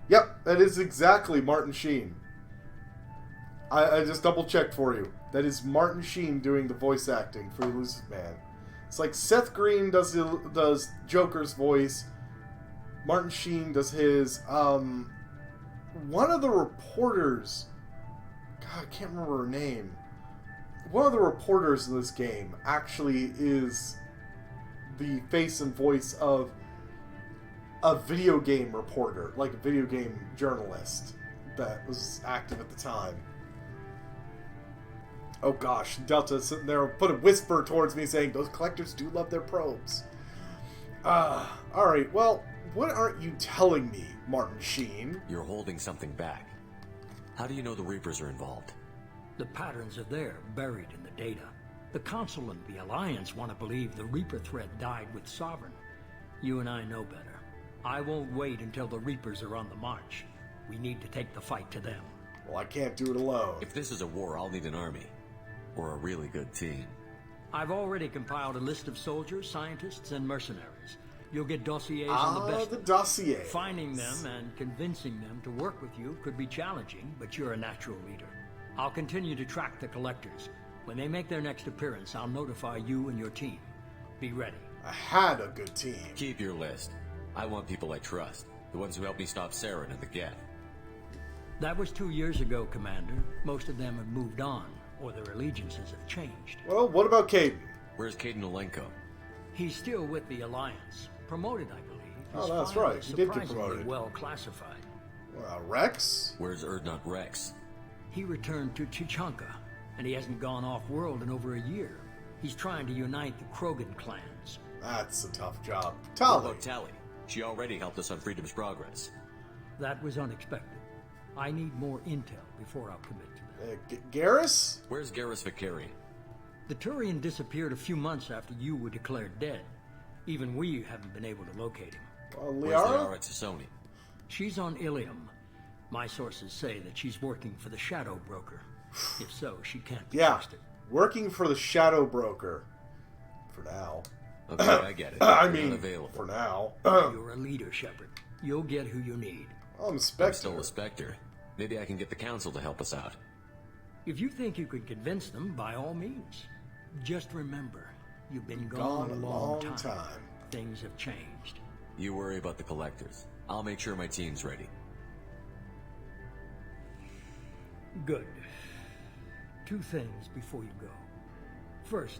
Yep, that is exactly Martin Sheen. I just double checked for you. That is Martin Sheen doing the voice acting for Illusive Man. It's like Seth Green does Joker's voice. Martin Sheen does his. One of the reporters. God, I can't remember her name. One of the reporters in this game actually is the face and voice of a video game reporter, like a video game journalist that was active at the time. Oh gosh, Delta's sitting there, put a whisper towards me saying, those collectors do love their probes. Alright, well, what aren't you telling me, Martin Sheen? You're holding something back. How do you know the Reapers are involved? The patterns are there, buried in the data. The Council and the Alliance want to believe the Reaper threat died with Sovereign. You and I know better. I won't wait until the Reapers are on the march. We need to take the fight to them. Well, I can't do it alone. If this is a war, I'll need an army. Or a really good team. I've already compiled a list of soldiers, scientists, and mercenaries. You'll get dossiers on the best. The dossiers. Finding them and convincing them to work with you could be challenging, but you're a natural leader. I'll continue to track the collectors. When they make their next appearance, I'll notify you and your team. Be ready. I had a good team. Keep your list. I want people I trust. The ones who helped me stop Saren and the Geth. That was 2 years ago, Commander. Most of them have moved on, or their allegiances have changed. Well, what about Caden? Where's Caden Olenko? He's still with the Alliance. Promoted, I believe. His Oh, that's file right. is He did get surprisingly promoted. well classified. Rex? Where's Erdnot Rex? He returned to Chichanka, and he hasn't gone off-world in over a year. He's trying to unite the Krogan clans. That's a tough job. What Tali. about Tali? She already helped us on Freedom's Progress. That was unexpected. I need more intel before I'll commit to that. Garrus? Where's Garrus Vicari? The Turian disappeared a few months after you were declared dead. Even we haven't been able to locate him. Where's Liara Tassoni? She's on Ilium. My sources say that she's working for the Shadow Broker. If so, she can't be trusted. Working for the Shadow Broker. For now. Okay, I get it. I You're mean, unavailable. for now. You're a leader, Shepard. You'll get who you need. I'm Spectre. I'm still a Spectre. Maybe I can get the Council to help us out. If you think you could convince them, by all means. Just remember, you've been gone a long time. Things have changed. You worry about the Collectors. I'll make sure my team's ready. Good. 2 things before you go. First,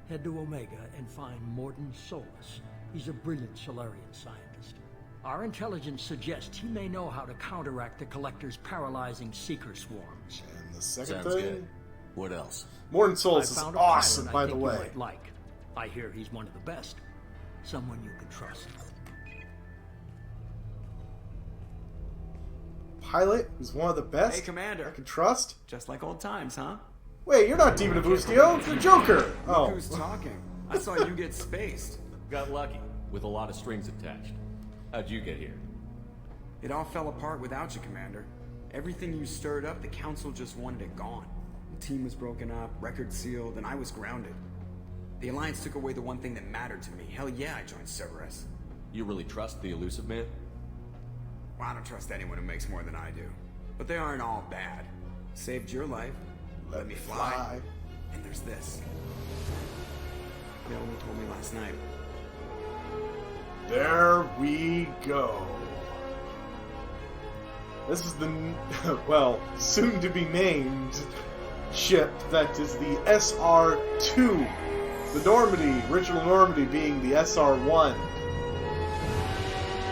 head to Omega and find Mordin Solus. He's a brilliant Solarian scientist. Our intelligence suggests he may know how to counteract the Collector's paralyzing Seeker swarms. And the second Sounds thing? good. What else? Mordin Solus is I found a awesome, pilot by I the think way. You might like. I hear he's one of the best. Someone you can trust. Pilot is one of the best? Hey, Commander. I can trust? Just like old times, huh? Wait, you're not Demon of Ustio. You're Joker. Look who's talking. I saw you get spaced. Got lucky, with a lot of strings attached. How'd you get here? It all fell apart without you, Commander. Everything you stirred up, the Council just wanted it gone. The team was broken up, records sealed, and I was grounded. The Alliance took away the one thing that mattered to me. Hell yeah, I joined Cerberus. You really trust the Illusive Man? Well, I don't trust anyone who makes more than I do. But they aren't all bad. Saved your life. Let me fly. And there's this. They only told me last night. There we go. This is the, well, soon to be named ship that is the SR-2. The Normandy, original Normandy being the SR-1.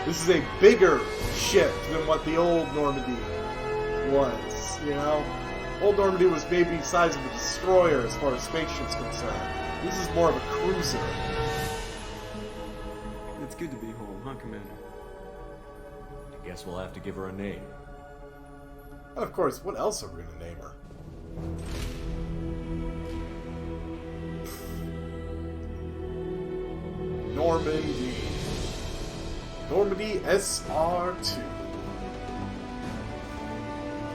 This is a bigger ship than what the old Normandy was, you know? Old Normandy was maybe the size of a destroyer as far as spaceship's concerned. This is more of a cruiser. It's good to be home, huh, Commander? I guess we'll have to give her a name. And of course, what else are we going to name her? Normandy. Normandy SR-2.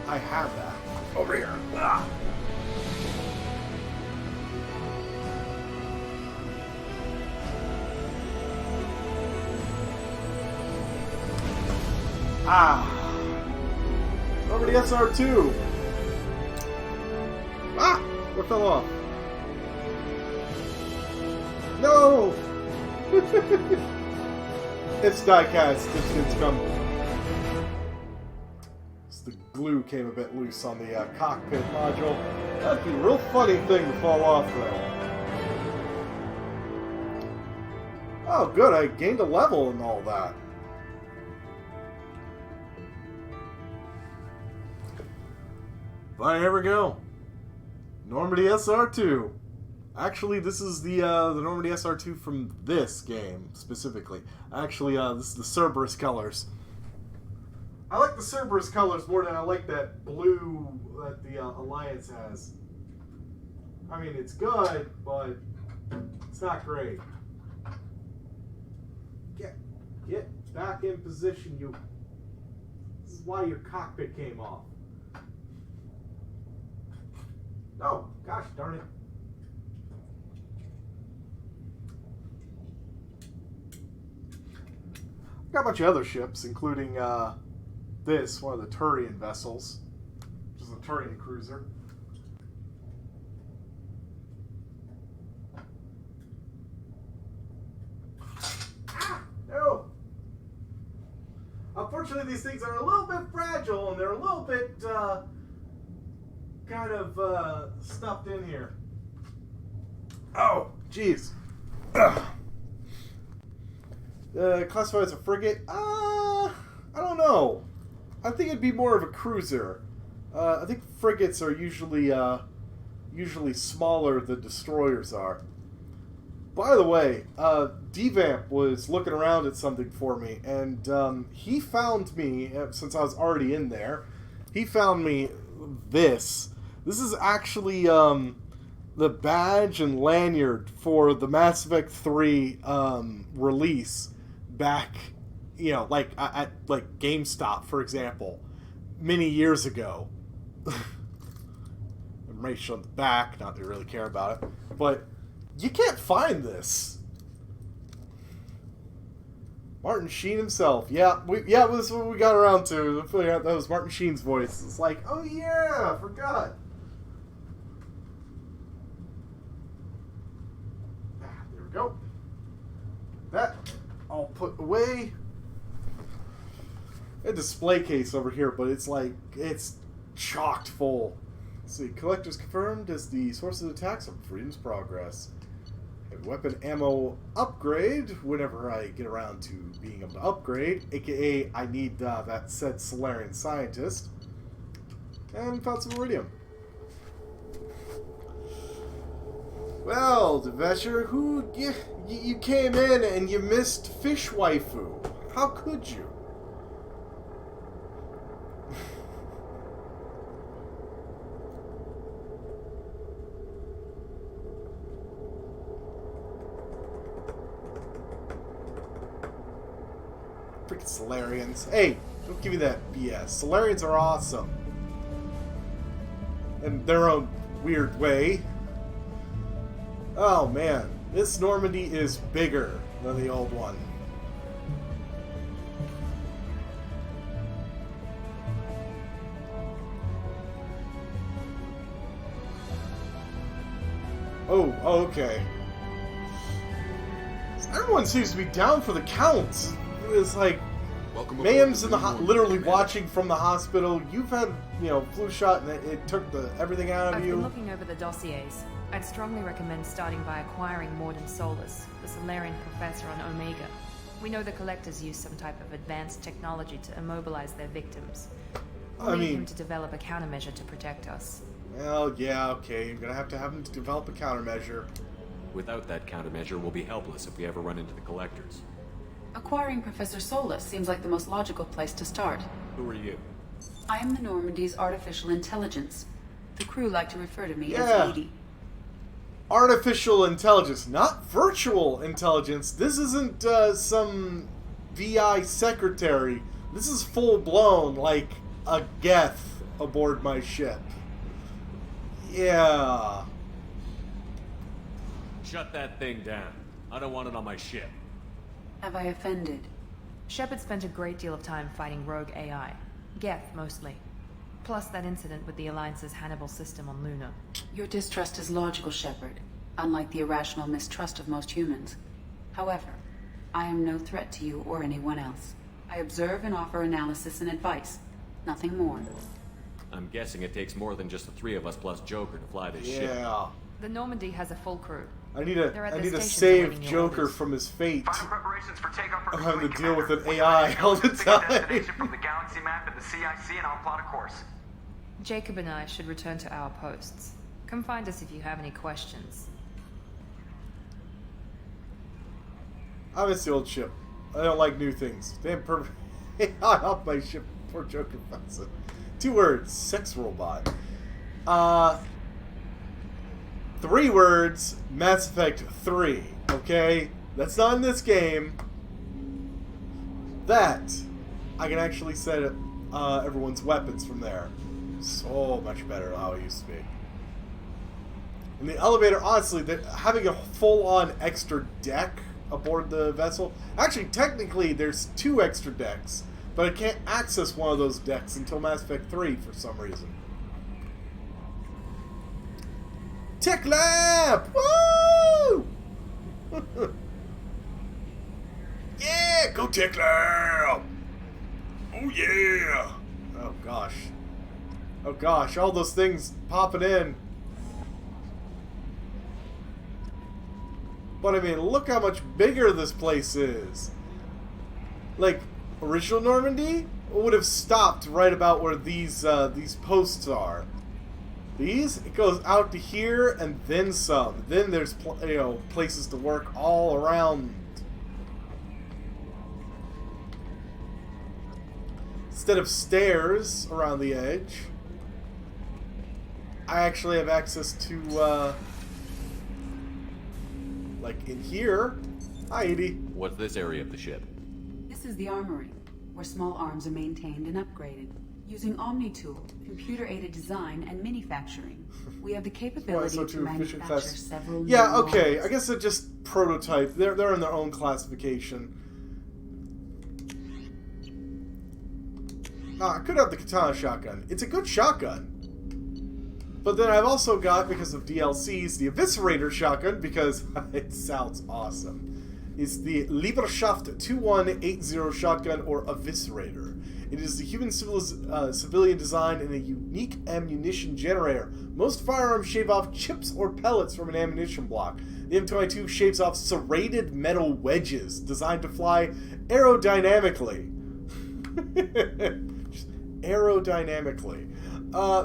I have that. Over here. Ah. Normandy SR-2. Ah! What fell off? No! It's diecast. It's come. The glue came a bit loose on the cockpit module. That'd be a real funny thing to fall off, though. Oh, good. I gained a level and all that. But here we go. Normandy SR2. Actually, this is the Normandy SR2 from this game, specifically. Actually, this is the Cerberus colors. I like the Cerberus colors more than I like that blue that the Alliance has. I mean, it's good, but it's not great. Get back in position, you. This is why your cockpit came off. Oh, gosh darn it. Got a bunch of other ships, including this, one of the Turian vessels, which is a Turian cruiser. No! Unfortunately, these things are a little bit fragile, and they're a little bit, kind of, stuffed in here. Oh, jeez. Classified as a frigate? I don't know. I think it'd be more of a cruiser. I think frigates are usually smaller than destroyers are. By the way, Devamp was looking around at something for me, and he found me, since I was already in there, he found me this. This is actually the badge and lanyard for the Mass Effect 3 release back, you know, like at like GameStop, for example, many years ago. Information on the back, not that I really care about it, but you can't find this. Martin Sheen himself. Yeah, this is what we got around to. That was Martin Sheen's voice. It's like, oh yeah, I forgot. There we go. That I'll put away. A display case over here, but it's like, it's chocked full. Let's see, collectors confirmed as the source of attacks on Freedom's Progress. A weapon ammo upgrade whenever I get around to being able to upgrade, aka I need that said Solarian scientist. And found some iridium. Well, Devesher, you came in and you missed Fish Waifu. How could you? Freaking Solarians. Hey, don't give me that BS. Solarians are awesome. In their own weird way. Oh man, this Normandy is bigger than the old one. Oh, okay. Everyone seems to be down for the count. It's like, Mayhem's in the literally watching from the hospital. You've had, flu shot, and it took everything out of you. I've been looking over the dossiers. I'd strongly recommend starting by acquiring Morden Solus, the Solarian professor on Omega. We know the Collectors use some type of advanced technology to immobilize their victims. We'll need him to develop a countermeasure to protect us. Well, yeah, okay. You're gonna have him to develop a countermeasure. Without that countermeasure, we'll be helpless if we ever run into the Collectors. Acquiring Professor Solus seems like the most logical place to start. Who are you? I am the Normandy's artificial intelligence. The crew like to refer to me as Edie. Artificial intelligence, not virtual intelligence. This isn't some VI secretary. This is full-blown, like a Geth aboard my ship. Yeah. Shut that thing down. I don't want it on my ship. Have I offended? Shepard spent a great deal of time fighting rogue AI. Geth, mostly. Plus that incident with the Alliance's Hannibal system on Luna. Your distrust is logical, Shepard. unlike the irrational mistrust of most humans. However, I am no threat to you or anyone else. I observe and offer analysis and advice. Nothing more. I'm guessing it takes more than just the three of us plus Joker to fly this ship. Yeah. The Normandy has a full crew. I need They're at to the station save awaiting your Joker orders. from his fate. Final preparations for takeoff are I'm having to complete, deal with an Commander. AI all the Pick a time. destination from the galaxy map and the CIC, and I'll plot a course. Jacob and I should return to our posts. Come find us if you have any questions. I miss the old ship. I don't like new things. Damn perfect. Off my ship. Poor Joker finds it. 2 words. Sex robot. 3 words. Mass Effect 3. Okay? That's not in this game. That. I can actually set everyone's weapons from there. So much better than how it used to be. And the elevator, honestly, having a full-on extra deck aboard the vessel. Actually, technically, there's 2 extra decks, but I can't access one of those decks until Mass Effect 3 for some reason. Tech Lab! Woo! Yeah, go Tech Lab! Oh yeah! Oh gosh. Oh gosh, all those things popping in. But I mean, look how much bigger this place is. Like, original Normandy would have stopped right about where these posts are. These, it goes out to here and then some. Then there's places to work all around. Instead of stairs around the edge, I actually have access to like in here. Hi, Edie. What's this area of the ship? This is the armory, where small arms are maintained and upgraded. Using Omni-Tool, computer-aided design, and manufacturing, we have the capability to manufacture several Yeah, new okay. models. I guess they're just prototype. They're in their own classification. I could have the katana shotgun. It's a good shotgun. But then I've also got, because of DLCs, the Eviscerator shotgun, because it sounds awesome. It's the Lieberschaft 2180 shotgun, or Eviscerator. It is the human civilian design and a unique ammunition generator. Most firearms shave off chips or pellets from an ammunition block. The M22 shaves off serrated metal wedges designed to fly aerodynamically. Just aerodynamically.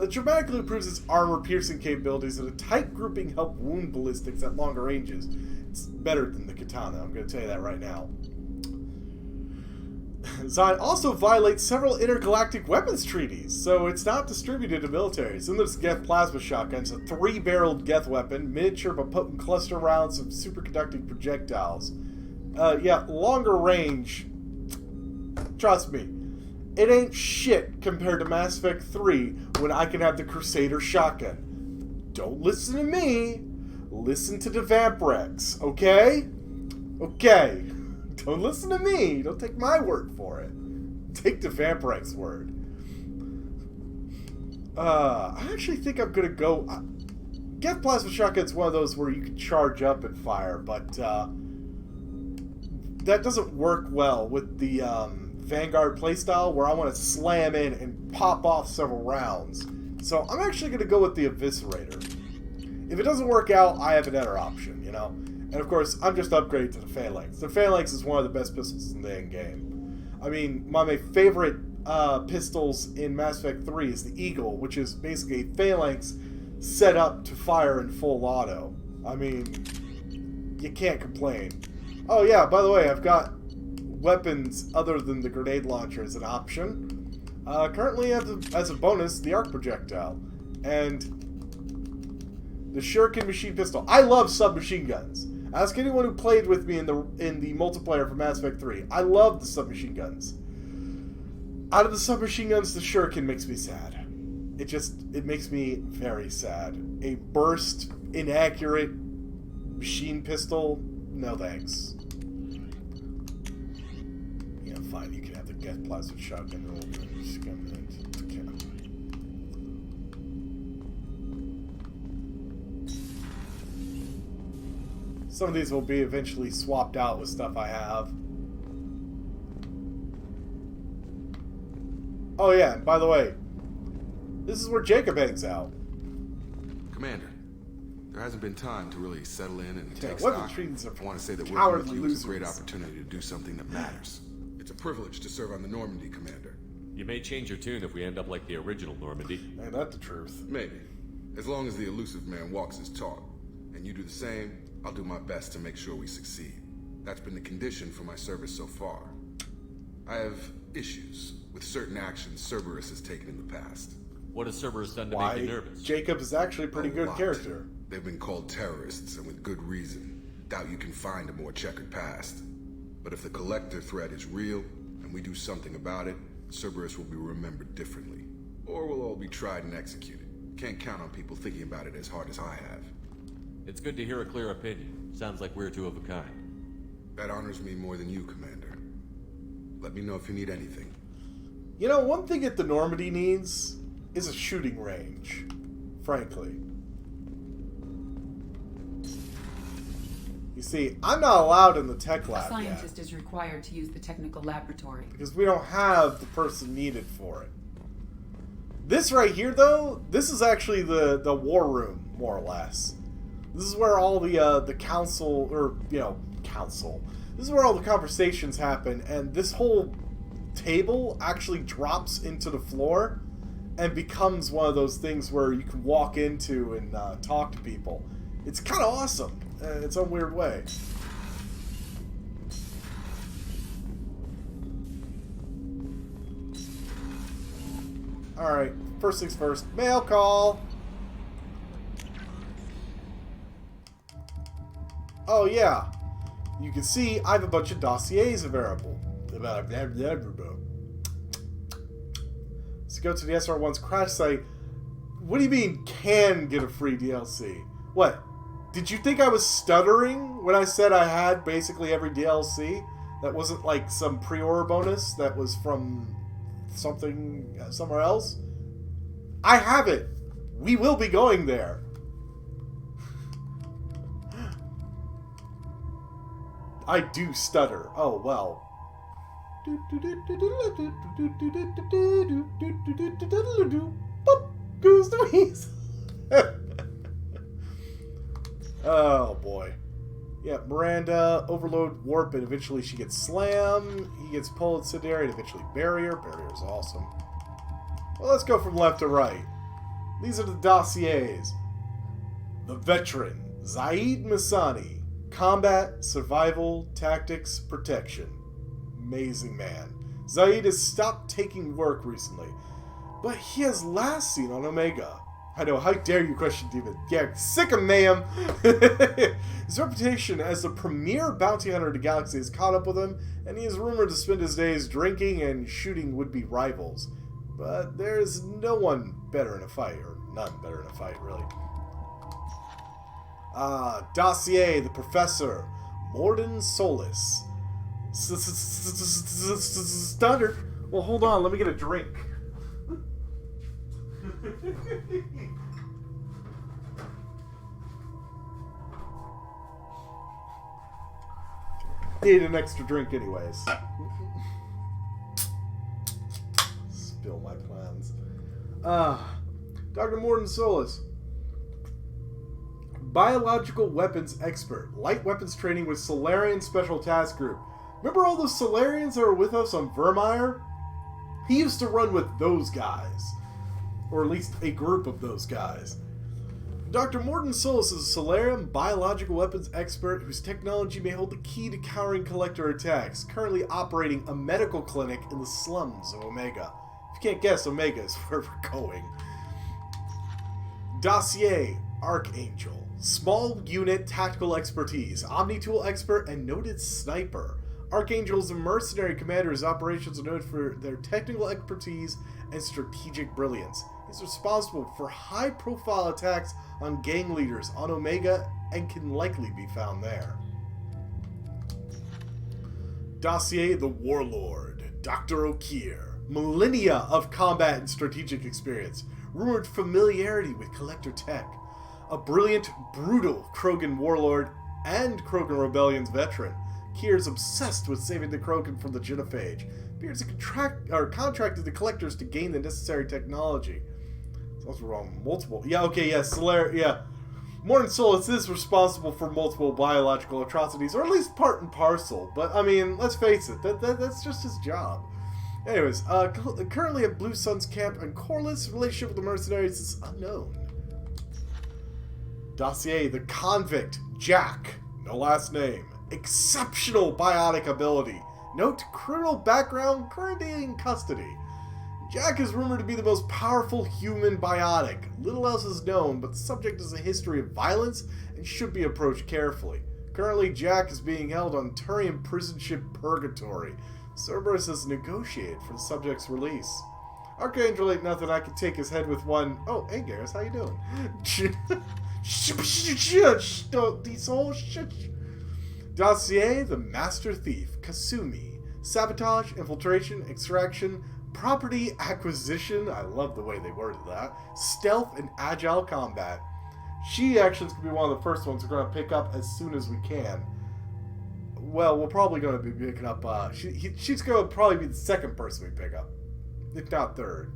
It dramatically improves its armor-piercing capabilities, and a tight grouping help wound ballistics at longer ranges. It's better than the katana, I'm going to tell you that right now. Design also violates several intergalactic weapons treaties, so it's not distributed to militaries. Then there's Geth Plasma Shotgun. It's a 3-barreled Geth weapon, miniature but potent cluster rounds of superconducting projectiles. Yeah, longer range. Trust me, it ain't shit compared to Mass Effect 3 when I can have the Crusader shotgun. Don't listen to me. Listen to the Vamprex, okay? Okay. Don't listen to me. Don't take my word for it. Take the Vamprex word. I actually think I'm going to go... Geth Plasma Shotgun's one of those where you can charge up and fire, but that doesn't work well with the Vanguard playstyle, where I want to slam in and pop off several rounds. So I'm actually going to go with the Eviscerator. If it doesn't work out, I have another option, you know? And of course, I'm just upgraded to the Phalanx. The Phalanx is one of the best pistols in the game. I mean, my favorite pistols in Mass Effect 3 is the Eagle, which is basically a Phalanx set up to fire in full auto. I mean, you can't complain. Oh yeah, by the way, I've got weapons other than the grenade launcher as an option. Currently, as a bonus, the arc projectile. And the Shuriken machine pistol. I love submachine guns. Ask anyone who played with me in the multiplayer for Mass Effect 3. I love the submachine guns. Out of the submachine guns, the Shuriken makes me sad. It makes me very sad. A burst, inaccurate machine pistol? No thanks. Yeah, fine. You can have the Geth Plasma Shotgun. Some of these will be eventually swapped out with stuff I have. Oh yeah, and by the way, this is where Jacob hangs out. Commander, there hasn't been time to really settle in and take weapon stock. treatments are I want to say that working with you losers. is a great opportunity to do something that matters. It's a privilege to serve on the Normandy, Commander. You may change your tune if we end up like the original Normandy. Ain't that the truth? Maybe. As long as the Illusive Man walks his talk, and you do the same, I'll do my best to make sure we succeed. That's been the condition for my service so far. I have issues with certain actions Cerberus has taken in the past. What has Cerberus done to make you nervous? Jacob is actually a pretty good character. They've been called terrorists, and with good reason. Doubt you can find a more checkered past. But if the Collector threat is real, and we do something about it, Cerberus will be remembered differently. Or we'll all be tried and executed. Can't count on people thinking about it as hard as I have. It's good to hear a clear opinion. Sounds like we're two of a kind. That honors me more than you, Commander. Let me know if you need anything. You know, one thing that the Normandy needs is a shooting range, frankly. You see, I'm not allowed in the tech lab yet. A scientist is required to use the technical laboratory. Because we don't have the person needed for it. This right here, though, this is actually the war room, more or less. This is where all the council, or, you know, council. This is where all the conversations happen, and this whole table actually drops into the floor and becomes one of those things where you can walk into and talk to people. It's kind of awesome in its own weird way. Alright, first things first. Mail call! Oh yeah, you can see I have a bunch of dossiers available. Let's go to the SR1's crash site. What do you mean, can get a free DLC? What? Did you think I was stuttering when I said I had basically every DLC? That wasn't like some pre-order bonus that was from something somewhere else? I have it! We will be going there. I do stutter. Oh, well. Boop, goes the weasel. Oh, boy. Yeah, Miranda, overload, warp, and eventually she gets slammed. He gets pulled incendiary, and eventually barrier. Barrier's awesome. Well, let's go from left to right. These are the dossiers. The veteran, Zaid Masani. Combat, survival, tactics, protection. Amazing man. Zaid has stopped taking work recently, but he has last seen on Omega. I know, how dare you question Demon? Yeah, sick of ma'am. His reputation as the premier bounty hunter of the galaxy has caught up with him, and he is rumored to spend his days drinking and shooting would-be rivals. But there's no one better in a fight, or none better in a fight, really. Dossier, the Professor, Morden Solis. Stuttered. Well, hold on, let me get a drink. Need an extra drink anyways. Spill my plans. Dr. Morden Solis. Biological weapons expert. Light weapons training with Solarian Special Task Group. Remember all those Solarians that were with us on Vermeer? He used to run with those guys. Or at least a group of those guys. Dr. Morden Solis is a Solarian biological weapons expert whose technology may hold the key to countering Collector attacks, currently operating a medical clinic in the slums of Omega. If you can't guess, Omega is where we're going. Dossier, Archangel. Small unit tactical expertise, Omni-tool expert, and noted sniper. Archangel is a mercenary commander whose operations are noted for their technical expertise and strategic brilliance. He's responsible for high-profile attacks on gang leaders on Omega and can likely be found there. Dossier, the Warlord. Dr. O'Keir. Millennia of combat and strategic experience. Rumored familiarity with Collector tech. A brilliant, brutal Krogan warlord and Krogan Rebellion's veteran. Kier's obsessed with saving the Krogan from the genophage. Beard's contracted the collectors to gain the necessary technology. It's also wrong. Multiple. Yeah, okay, yeah, yeah. Morton Solus is responsible for multiple biological atrocities, or at least part and parcel. But, I mean, let's face it, that's just his job. Anyways, currently at Blue Sun's camp on Corliss, relationship with the mercenaries is unknown. Dossier, the convict, Jack, no last name. Exceptional biotic ability. Note, criminal background, currently in custody. Jack is rumored to be the most powerful human biotic. Little else is known, but the subject has a history of violence and should be approached carefully. Currently, Jack is being held on Turian prison ship Purgatory. Cerberus has negotiated for the subject's release. Archangel ain't nothing, I can take his head with one... Oh, hey Garrus, how you doing? Dossier, the Master Thief, Kasumi. Sabotage, infiltration, extraction, property acquisition, I love the way they worded that, stealth, and agile combat. She actually is going to be one of the first ones we're going to pick up as soon as we can. Well, we're probably going to be picking up, she's going to probably be the second person we pick up, if not third.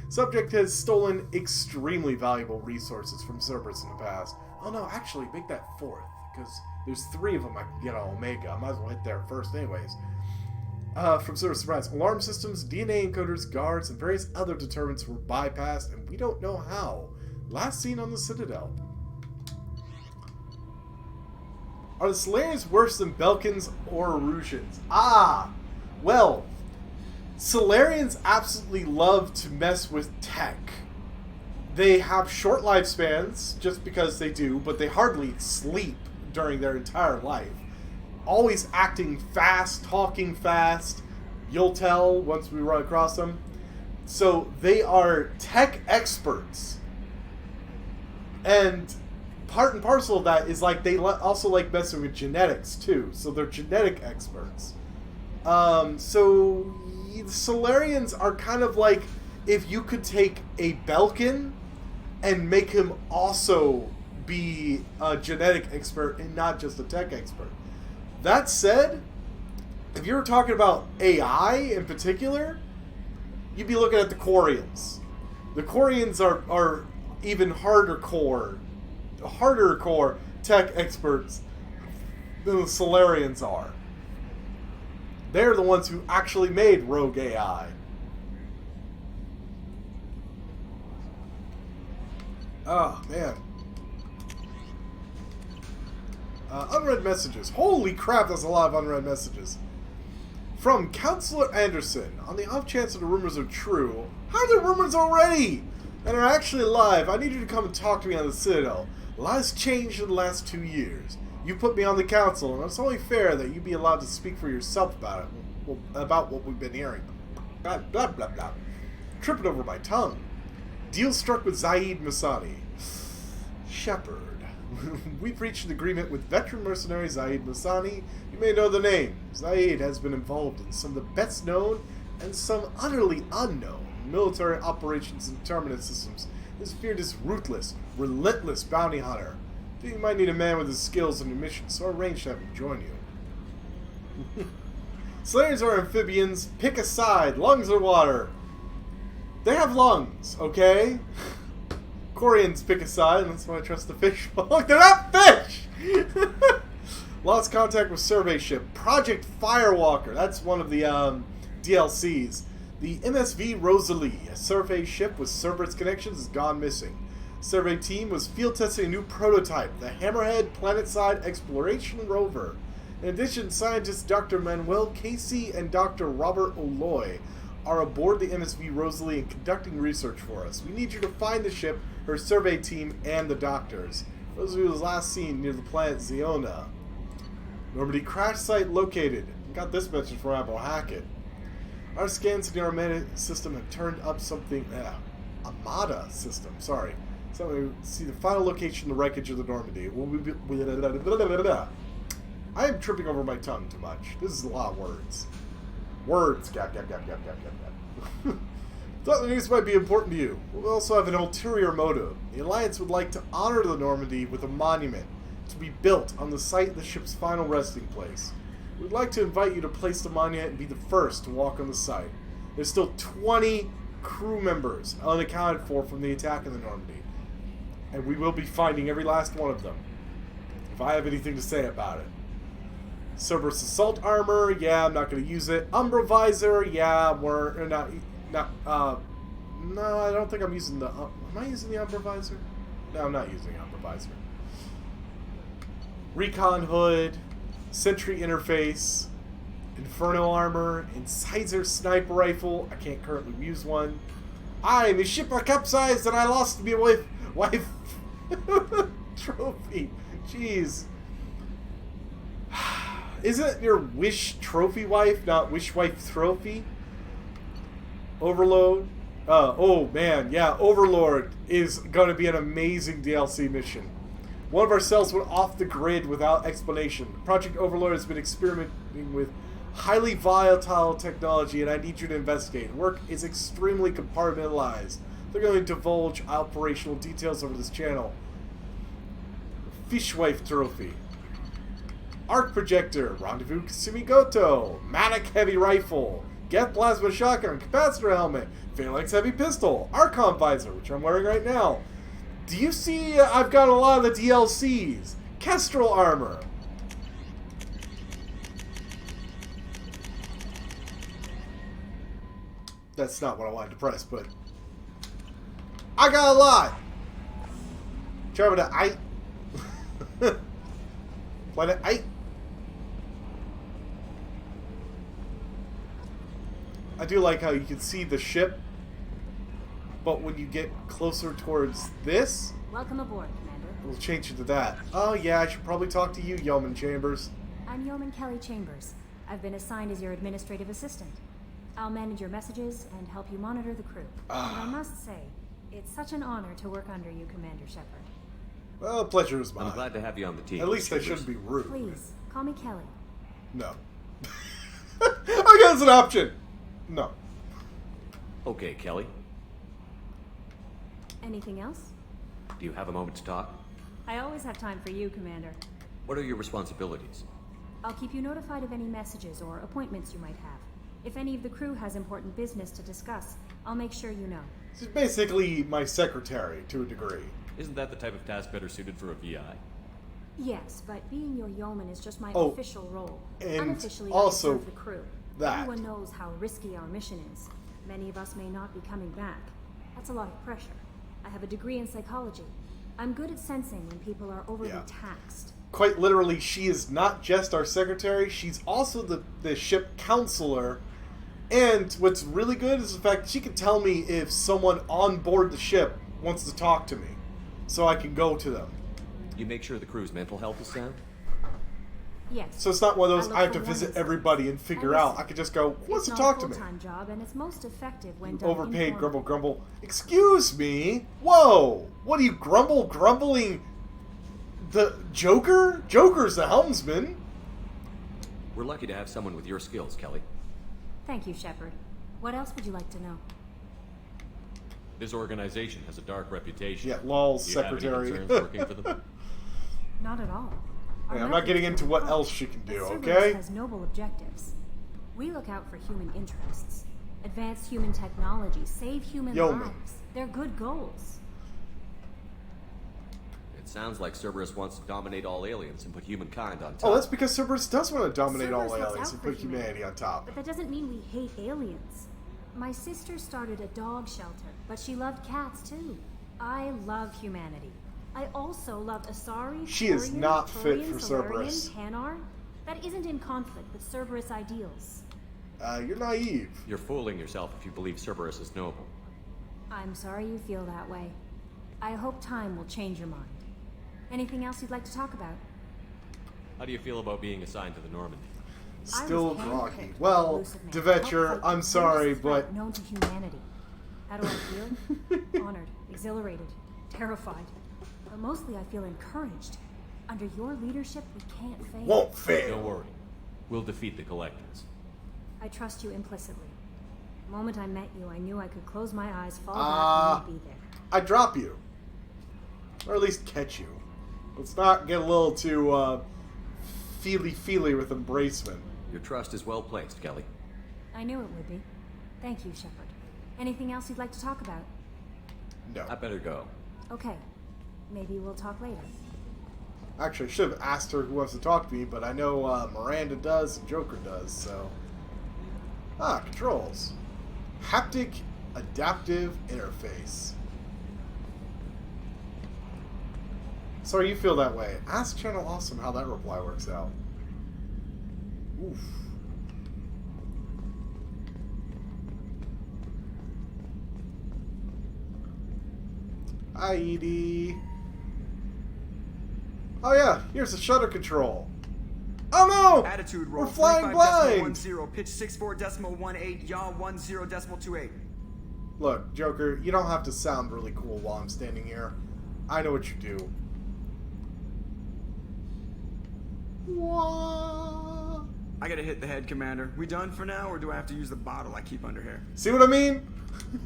Subject has stolen extremely valuable resources from Cerberus in the past. Oh no, actually, make that fourth, because there's 3 of them I can get on Omega. I might as well hit there first anyways. From Cerberus Surprise, alarm systems, DNA encoders, guards, and various other deterrents were bypassed, and we don't know how. Last seen on the Citadel. Are the Solarians worse than Belkans or Erusians? Ah! Well, Solarians absolutely love to mess with tech. They have short lifespans, just because they do, but they hardly sleep during their entire life. Always acting fast, talking fast. You'll tell once we run across them. So they are tech experts. And part and parcel of that is like they also like messing with genetics too. So they're genetic experts. So the Solarians are kind of like if you could take a Belkan and make him also be a genetic expert and not just a tech expert. That said, if you were talking about AI in particular, you'd be looking at the Quarians. The Quarians are even harder core tech experts than the Solarians are. They're the ones who actually made rogue AI. Oh, man. Unread messages. Holy crap, that's a lot of unread messages. From Counselor Anderson. On the off chance that the rumors are true. How are the rumors already? And are actually alive. I need you to come and talk to me on the Citadel. A lot has changed in the last 2 years. You put me on the council, and it's only fair that you be allowed to speak for yourself about it. About what we've been hearing. Blah, blah, blah, blah. Tripping over my tongue. Deal struck with Zaid Masani. Shepard. We've reached an agreement with veteran mercenary Zaid Masani. You may know the name. Zaid has been involved in some of the best known and some utterly unknown military operations and terminus systems. His feared is ruthless, relentless bounty hunter. I think you might need a man with his skills and your mission, so arrange to have him join you. Slayers are amphibians. Pick a side. Lungs or water. They have lungs, okay? Quarians pick a side, and that's why I trust the fish. They're not fish! Lost contact with survey ship. Project Firewalker. That's one of the DLCs. The MSV Rosalie, a survey ship with Cerberus connections, has gone missing. Survey team was field testing a new prototype, the Hammerhead Planetside Exploration Rover. In addition, scientists Dr. Manuel Casey and Dr. Robert Oloy are aboard the MSV Rosalie and conducting research for us. We need you to find the ship, her survey team, and the doctors. Rosalie was last seen near the planet Zeona. Normandy crash site located. Got this message from Admiral Hackett. Our scans in the Armada system have turned up something... Armada system, sorry. So we see the final location of the wreckage of the Normandy. I am tripping over my tongue too much. This is a lot of words. Words. Gap. Thought the news might be important to you. We also have an ulterior motive. The Alliance would like to honor the Normandy with a monument. to be built on the site of the ship's final resting place. We'd like to invite you to place the monument and be the first to walk on the site. There's still 20 crew members unaccounted for from the attack in the Normandy, and we will be finding every last one of them, if I have anything to say about it. Cerberus assault armor, yeah, I'm not going to use it. Umbra visor, yeah, we're not. No, I don't think I'm using the. Am I using the Umbra visor? No, I'm not using the Umbra visor. Recon hood, sentry interface, inferno armor, incisor sniper rifle. I can't currently use one. The ship are capsized and I lost my wife trophy. Jeez. Isn't your wish trophy wife not wish wife trophy? Overload. Oh man, yeah, Overlord is going to be an amazing DLC mission. One of our cells went off the grid without explanation. Project Overlord has been experimenting with highly volatile technology, and I need you to investigate. Work is extremely compartmentalized. They're going to divulge operational details over this channel. Fishwife Trophy. Arc Projector, Rendezvous Simigoto, Manic Heavy Rifle, Geth Plasma Shotgun, Capacitor Helmet, Phalanx Heavy Pistol, Archon Visor, which I'm wearing right now. Do you see I've got a lot of the DLCs? Kestrel Armor. That's not what I wanted to press, but I got a lot. Travel to Ite. Planet Ite. I do like how you can see the ship, but when you get closer towards this, welcome aboard, Commander. We'll change it to that. Oh yeah, I should probably talk to you, Yeoman Chambers. I'm Yeoman Kelly Chambers. I've been assigned as your administrative assistant. I'll manage your messages and help you monitor the crew. And I must say, it's such an honor to work under you, Commander Shepard. Well, pleasure is mine. I'm glad to have you on the team. At least I shouldn't be rude. Please, call me Kelly. No. I guess an option. No. Okay, Kelly. Anything else? Do you have a moment to talk? I always have time for you, Commander. What are your responsibilities? I'll keep you notified of any messages or appointments you might have. If any of the crew has important business to discuss, I'll make sure you know. She's basically my secretary, to a degree. Isn't that the type of task better suited for a VI? Yes, but being your yeoman is just my official role. And unofficially, also I serve the crew. that. Everyone knows how risky our mission is. Many of us may not be coming back. That's a lot of pressure. I have a degree in psychology. I'm good at sensing when people are overly taxed. Quite literally, she is not just our secretary, she's also the ship counselor. And what's really good is the fact that she can tell me if someone on board the ship wants to talk to me, so I can go to them. You make sure the crew's mental health is sound? Yes. So it's not one of those I have to visit everybody and figure out. I could just go, who wants to talk to me? It's not a full-time job, and it's most effective when done Overpaid, informally. grumble, grumble. Excuse me? Whoa! What are you grumbling? The Joker? Joker's the helmsman. We're lucky to have someone with your skills, Kelly. Thank you, Shepard. What else would you like to know? This organization has a dark reputation. Yeah, lol, Do you have any secretary. concerns working for them? Not at all. Yeah, I'm not getting into what else she can do, Cerberus okay? has noble objectives. We look out for human interests, advance human technology, save human lives. They're good goals. It sounds like Cerberus wants to dominate all aliens and put humankind on top. Oh, that's because Cerberus does want to dominate all Cerberus looks aliens out and for put humanity on top. But that doesn't mean we hate aliens. My sister started a dog shelter, but she loved cats too. I love humanity. I also love Asari, She is Turian, not fit Turian, for Solarian, Cerberus. Hanar. That isn't in conflict with Cerberus ideals. You're naive. You're fooling yourself if you believe Cerberus is noble. I'm sorry you feel that way. I hope time will change your mind. Anything else you'd like to talk about? How do you feel about being assigned to the Normandy? Still groggy. Well, Devetcher, I'm sorry, but... known to humanity. How do I feel? Honored, exhilarated, terrified. But mostly I feel encouraged. Under your leadership, we can't fail. Won't fail. Don't worry. We'll defeat the Collectors. I trust you implicitly. The moment I met you, I knew I could close my eyes, fall back, and you'd be there. I'd drop you. Or at least catch you. Let's not get a little too feely-feely with embracement. Your trust is well placed, Kelly. I knew it would be. Thank you, Shepard. Anything else you'd like to talk about? No. I better go. Okay. Maybe we'll talk later. Actually, I should have asked her who wants to talk to me, but I know Miranda does and Joker does, so... controls. Haptic Adaptive Interface. Sorry you feel that way. Ask Channel Awesome how that reply works out. Oof. Hi, Edie. Oh yeah, here's the shutter control. Oh no! Attitude roll. We're flying blind! 10, pitch 64.18, yaw 10.28. Look, Joker, you don't have to sound really cool while I'm standing here. I know what you do. What? I gotta hit the head, Commander. We done for now, or do I have to use the bottle I keep under here? See what I mean?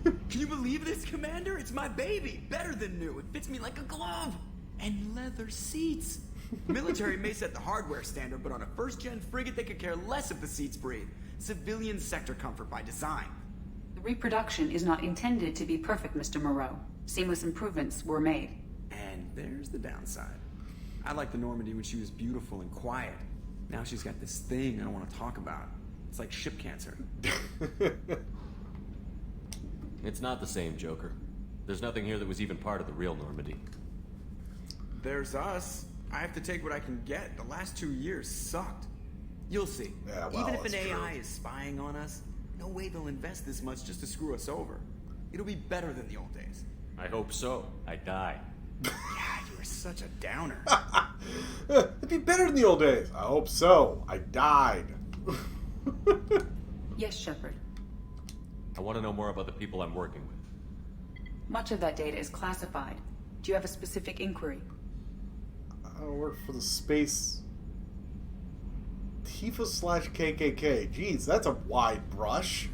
Can you believe this, Commander? It's my baby. Better than new. It fits me like a glove. And leather seats. Military may set the hardware standard, but on a first-gen frigate, they could care less if the seats breathe. Civilian sector comfort by design. The reproduction is not intended to be perfect, Mr. Moreau. Seamless improvements were made. And there's the downside. I liked the Normandy when she was beautiful and quiet. Now she's got this thing I don't want to talk about. It's like ship cancer. It's not the same, Joker. There's nothing here that was even part of the real Normandy. There's us. I have to take what I can get. The last 2 years sucked. You'll see. Yeah, well, even if an AI true. is spying on us, no way they'll invest this much just to screw us over. It'll be better than the old days. I hope so. I die. Yeah, you were such a downer. It'd be better than the old days. I hope so. I died. Yes, Shepard. I want to know more about the people I'm working with. Much of that data is classified. Do you have a specific inquiry? I work for the space... Tifa/KKK. Jeez, that's a wide brush.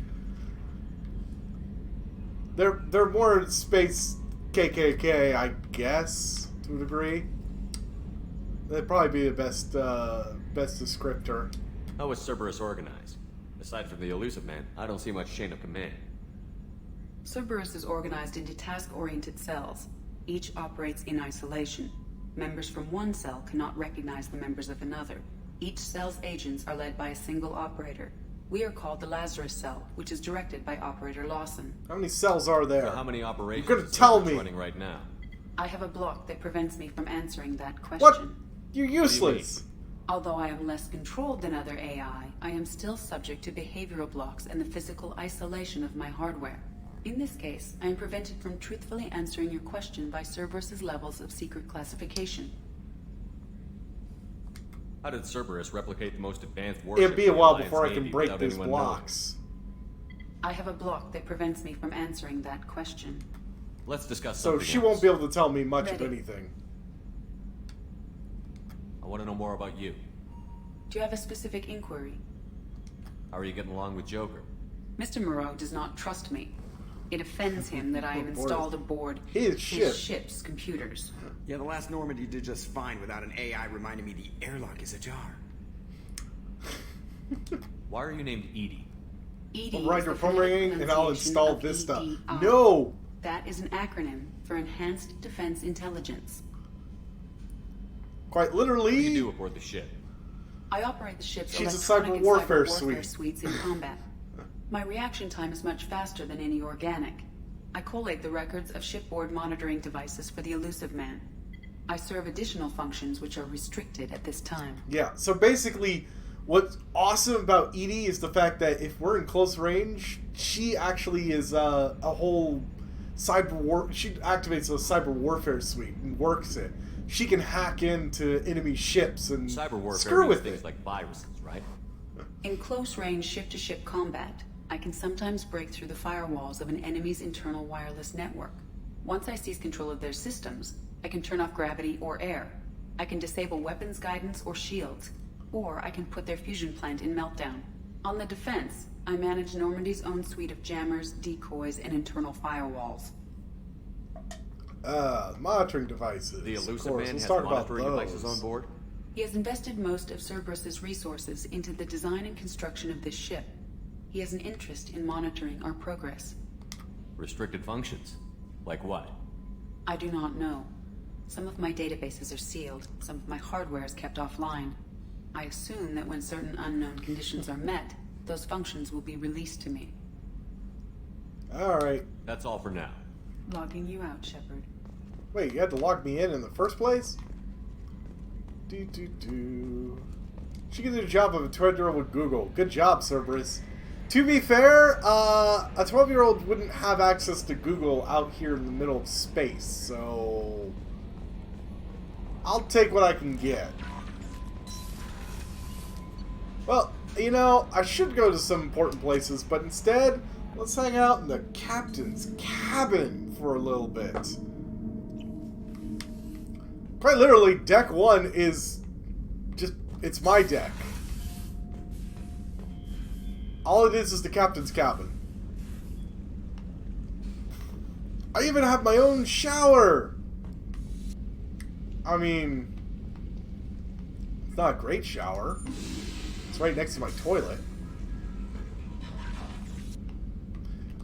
They're more space KKK, I guess, to a degree. That'd probably be the best descriptor. How is Cerberus organized? Aside from the Illusive Man, I don't see much chain of command. Cerberus is organized into task-oriented cells. Each operates in isolation. Members from one cell cannot recognize the members of another. Each cell's agents are led by a single operator. We are called the Lazarus Cell, which is directed by Operator Lawson. How many cells are there? So how many operations You're gonna tell me running right now? I have a block that prevents me from answering that question. What? You're useless. Although I am less controlled than other AI, I am still subject to behavioral blocks and the physical isolation of my hardware. In this case, I am prevented from truthfully answering your question by Cerberus's levels of secret classification. How did Cerberus replicate the most advanced warship? It'd be a while before I can break these blocks. I have a block that prevents me from answering that question. Let's discuss so something she else. won't be able to tell me much of anything. I want to know more about you. Do you have a specific inquiry? How are you getting along with Joker? Mr. Moreau does not trust me. It offends him that I have installed aboard his ship's computers. Yeah, the last Normandy did just fine without an AI reminding me the airlock is ajar. Why are you named Edie? Edie. I'll write your programming and I'll install this stuff. EDI. No! That is an acronym for Enhanced Defense Intelligence. Quite literally. What do you do aboard the ship? I operate the ship's She's electronic a cyber and warfare cyber suite. suites in combat. My reaction time is much faster than any organic. I collate the records of shipboard monitoring devices for the Illusive Man. I serve additional functions which are restricted at this time. Yeah, so basically, what's awesome about Edie is the fact that if we're in close range, she actually is a whole she activates a cyber warfare suite and works it. She can hack into enemy ships and cyber warfare screw with things it. like viruses, right? In close range ship-to-ship combat, I can sometimes break through the firewalls of an enemy's internal wireless network. Once I seize control of their systems, I can turn off gravity or air. I can disable weapons guidance or shields, or I can put their fusion plant in meltdown. On the defense, I manage Normandy's own suite of jammers, decoys, and internal firewalls. Monitoring devices. The Of Illusive course, Man let's has talk about monitoring devices those. on board? He has invested most of Cerberus's resources into the design and construction of this ship. He has an interest in monitoring our progress. Restricted functions? Like what? I do not know. Some of my databases are sealed, some of my hardware is kept offline. I assume that when certain unknown conditions are met, those functions will be released to me. Alright. That's all for now. Logging you out, Shepard. Wait, you had to log me in the first place? She did a job of a 12-year-old with Google. Good job, Cerberus. To be fair, a 12-year-old wouldn't have access to Google out here in the middle of space, so I'll take what I can get. Well, you know, I should go to some important places, but instead, let's hang out in the captain's cabin for a little bit. Quite literally, deck 1 is just, it's my deck. All it is the captain's cabin. I even have my own shower! I mean, it's not a great shower. It's right next to my toilet.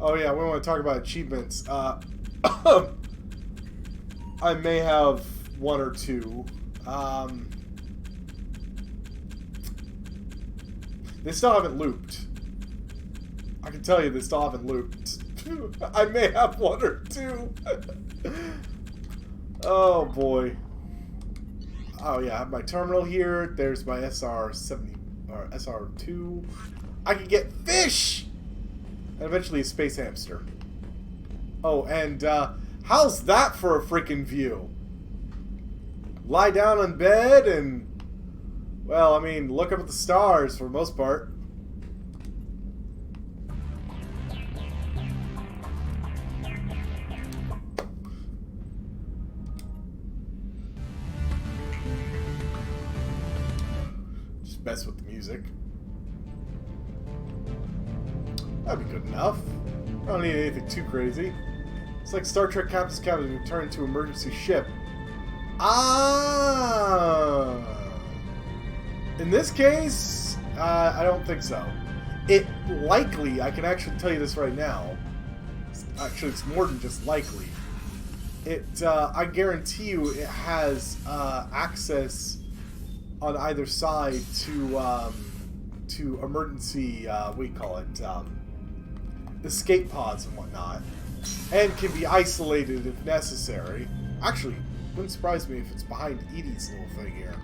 Oh yeah, we want to talk about achievements. I may have one or two. They still haven't looped. I can tell you they still haven't looped. I may have one or two. Oh boy. Oh yeah, I have my terminal here. There's my SR-70 or SR-2. I can get fish! And eventually a space hamster. Oh, and how's that for a freaking view? Lie down in bed and, well, I mean, look up at the stars for the most part. Just mess with the music. That'd be good enough. I don't need anything too crazy. It's like Star Trek Captain's Cabin being turned into an emergency ship. Ah! In this case, I don't think so. It likely, I can actually tell you this right now. Actually, it's more than just likely. It, I guarantee you, it has access on either side to emergency, what do you call it? Escape pods and whatnot, and can be isolated if necessary. Actually, wouldn't surprise me if it's behind Edie's little thing here,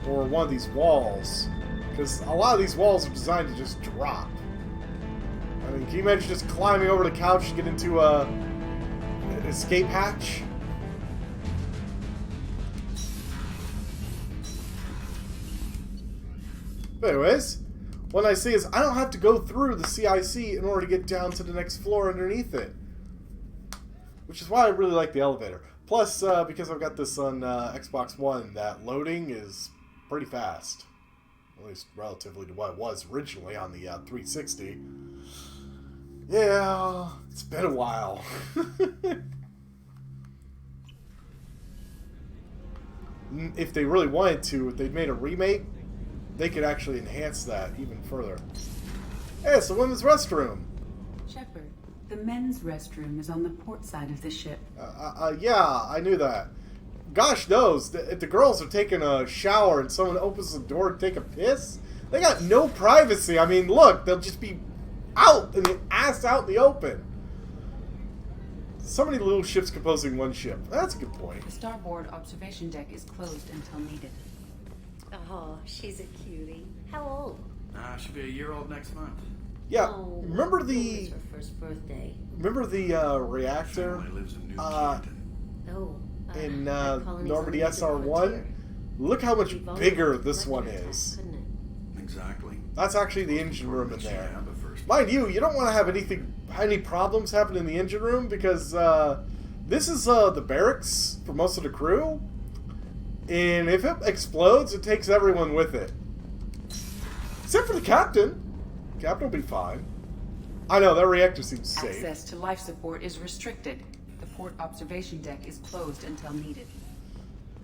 or one of these walls, because a lot of these walls are designed to just drop. I mean, can you imagine just climbing over the couch to get into an escape hatch? But anyways, what I say is I don't have to go through the CIC in order to get down to the next floor underneath it. Which is why I really like the elevator. Plus, because I've got this on Xbox One, that loading is pretty fast. At least relatively to what it was originally on the 360. Yeah, it's been a while. If they really wanted to, if they'd made a remake, they could actually enhance that even further. Hey, it's the women's restroom. Shepard, the men's restroom is on the port side of the ship. Yeah, I knew that. Gosh knows, if the girls are taking a shower and someone opens the door to take a piss, they got no privacy. I mean, look, they'll just be out and ass out in the open. So many little ships composing one ship. That's a good point. The starboard observation deck is closed until needed. Oh, she's a cutie. How old? She'll be a year old next month. Yeah, Oh, remember it's the her first birthday. reactor Oh, in that colony's Normandy on the SR1? Look how much We've only bigger got this the one electric is. pack, couldn't it? Exactly. That's actually the engine room in there. Mind you, you don't want to have any problems happen in the engine room because this is the barracks for most of the crew. And if it explodes, it takes everyone with it. Except for the captain. Captain will be fine. I know, that reactor seems safe. Access to life support is restricted. The port observation deck is closed until needed.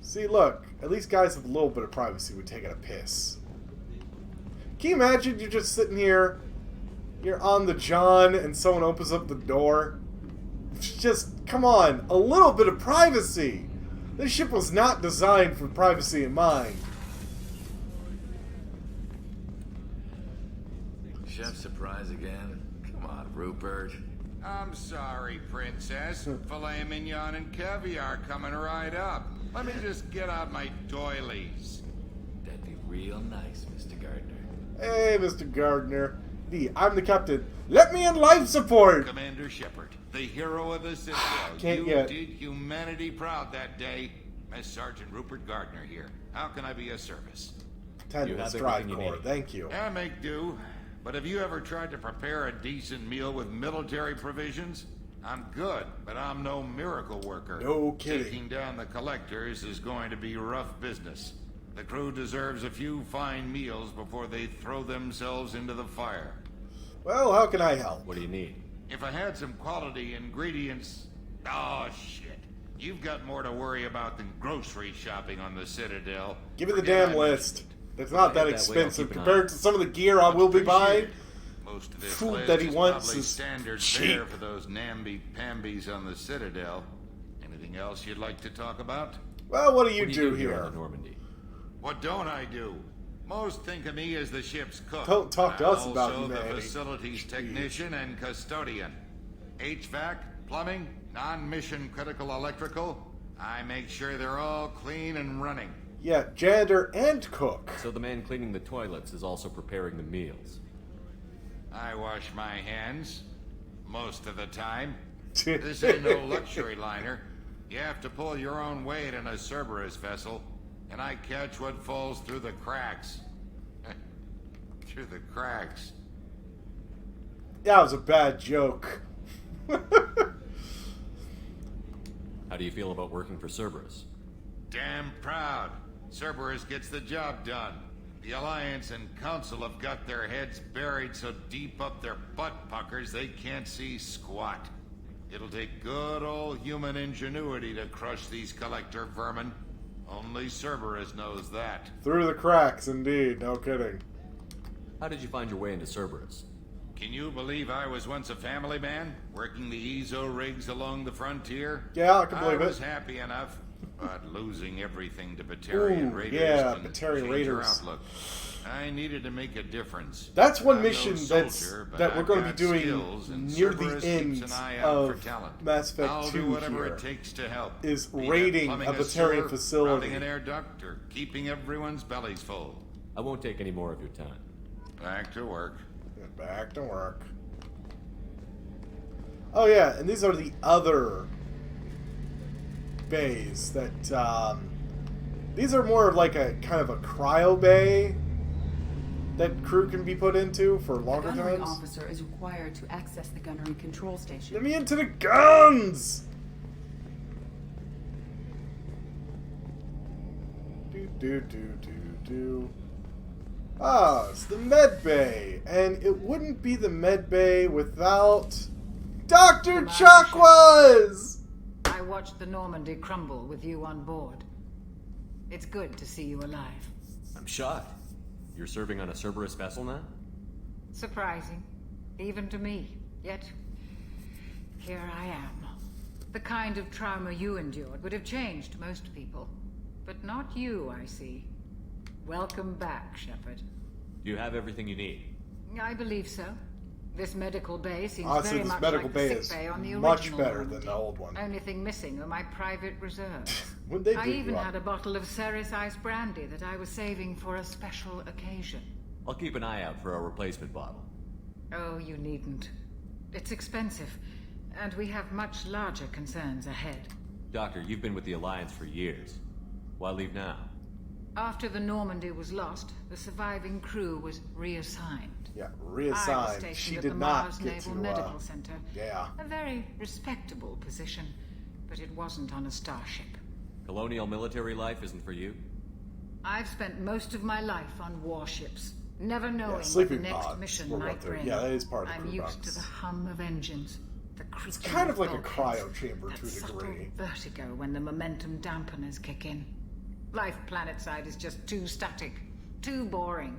See, look, at least guys with a little bit of privacy would take it a piss. Can you imagine you're just sitting here, you're on the John, and someone opens up the door? Just, come on, a little bit of privacy! This ship was not designed for privacy in mind. Chef surprise again? Come on, Rupert. I'm sorry, Princess. Filet mignon and caviar coming right up. Let me just get out my doilies. That'd be real nice, Mr. Gardner. Hey, Mr. Gardner. I'm the captain. Let me in life support! Commander Shepard, the hero of the Citadel. Can't you yet. did humanity proud that day. Mess Sergeant Rupert Gardner here. How can I be of service? Tend to Stride Corps, thank you. Yeah, make do. But have you ever tried to prepare a decent meal with military provisions? I'm good, but I'm no miracle worker. No kidding. Taking down the collectors is going to be rough business. The crew deserves a few fine meals before they throw themselves into the fire. Well, how can I help? What do you need? If I had some quality ingredients... Oh, shit. You've got more to worry about than grocery shopping on the Citadel. Give me the damn list. It's not that expensive compared to some of the gear I will be buying. Most of this Food that he wants probably is standard cheap. fare for those namby-pambies on the Citadel. Anything else you'd like to talk about? Well, what do you do here? on the Normandy? What don't I do? Most think of me as the ship's cook. Don't talk to us about Also the humanity. facilities technician and custodian. HVAC, plumbing, non-mission critical electrical. I make sure they're all clean and running. Yeah, janitor and cook. So the man cleaning the toilets is also preparing the meals. I wash my hands. Most of the time. This ain't no luxury liner. You have to pull your own weight in a Cerberus vessel. And I catch what falls through the cracks. Through the cracks. That was a bad joke. How do you feel about working for Cerberus? Damn proud. Cerberus gets the job done. The Alliance and Council have got their heads buried so deep up their butt puckers they can't see squat. It'll take good old human ingenuity to crush these collector vermin. Only Cerberus knows that. Through the cracks, indeed. No kidding. How did you find your way into Cerberus? Can you believe I was once a family man, working the EZO rigs along the frontier? Yeah, I can believe it. I was happy enough, but losing everything to Batarian Raiders yeah, can Batarian change Raiders. your outlook. I needed to make a difference. That's one I'm mission no that soldier, we're going to I've be doing skills, and near Cerberus the end keeps an eye out for of talent. Mass Effect I'll 2 do whatever here, it takes to help. is Be that raiding plumbing a Batarian sewer, facility. routing an air duct, or keeping everyone's bellies full. I won't take any more of your time. Back to work. Back to work. Oh yeah, and these are the other bays that, these are more of like a kind of a cryo bay that crew can be put into for longer The gunnery times. officer is required to access the gunnery control station. Get me into the guns! Do. Ah, it's the med bay, and it wouldn't be the med bay without Dr. Chakwas! I watched the Normandy crumble with you on board. It's good to see you alive. I'm shocked. You're serving on a Cerberus vessel now? Surprising, even to me. Yet, here I am. The kind of trauma you endured would have changed most people. But not you, I see. Welcome back, Shepard. Do you have everything you need? I believe so. This medical bay seems Honestly, very this much medical like bay the is sick bay on the much original better Normandy. than the old one. Only thing missing are my private reserves. When they I did even run. had a bottle of Ceres Ice Brandy that I was saving for a special occasion. I'll keep an eye out for a replacement bottle. Oh, you needn't. It's expensive, and we have much larger concerns ahead. Doctor, you've been with the Alliance for years. Why leave now? After the Normandy was lost, the surviving crew was reassigned. Yeah, I was reassigned. stationed She at did the not Mars get Naval to, Medical Center. yeah. A very respectable position, but it wasn't on a starship. Colonial military life isn't for you? I've spent most of my life on warships. Never knowing what the sleeping next pods. mission We'll go might through. bring. Yeah, that is part of the I'm crew used bunks. to the hum of engines. It's kind of like a cryo chamber to a degree. Vertigo when the momentum dampeners kick in. Life planetside is just too static, too boring.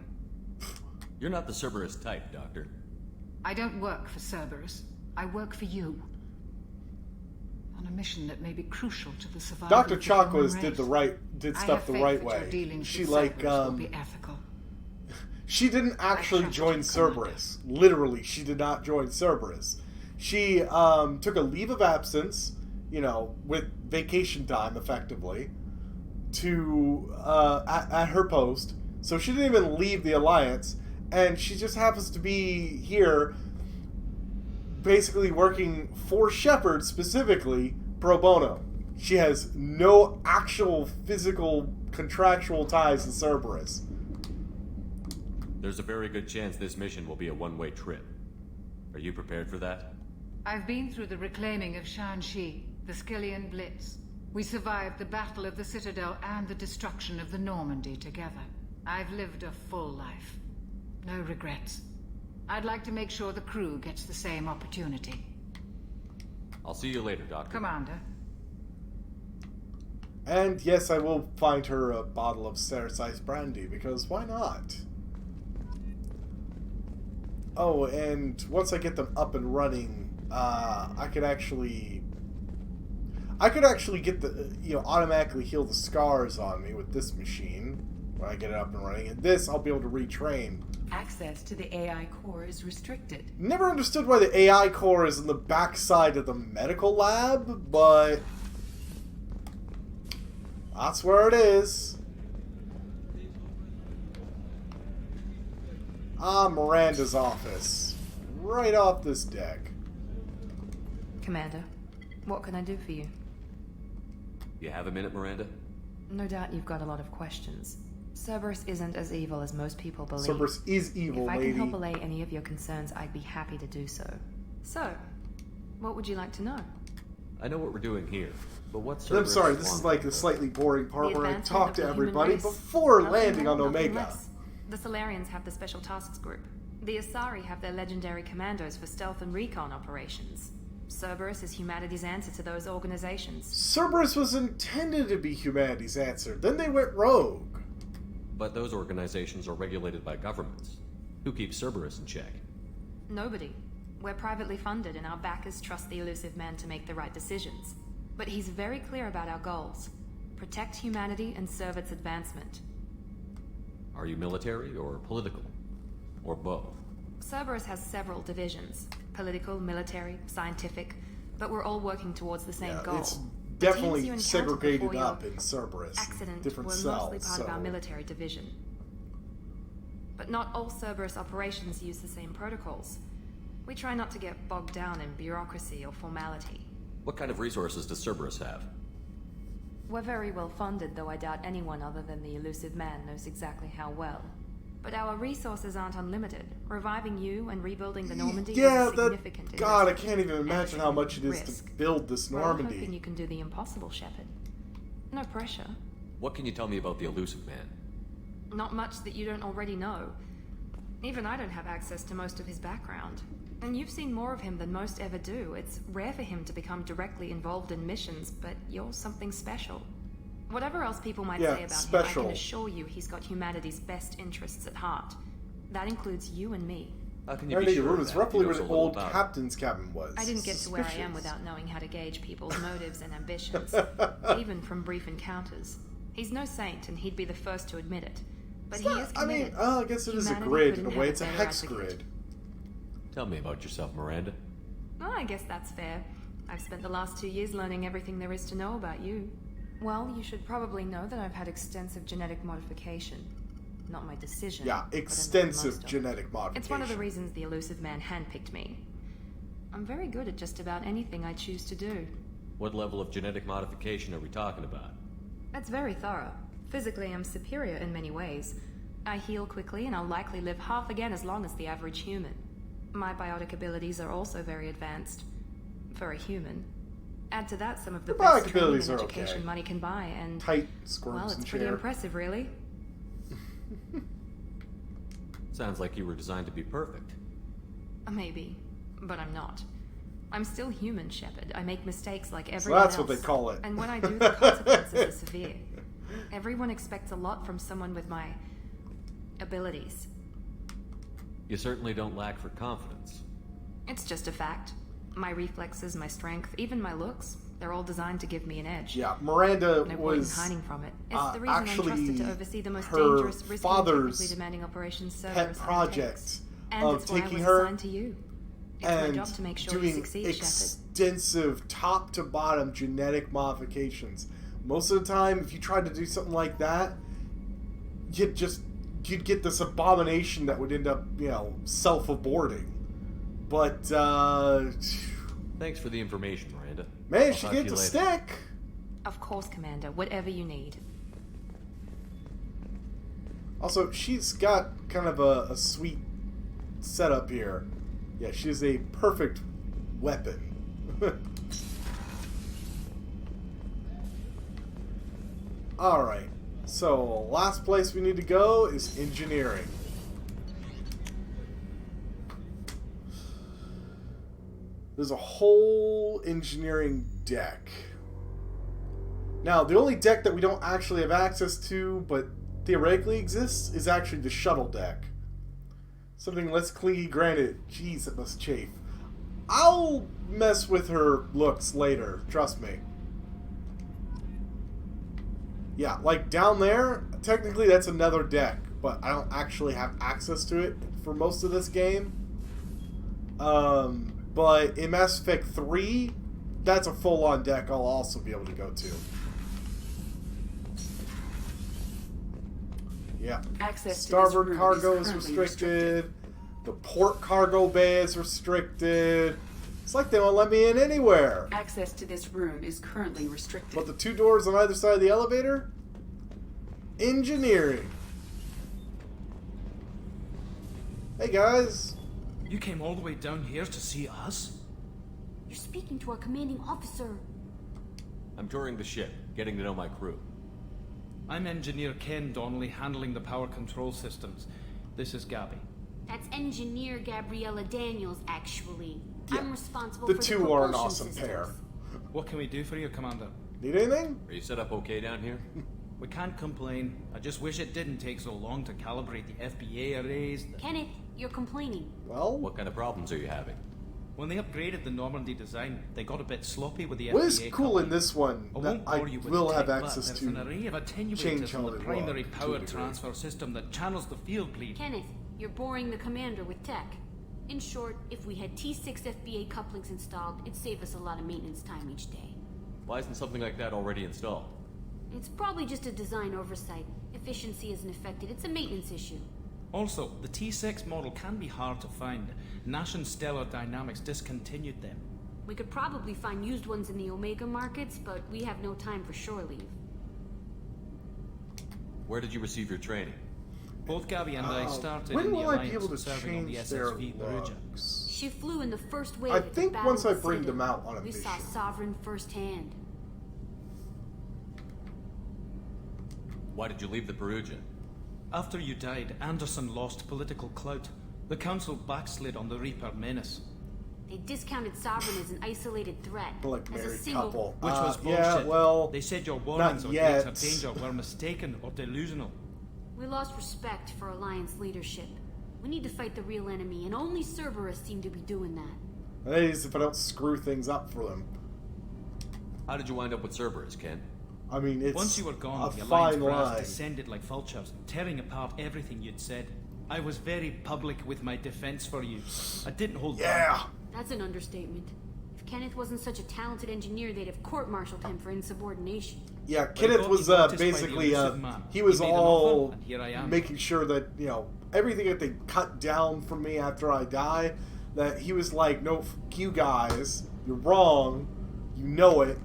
You're not the Cerberus type, Doctor. I don't work for Cerberus. I work for you. On a mission that may be crucial to the survival Dr. of the human Chakwas race. did I stuff have the faith right that your way. dealings She with like Cerberus will be ethical. she didn't actually join Cerberus. Literally, she did not join Cerberus. She took a leave of absence, you know, with vacation time effectively, to at her post. So she didn't even leave the Alliance, and she just happens to be here, basically working for Shepard specifically pro bono. She has no actual physical contractual ties to Cerberus. There's a very good chance this mission will be a one-way trip. Are you prepared for that? I've been through the reclaiming of Shanxi, the Skillian Blitz. We survived the Battle of the Citadel and the destruction of the Normandy together. I've lived a full life. No regrets. I'd like to make sure the crew gets the same opportunity. I'll see you later, Doctor. Commander. And yes, I will find her a bottle of Cersei's brandy, because why not? Oh, and once I get them up and running, I could actually get the, automatically heal the scars on me with this machine when I get it up and running. And this, I'll be able to retrain. Access to the AI core is restricted. Never understood why the AI core is in the backside of the medical lab, but that's where it is. Miranda's office. Right off this deck. Commander, what can I do for you? You have a minute, Miranda? No doubt you've got a lot of questions. Cerberus isn't as evil as most people believe. Cerberus is evil, If I lady. can help allay any of your concerns, I'd be happy to do so. So, what would you like to know? I know what we're doing here, but what's I'm Cerberus sorry, this want? is like the slightly boring part The where I advancement talk of to the human everybody race. before Nothing landing more, on nothing Omega. less. The Solarians have the Special Tasks Group. The Asari have their legendary commandos for stealth and recon operations. Cerberus is humanity's answer to those organizations. Cerberus was intended to be humanity's answer. Then they went rogue. But those organizations are regulated by governments. Who keeps Cerberus in check? Nobody. We're privately funded and our backers trust the Illusive Man to make the right decisions. But he's very clear about our goals. Protect humanity and serve its advancement. Are you military or political? Or both? Cerberus has several divisions. Political, military, scientific. But we're all working towards the same goal. It's The teams definitely you encountered segregated before your up in Cerberus. accident Different were cells. mostly part of our military division. But not all Cerberus operations use the same protocols. We try not to get bogged down in bureaucracy or formality. What kind of resources does Cerberus have? We're very well funded, though I doubt anyone other than the Illusive Man knows exactly how well. But our resources aren't unlimited. Reviving you and rebuilding the Normandy is a significant God, I investment. can't even imagine how much it is to build this We're all hoping Normandy. you can do the impossible, Shepard. No pressure. What can you tell me about the Illusive Man? Not much that you don't already know. Even I don't have access to most of his background. And you've seen more of him than most ever do. It's rare for him to become directly involved in missions, but you're something special. Whatever else people might say about him, I can assure you he's got humanity's best interests at heart. That includes you and me. How can I you know be your sure room of is that? roughly He where knows the a little old about it. captain's cabin was. I didn't get to where I am Suspicious. without knowing how to gauge people's motives and ambitions, even from brief encounters. He's no saint, and he'd be the first to admit it. But he is committed. I guess it is a Humanity grid in couldn't a have way. It's a better hex advocate. grid. Tell me about yourself, Miranda. Well, I guess that's fair. I've spent the last 2 years learning everything there is to know about you. Well, you should probably know that I've had extensive genetic modification. Not my decision. Yeah, but extensive most of it. genetic modification. It's one of the reasons the Illusive Man handpicked me. I'm very good at just about anything I choose to do. What level of genetic modification are we talking about? That's very thorough. Physically, I'm superior in many ways. I heal quickly, and I'll likely live half again as long as the average human. My biotic abilities are also very advanced. For a human. Add to that some of the Your best biotic training abilities and are education okay. money can buy, and... Tight squirms well, it's and pretty chair. impressive, really. Sounds like you were designed to be perfect. Maybe, but I'm not. I'm still human, Shepard. I make mistakes like So everyone that's else. what they call it. And when I do, the consequences are severe. Everyone expects a lot from someone with my abilities. You certainly don't lack for confidence. It's just a fact. My reflexes, my strength, even my looks, they're all designed to give me an edge. Yeah, Miranda no was point in hiding from it. It's the reason I'm actually trusted to oversee the most her dangerous, risky, and father's technically demanding operations pet Cerberus project undertakes. And of it's why I taking was her assigned to you. It's my and job to make sure you doing succeed, Shepard. extensive top to bottom genetic modifications. Most of the time, if you tried to do something like that, you'd get this abomination that would end up, self-aborting. But thanks for the information, Miranda. Managed to get the stick. Of course, Commander. Whatever you need. Also, she's got kind of a sweet setup here. Yeah, she's a perfect weapon. Alright, so last place we need to go is engineering. There's a whole engineering deck. Now, the only deck that we don't actually have access to, but theoretically exists, is actually the shuttle deck. Something less clingy, granted. Jeez, it must chafe. I'll mess with her looks later, trust me. Yeah, like down there, technically that's another deck, but I don't actually have access to it for most of this game. But in Mass Effect 3, that's a full-on deck I'll also be able to go to. Yeah. Access Starboard to this room cargo is is currently restricted. The port cargo bay is restricted. It's like they won't let me in anywhere. Access to this room is currently restricted. But the two doors on either side of the elevator? Engineering. Hey guys. You came all the way down here to see us? You're speaking to our commanding officer. I'm touring the ship, getting to know my crew. I'm Engineer Ken Donnelly, handling the power control systems. This is Gabby. That's Engineer Gabriella Daniels, actually. Yeah. I'm responsible The for two the are an propulsion awesome systems. pair. What can we do for you, Commander? Need anything? Are you set up okay down here? We can't complain. I just wish it didn't take so long to calibrate the FBA arrays. Kenneth, you're complaining. Well? What kind of problems are you having? When they upgraded the Normandy design, they got a bit sloppy with the What FBA. is cool in this one I that won't I bore you with will the have tech, access but to there's an array of attenuators change on how the they primary look, to a power degree. transfer system that channels the field bleed. Kenneth, you're boring the commander with tech. In short, if we had T6 FBA couplings installed, it'd save us a lot of maintenance time each day. Why isn't something like that already installed? It's probably just a design oversight. Efficiency isn't affected. It's a maintenance issue. Also, the T6 model can be hard to find. Nash and Stellar Dynamics discontinued them. We could probably find used ones in the Omega markets, but we have no time for shore leave. Where did you receive your training? Both Gabby and I started when in the will I be Alliance able to serving on the change their SSV Perugia. looks? She flew in the first wave I of the think Battle once I of bring Citadel. them out on a We mission. saw Sovereign firsthand. Why did you leave the Perugia? After you died, Anderson lost political clout. The Council backslid on the Reaper menace. They discounted Sovereign as an isolated threat. Like as a married single... couple. Which was bullshit. Yeah, well, they said your warnings not of yet. greater danger were mistaken or delusional. We lost respect for Alliance leadership. We need to fight the real enemy, and only Cerberus seem to be doing that. That is if I don't screw things up for them. How did you wind up with Cerberus, Ken? I mean, it's Once you were gone, a the Alliance fine brass line. descended like vultures, tearing apart everything you'd said. I was very public with my defense for you. I didn't hold back. That's an understatement. If Kenneth wasn't such a talented engineer, they'd have court-martialed him for insubordination. Yeah, But Kenneth got was noticed by the basically Illusive Man. he was He made an all offer, and here I am. making sure that everything that they cut down from me after I die, that he was like, no, fuck you guys, you're wrong, you know it,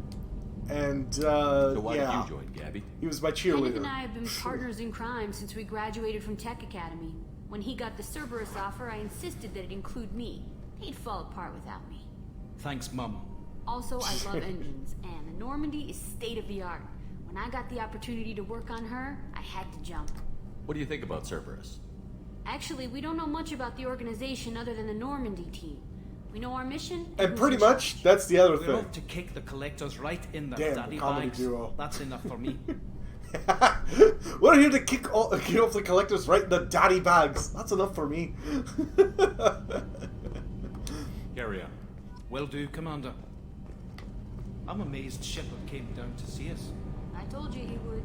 and So why yeah, did you join, Gabby? he was my Kenneth cheerleader. and I have been partners in crime since we graduated from Tech Academy. When he got the Cerberus offer, I insisted that it include me. He'd fall apart without me. Thanks, Mum. Also, I love engines, and the Normandy is state-of-the-art. When I got the opportunity to work on her, I had to jump. What do you think about Cerberus? Actually, we don't know much about the organization other than the Normandy team. We know our mission. And pretty much, that's the other We're thing. off to kick the collectors right in the Damn, daddy comedy bags. duo. That's enough for me. We're here to kick off the collectors right in the daddy bags. That's enough for me. Carry on. Will do, Commander. I'm amazed Shepard came down to see us. I told you he would.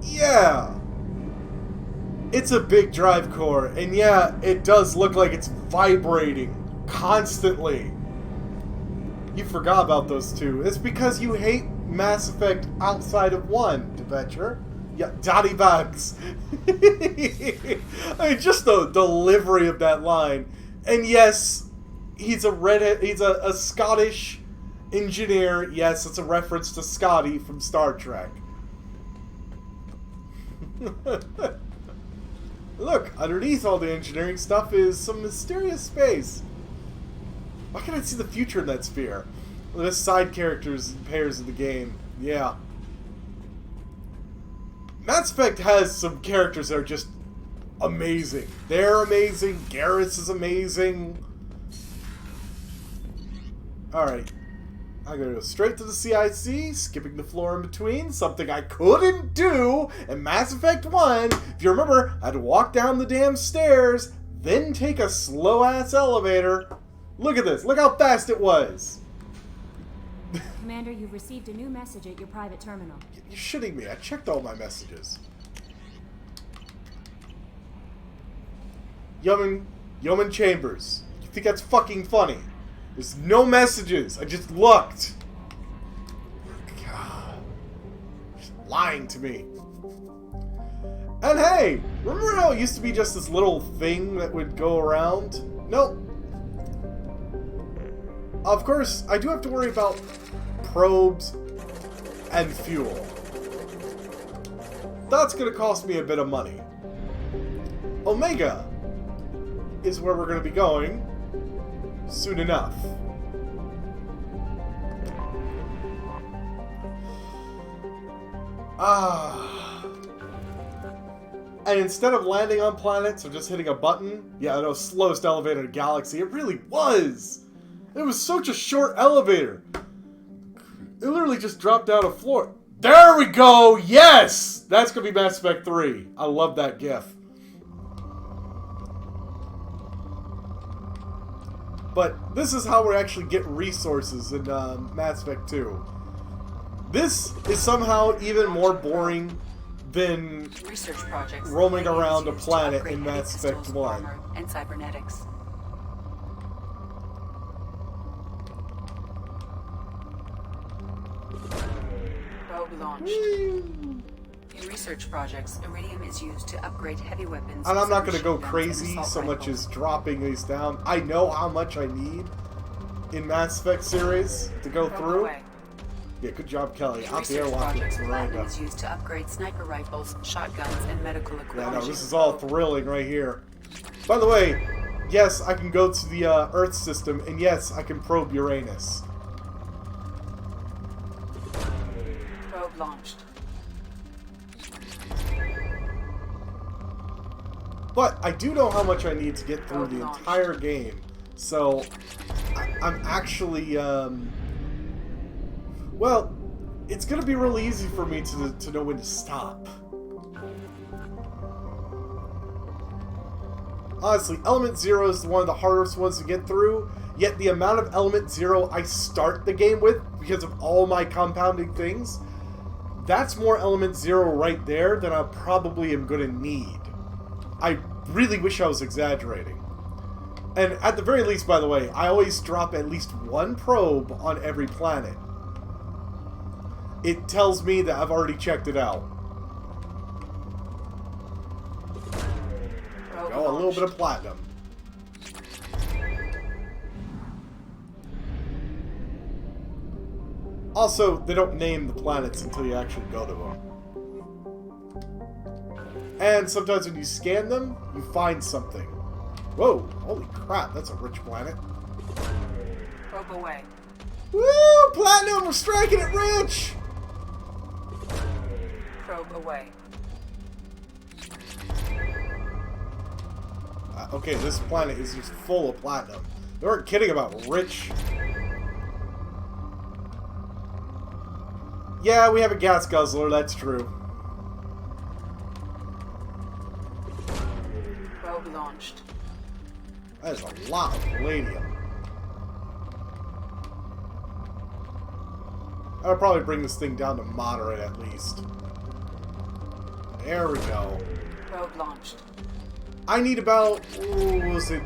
Yeah. It's a big drive core, and yeah, it does look like it's vibrating constantly. You forgot about those two. It's because you hate Mass Effect outside of 1, Adventure. Yeah, daddy bags. I mean, just the delivery of that line. And yes, he's a Scottish engineer. Yes, it's a reference to Scotty from Star Trek. Look, underneath all the engineering stuff is some mysterious space. Why can't I see the future in that sphere? Well, there's side characters and pairs in the game. Yeah. Mass Effect has some characters that are just amazing. They're amazing. Garrus is amazing. Alright. I'm going to go straight to the CIC, skipping the floor in between, something I couldn't do in Mass Effect 1. If you remember, I had to walk down the damn stairs, then take a slow-ass elevator. Look at this. Look how fast it was. Commander, you've received a new message at your private terminal. You're shitting me. I checked all my messages. Yeoman Chambers. You think that's fucking funny? There's no messages. I just looked. God. She's lying to me. And hey, remember how it used to be just this little thing that would go around? Nope. Of course, I do have to worry about probes and fuel. That's going to cost me a bit of money. Omega is where we're going to be going soon enough. And instead of landing on planets or just hitting a button, yeah, I know, slowest elevator in the galaxy, it really was! It was such a short elevator. It literally just dropped down a floor. There we go! Yes! That's gonna be Mass Effect 3. I love that gif. But this is how we actually get resources in Mass Effect 2. This is somehow even more boring than research projects roaming around a planet in Mass Effect 1. And cybernetics. Probe launched. In research projects, iridium is used to upgrade heavy weapons. And I'm not going to go crazy so much as dropping these down. I know how much I need in Mass Effect series to go through. Yeah, good job, Kelly. Out the airlock with Miranda. Is used to upgrade sniper rifles, shotguns, and medical equipment. Yeah, no, this is all thrilling right here. By the way, yes, I can go to the Earth system, and yes, I can probe Uranus. Probe launched. But I do know how much I need to get through the entire game. So, I'm actually, well, it's going to be real easy for me to know when to stop. Honestly, Element Zero is one of the hardest ones to get through, yet the amount of Element Zero I start the game with, because of all my compounding things, that's more Element Zero right there than I probably am going to need. I really wish I was exaggerating. And at the very least, by the way, I always drop at least one probe on every planet. It tells me that I've already checked it out. Oh, a little bit of platinum. Also, they don't name the planets until you actually go to them. And sometimes when you scan them, you find something. Whoa, holy crap, that's a rich planet. Probe away. Woo, platinum, we're striking it rich! Probe away. Okay, this planet is just full of platinum. They weren't kidding about rich. Yeah, we have a gas guzzler, that's true. Probe launched. That is a lot of palladium. I'll probably bring this thing down to moderate at least. There we go. Probe launched. I need about, was it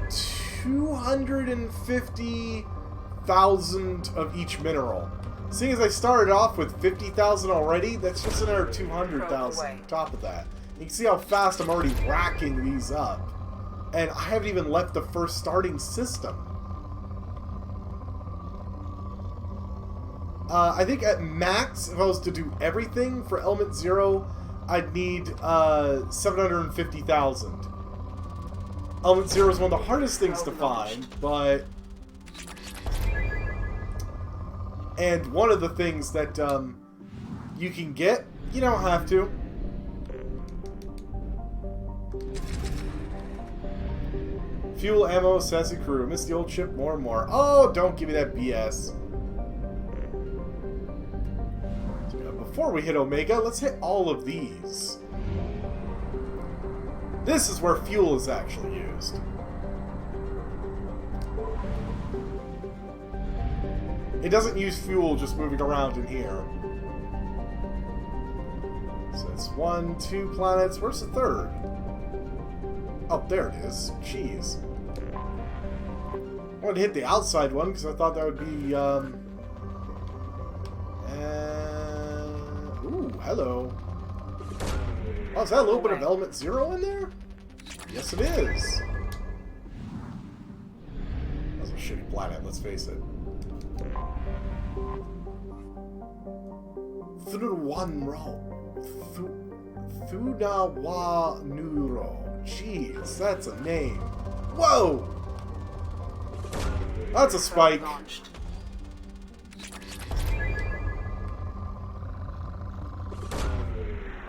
250,000 of each mineral. Seeing as I started off with 50,000 already, that's just another 200,000 on top of that. You can see how fast I'm already racking these up. And I haven't even left the first starting system. I think at max, if I was to do everything for Element 0, I'd need 750,000. Element 0 is one of the hardest things to find, but... And one of the things that you can get, you don't have to. Fuel, ammo, sassy crew. Miss the old ship more and more. Oh, don't give me that BS. Before we hit Omega, let's hit all of these. This is where fuel is actually used. It doesn't use fuel just moving around in here. So it's 1, 2 planets. Where's the third? Oh, there it is. Jeez. I wanted to hit the outside one because I thought that would be, ooh, hello. Oh, is that a little bit of Element 0 in there? Yes, it is. That's a shitty planet, let's face it. Thunawanuro. Jeez, that's a name. Whoa! That's a spike.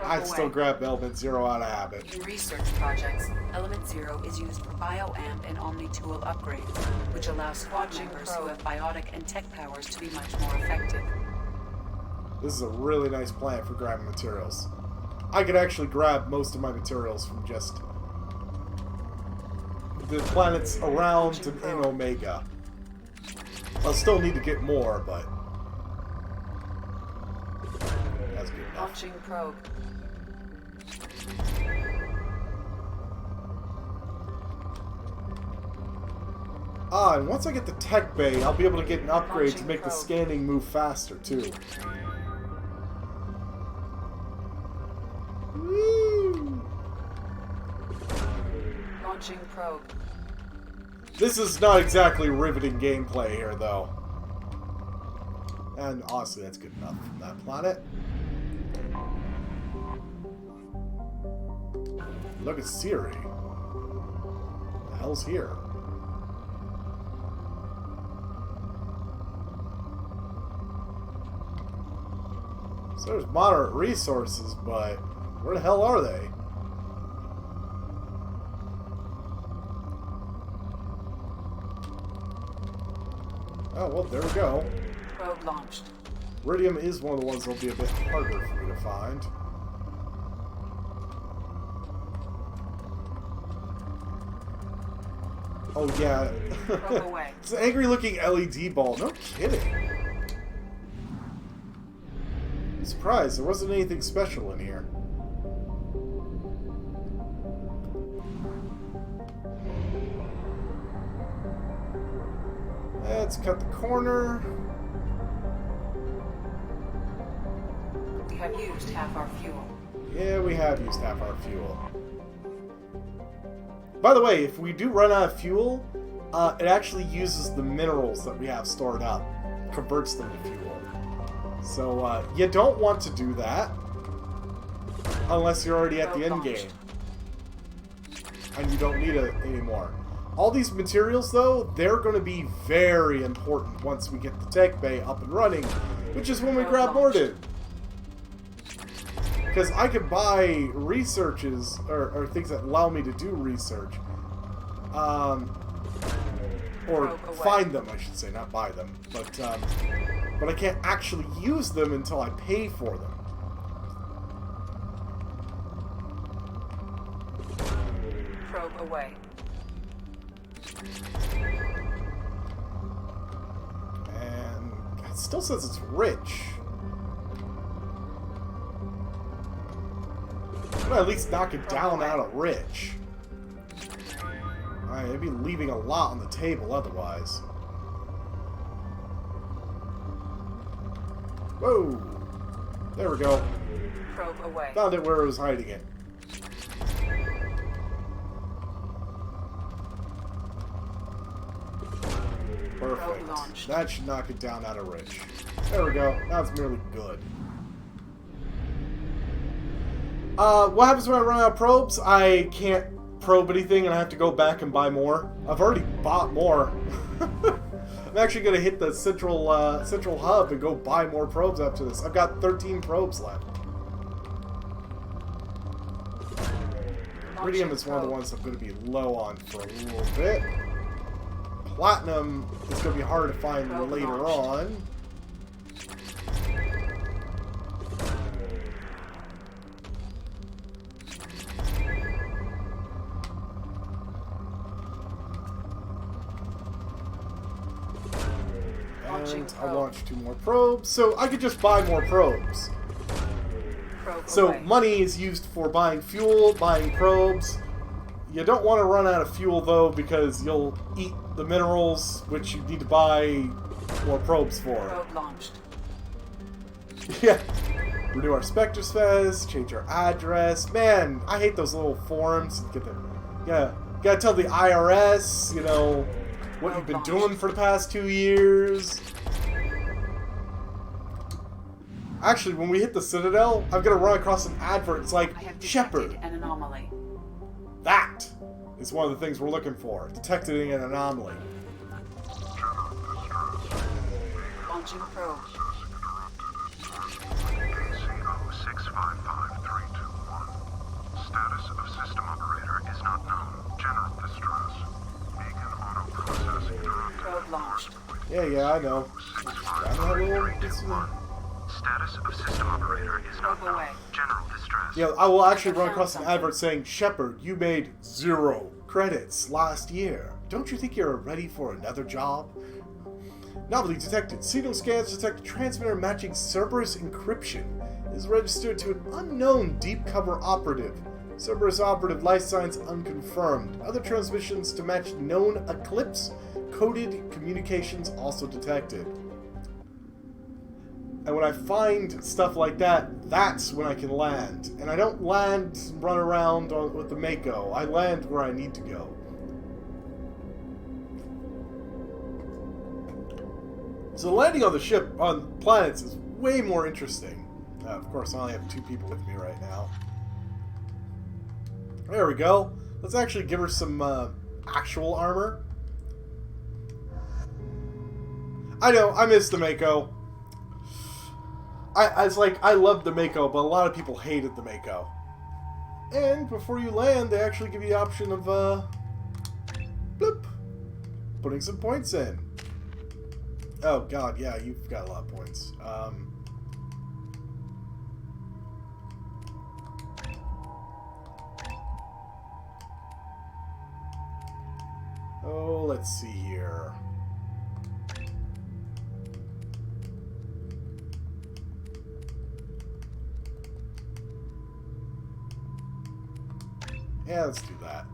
I'd still grab Element 0 out of habit. In research projects, Element 0 is used for bioamp and omni-tool upgrades, which allow squad members who have biotic and tech powers to be much more effective. This is a really nice plant for grabbing materials. I could actually grab most of my materials from just the planets around and in Omega. I'll still need to get more, but that's good enough. Launching probe. Ah, and once I get the tech bay, I'll be able to get an upgrade to make the scanning move faster, too. Woo! Launching probe. This is not exactly riveting gameplay here, though. And honestly, that's good enough from that planet. Look at Siri. What the hell's here? So there's moderate resources, but where the hell are they? Oh, well, there we go. Probe launched. Iridium is one of the ones that'll be a bit harder for me to find. Oh, yeah. It's an angry-looking LED ball. No kidding. I'm surprised. There wasn't anything special in here. Let's cut the corner. We have used half our fuel. Yeah, we have used half our fuel. By the way, if we do run out of fuel, it actually uses the minerals that we have stored up. Converts them to fuel. So, you don't want to do that. Unless you're already at the end game. And you don't need it anymore. All these materials, though, they're going to be very important once we get the tech bay up and running. Which is when we grab Mordin. Because I could buy researches, or things that allow me to do research. Or find them, I should say, not buy them. But I can't actually use them until I pay for them. Probe away. And it still says it's rich. I'm gonna at least knock it down out of rich. Alright, I'd be leaving a lot on the table otherwise. Whoa! There we go. Probe away. Found it where it was hiding it. Perfect. That should knock it down out of rich. There we go. That's merely good. What happens when I run out of probes? I can't probe anything and I have to go back and buy more. I've already bought more. I'm actually going to hit the central hub and go buy more probes after this. I've got 13 probes left. Iridium is one of the ones I'm going to be low on for a little bit. Platinum is going to be hard to find later on. And I launched 2 more probes, so I could just buy more probes. So money is used for buying fuel, buying probes. You don't want to run out of fuel though, because you'll eat the minerals, which you need to buy more probes for. Probe launched. Yeah. Renew our Spectres Fez, change our address. Man, I hate those little forms. Yeah, gotta tell the IRS, you know, what you've been doing for the past 2 years. Actually, when we hit the Citadel, I'm gonna run across an advert. It's like, Shepard. An anomaly. That is one of the things we're looking for. Detecting an anomaly. Launching probe. Status of system operator is not known. General distress. Beacon auto processing interrupted. Probe launched. Yeah, I know. Status of system operator is not known. General distress. Yeah, I will actually run across an advert saying, Shepard, you made 0 credits last year. Don't you think you're ready for another job? Anomaly detected. Signal scans detect transmitter matching Cerberus encryption. It is registered to an unknown deep cover operative. Cerberus operative life signs unconfirmed. Other transmissions to match known Eclipse coded communications also detected. And when I find stuff like that, that's when I can land. And I don't land and run around with the Mako. I land where I need to go. So landing on the ship, on planets, is way more interesting. Of course, I only have 2 people with me right now. There we go. Let's actually give her some actual armor. I know, I miss the Mako. I loved the Mako, but a lot of people hated the Mako. And before you land, they actually give you the option of, bloop, putting some points in. Oh god, yeah, you've got a lot of points. Oh, let's see here. Yeah, let's do that.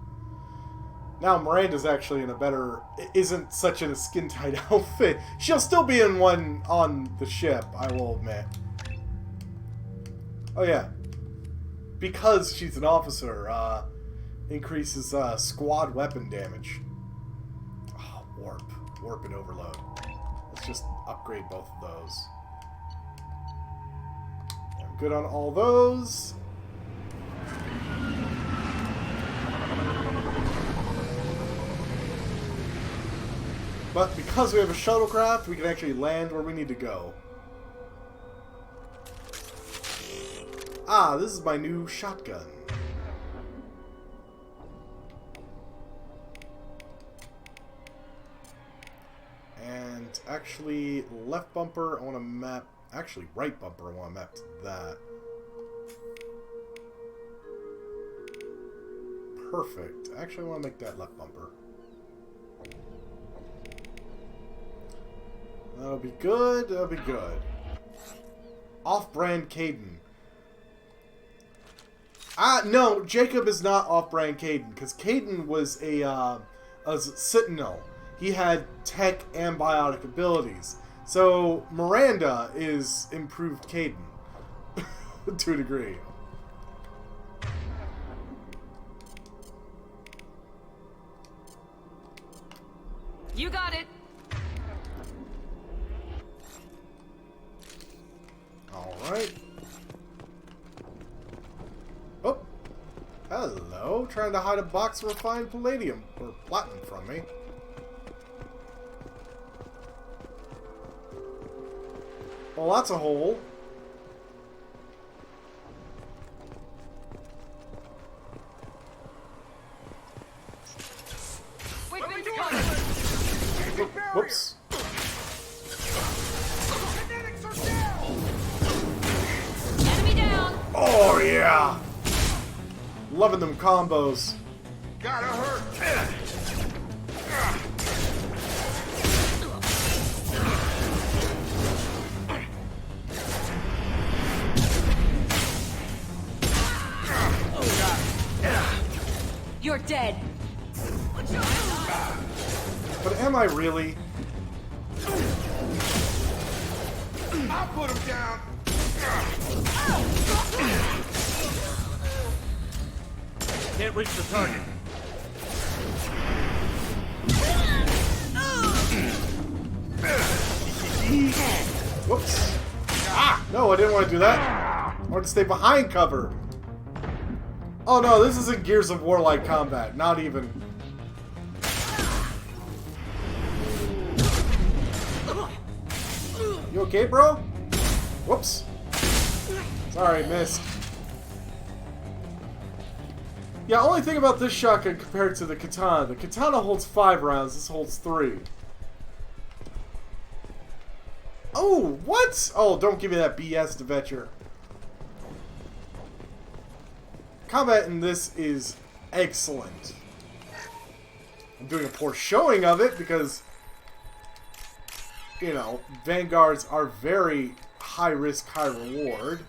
Now Miranda's actually in a better... isn't such in a skin-tight outfit. She'll still be in one on the ship, I will admit. Oh yeah. Because she's an officer, increases squad weapon damage. Oh, warp. Warp and overload. Let's just upgrade both of those. I'm good on all those. But because we have a shuttlecraft, we can actually land where we need to go. Ah, this is my new shotgun. Perfect. Actually, left bumper, I want to map... Actually, right bumper, I want to map to that. Perfect. Actually, I want to make that left bumper. That'll be good. That'll be good. Off-brand Caden. No, Jacob is not off-brand Caden, because Caden was a Sentinel. He had tech and biotic abilities. So, Miranda is improved Caden. To a degree. You got it! Alright. Oh! Hello! Trying to hide a box of refined palladium, or platinum from me. Well, that's a hole. Whoops. Enemy down! Oh, yeah! Loving them combos. Gotta hurt! You're dead! But am I really? I'll put him down! Can't reach the target. Whoops. Ah! No, I didn't want to do that. I wanted to stay behind cover. Oh no, this isn't Gears of War-like combat. Not even. You okay, bro? Whoops. Sorry, missed. Yeah, only thing about this shotgun compared to the katana holds 5 rounds, this holds 3. Oh, what? Oh, don't give me that BS, Devetcher. Combat in this is excellent. I'm doing a poor showing of it because, you know, Vanguards are very high risk, high reward.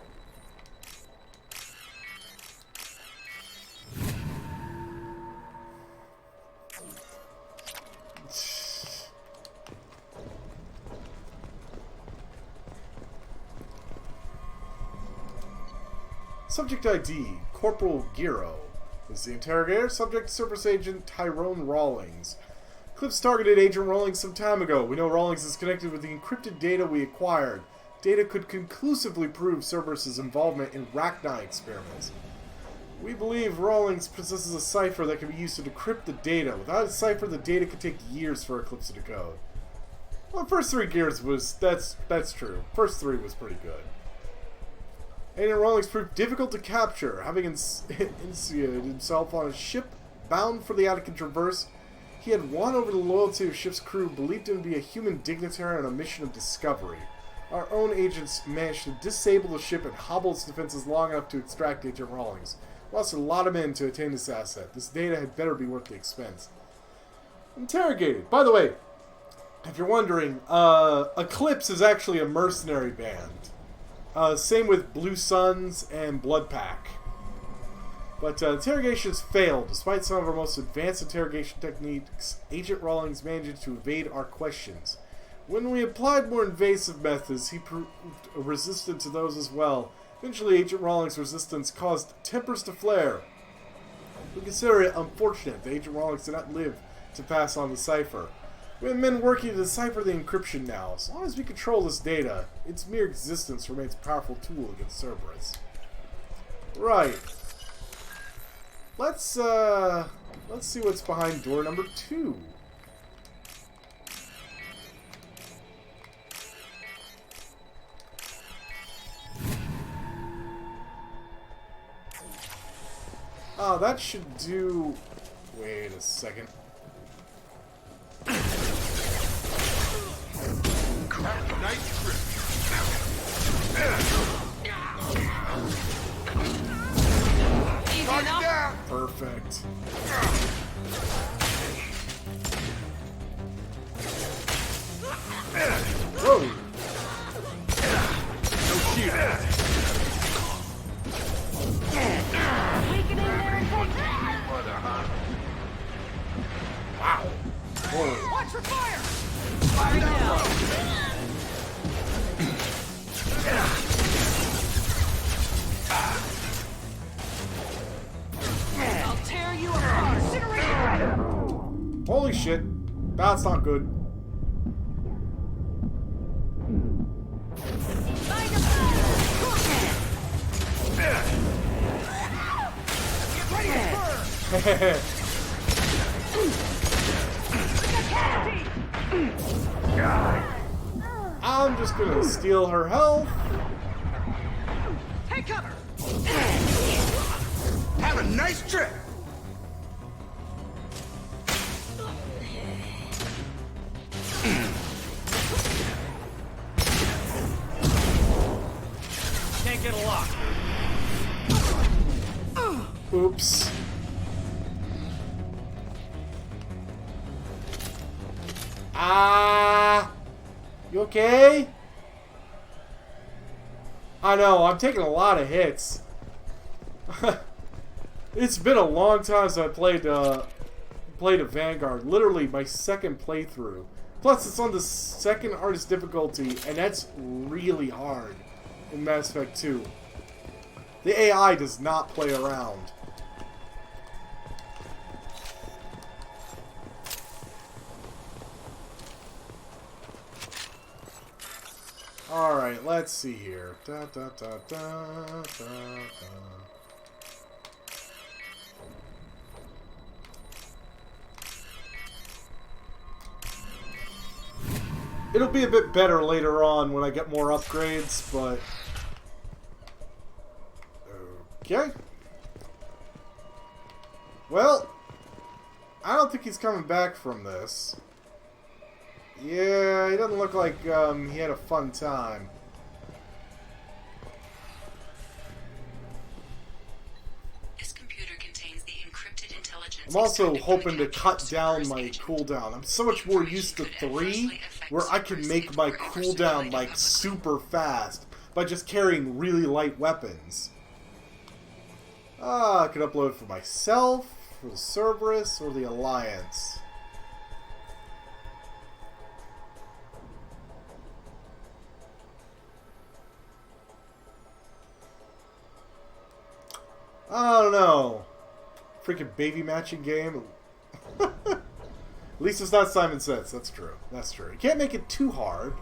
Subject ID, Corporal Giro. Is the interrogator. Subject, Surface Agent Tyrone Rawlings. Clips targeted Agent Rawlings some time ago. We know Rawlings is connected with the encrypted data we acquired. Data could conclusively prove Cerberus' involvement in Rachni experiments. We believe Rawlings possesses a cipher that can be used to decrypt the data. Without a cipher, the data could take years for Eclipse to decode. Well, the first 3 Gears was... That's true. First 3 was pretty good. Agent Rawlings proved difficult to capture, having insinuated himself on a ship bound for the Attica Traverse. He had won over the loyalty of the ship's crew, believed him to be a human dignitary on a mission of discovery. Our own agents managed to disable the ship and hobble its defenses long enough to extract Agent Rawlings. We lost a lot of men to attain this asset. This data had better be worth the expense. Interrogated. By the way, if you're wondering, Eclipse is actually a mercenary band. Same with Blue Suns and Blood Pack. But interrogations failed. Despite some of our most advanced interrogation techniques, Agent Rawlings managed to evade our questions. When we applied more invasive methods, he proved resistant to those as well. Eventually, Agent Rawlings' resistance caused tempers to flare. We consider it unfortunate that Agent Rawlings did not live to pass on the cipher. We have men working to decipher the encryption now. As long as we control this data, its mere existence remains a powerful tool against Cerberus. Right. Let's see what's behind door number 2. Oh, that should do... Wait a second. nice trip. Easy enough. Perfect. Whoa! No shit. We can in there and take Wow. Whoa. Watch for fire! Fire down! I'll tear you apart! Incinerate! Holy shit. That's not good. I'm just gonna steal her health. Take cover! Have a nice trip. Can't get a lock. Oops. Ah, you okay? I know, I'm taking a lot of hits. It's been a long time since I played a Vanguard. Literally my second playthrough. Plus, it's on the second hardest difficulty, and that's really hard in Mass Effect 2. The AI does not play around. Alright, let's see here. Da, da, da, da, da, da. It'll be a bit better later on when I get more upgrades, but... Okay. Well, I don't think he's coming back from this. Yeah, he doesn't look like he had a fun time. This computer contains the encrypted intelligence. I'm also hoping to cut down my cooldown. I'm so much more used to 3, where I can make my cooldown like super fast by just carrying really light weapons. I could upload for myself, for the Cerberus, or the Alliance. I don't know. Freaking baby matching game. At least it's not Simon Says. That's true. That's true. You can't make it too hard.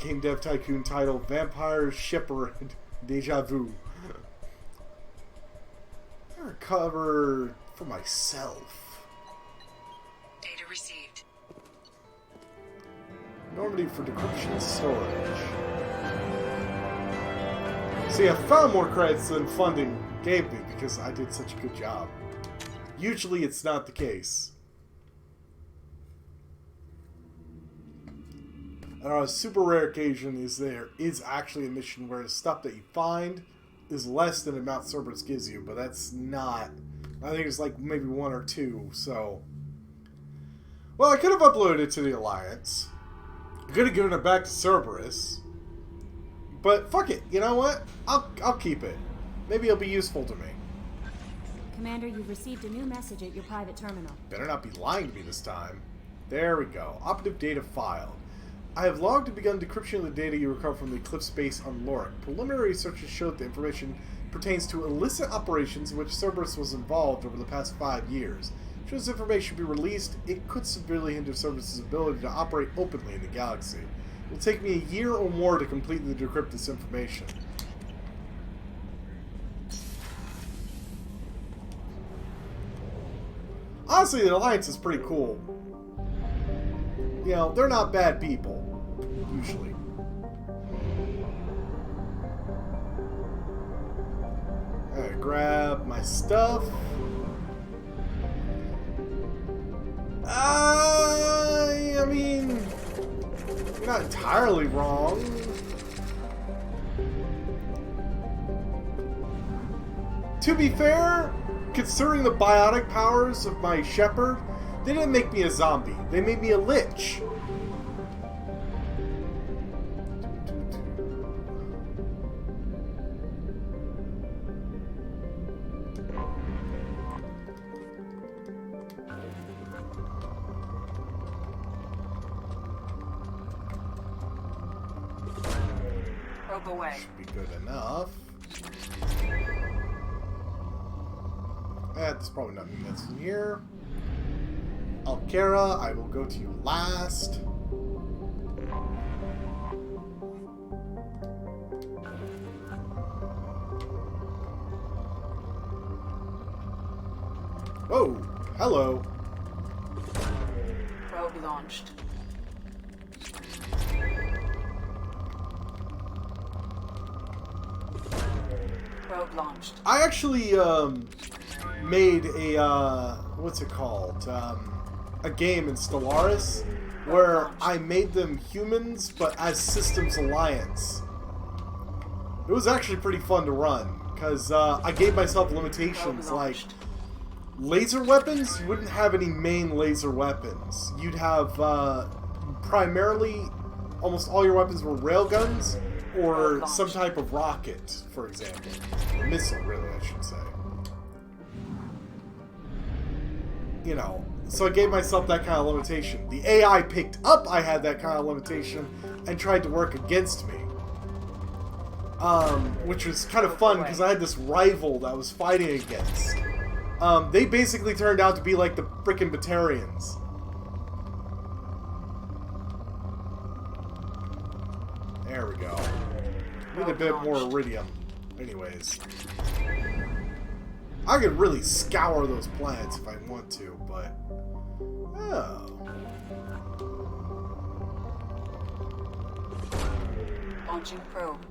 Game Dev Tycoon title, Vanguard Shepard Deja Vu. I recover for myself. Data received. Normandy for decryption storage. See, I found more credits than funding gave me because I did such a good job. Usually it's not the case. And on a super rare occasion there is actually a mission where the stuff that you find is less than the amount Cerberus gives you, but that's not... I think it's like maybe 1 or 2, so... Well, I could have uploaded it to the Alliance. I could have given it back to Cerberus. But fuck it, you know what? I'll keep it. Maybe it'll be useful to me. Commander, you've received a new message at your private terminal. Better not be lying to me this time. There we go. Operative data filed. I have logged and begun decryption of the data you recovered from the Eclipse base on Lorik. Preliminary research has showed the information pertains to illicit operations in which Cerberus was involved over the past 5 years. Should this information be released, it could severely hinder Cerberus' ability to operate openly in the galaxy. It will take me a year or more to completely decrypt this information. Honestly, the Alliance is pretty cool. You know, they're not bad people, usually. Alright, grab my stuff. I mean... You're not entirely wrong. To be fair, considering the biotic powers of my Shepard, they didn't make me a zombie. They made me a lich. Probe away. Should be good enough. There's probably nothing that's in here. Alkera, I will go to you last. Whoa, hello. Probe launched. Probe launched. I actually made a what's it called? A game in Stellaris where I made them humans, but as Systems Alliance. It was actually pretty fun to run because I gave myself limitations like laser weapons. You wouldn't have any main laser weapons. You'd have primarily almost all your weapons were railguns or some type of rocket, for example. Or missile, really, I should say. You know, so I gave myself that kind of limitation. The AI picked up I had that kind of limitation and tried to work against me. Which was kind of fun because I had this rival that I was fighting against. They basically turned out to be like the frickin' Batarians. There we go. Need a bit more iridium. Anyways. I could really scour those planets if I want to, but... Oh. Launching probe.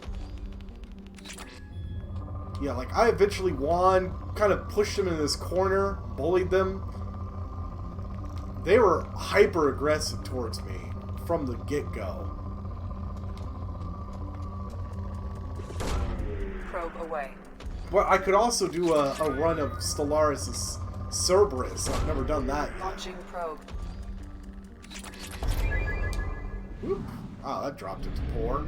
Yeah, like, I eventually won, kind of pushed them into this corner, bullied them. They were hyper-aggressive towards me from the get-go. Probe away. Well, I could also do a run of Stellaris' Cerberus. I've never done that yet. Launching probe. Whoop. Oh, that dropped it to poor.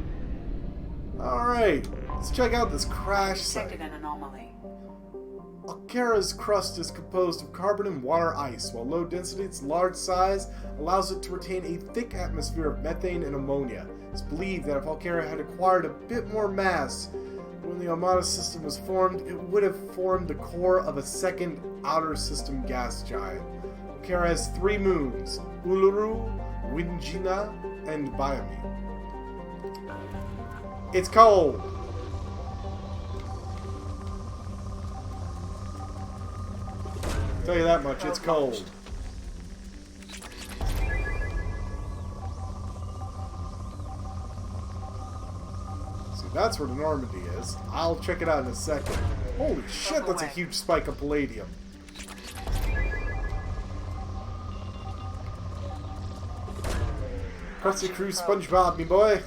Alright, let's check out this crash site. Detected an anomaly. Alkera's crust is composed of carbon and water ice, while low density, its large size allows it to retain a thick atmosphere of methane and ammonia. It's believed that if Alkera had acquired a bit more mass when the Armada system was formed, it would have formed the core of a second outer system gas giant. Alkera has 3 moons: Uluru, Windjina, and Biome. It's cold! Tell you that much, it's cold. See, that's where the Normandy is. I'll check it out in a second. Holy shit, that's a huge spike of palladium. Krusty Crew SpongeBob, me boy.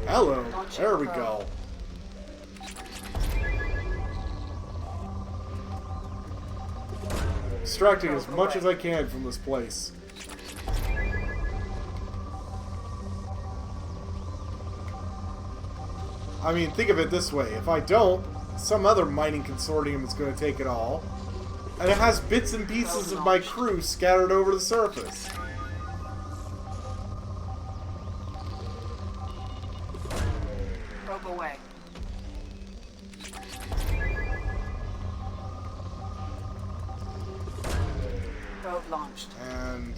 Hello. There we go. Extracting as much as I can from this place. I mean, think of it this way. If I don't, some other mining consortium is going to take it all. And it has bits and pieces of my crew scattered over the surface. Probe away. Probe launched. And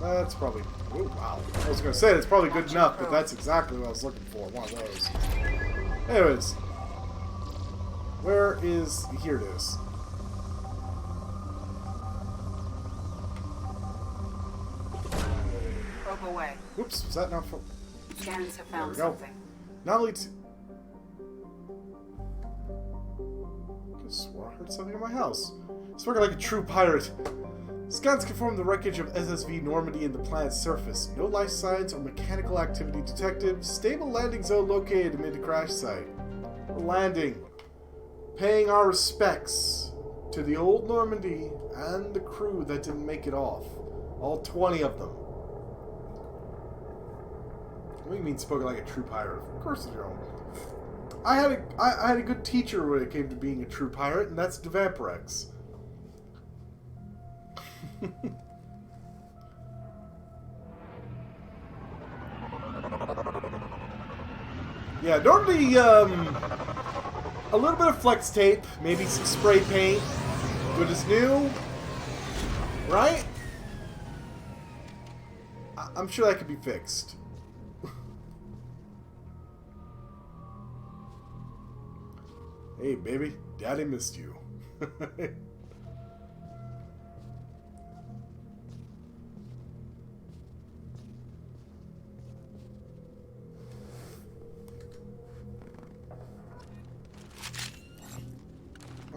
that's probably... Oh, wow. I was going to say, it's probably good enough, but that's exactly what I was looking for. One of those. Anyways. Where is... Here it is. Probe away. Oops, was that not for... Scans have found there we go. something. Not only I swore I heard something in my house. Spoken like a true pirate. Scans confirm the wreckage of SSV Normandy in the planet's surface. No life signs or mechanical activity detected. Stable landing zone located amid the crash site. We're landing. Paying our respects to the old Normandy and the crew that didn't make it off. All 20 of them. What do you mean spoken like a true pirate? Of course you don't. I had a good teacher when it came to being a true pirate, and that's Devampirex. Yeah, normally, a little bit of flex tape, maybe some spray paint, good as new, right? I'm sure that could be fixed. Hey, baby, Daddy missed you. I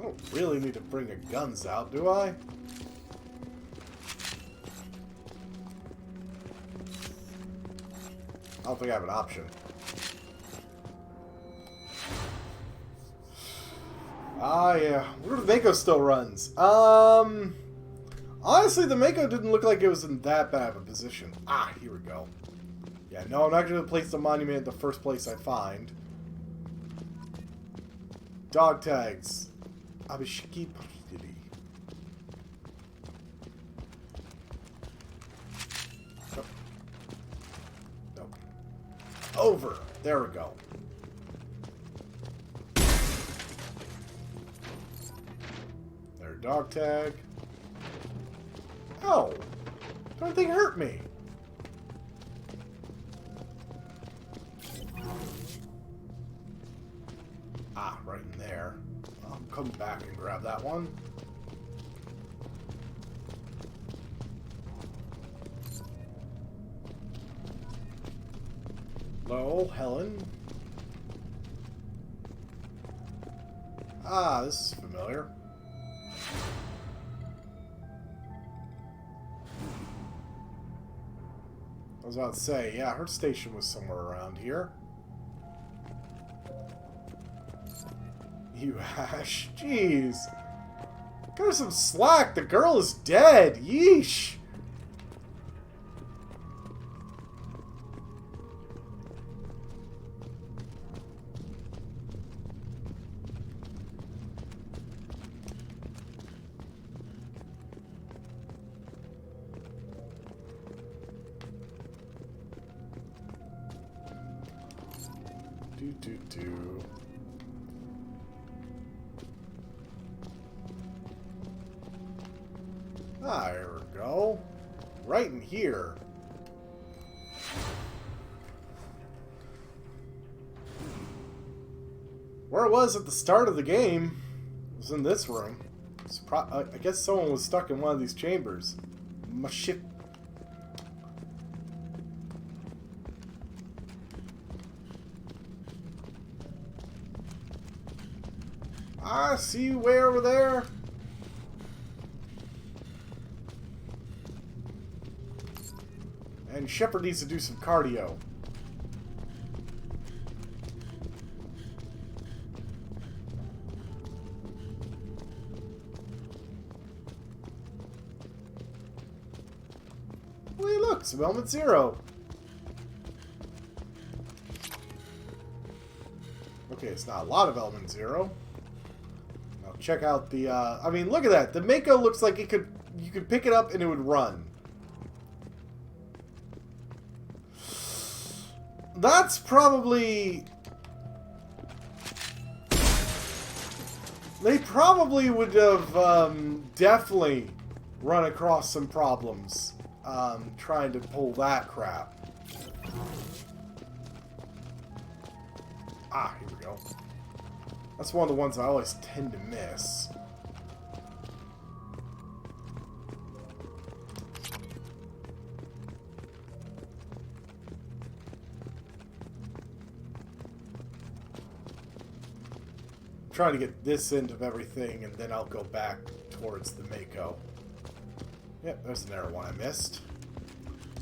don't really need to bring your guns out, do I? I don't think I have an option. Ah, yeah. Where the Mako still runs. Honestly, the Mako didn't look like it was in that bad of a position. Ah, here we go. Yeah, no, I'm not going to place the monument in the first place I find. Dog tags. Abishiki Prididi. Nope. Nope. Over. There we go. There, dog tag. Oh! Don't think hurt me. Ah, right in there. I'll come back and grab that one. Hello, Helen. Ah, this is familiar. I was about to say, yeah, her station was somewhere around here. You Ash, jeez. Cut her some slack, the girl is dead, yeesh. Do. Ah, there we go. Right in here. Where it was at the start of the game was in this room. I guess someone was stuck in one of these chambers. My shit. I see you way over there. And Shepard needs to do some cardio. Well, hey, look, some element 0. Okay, it's not a lot of element 0. Check out the, I mean, look at that. The Mako looks like it could, you could pick it up and it would run. That's probably... They probably would have, definitely run across some problems, trying to pull that crap. Ah, here we go. That's one of the ones I always tend to miss. trying to get this end of everything, and then I'll go back towards the Mako. Yep, there's another one I missed.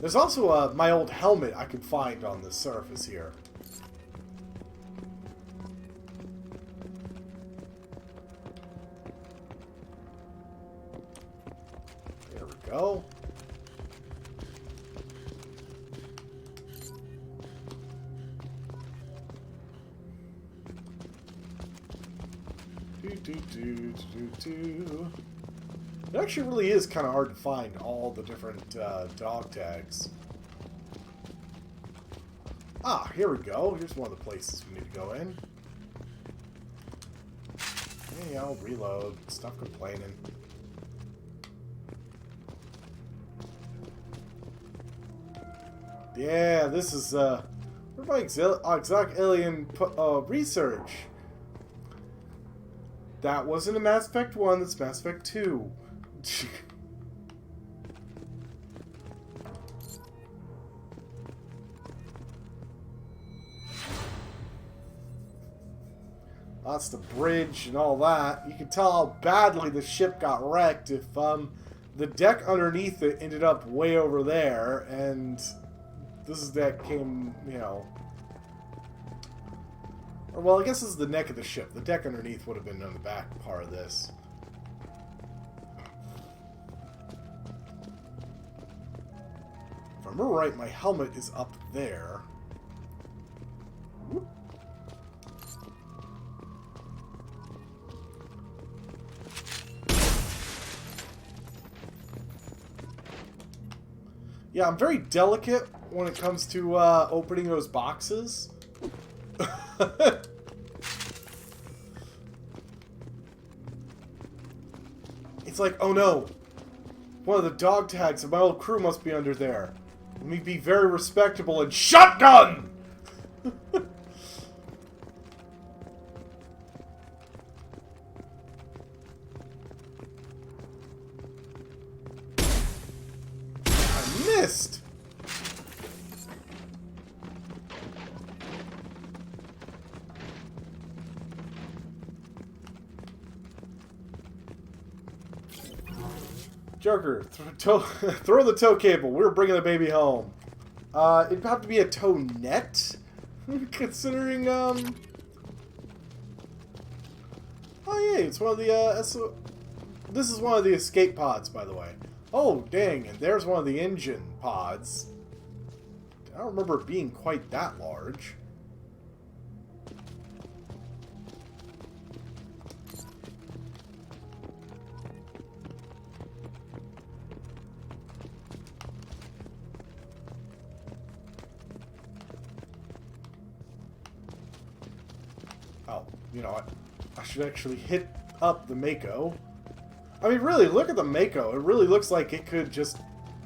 There's also my old helmet I could find on the surface here. There we go. It actually really is kind of hard to find all the different dog tags. Ah, here we go. Here's one of the places we need to go in. Hey, I'll reload. Stop complaining. Yeah, this is where's my exotic alien research? That wasn't a Mass Effect 1, that's Mass Effect 2. That's the bridge and all that. You can tell how badly the ship got wrecked if the deck underneath it ended up way over there, and this deck came, you know... Well, I guess this is the neck of the ship. The deck underneath would have been on the back part of this. If I remember right, my helmet is up there. Whoop. Yeah, I'm very delicate when it comes to opening those boxes. It's like, oh no, one of the dog tags of my old crew must be under there. Let me be very respectable and shotgun! I missed! Joker, throw the tow cable. We're bringing the baby home. It'd have to be a tow net, considering, Oh yeah, it's one of the, This is one of the escape pods, by the way. Oh, dang, and there's one of the engine pods. I don't remember it being quite that large. Oh, you know what? I should actually hit up the Mako. I mean, really, look at the Mako. It really looks like it could just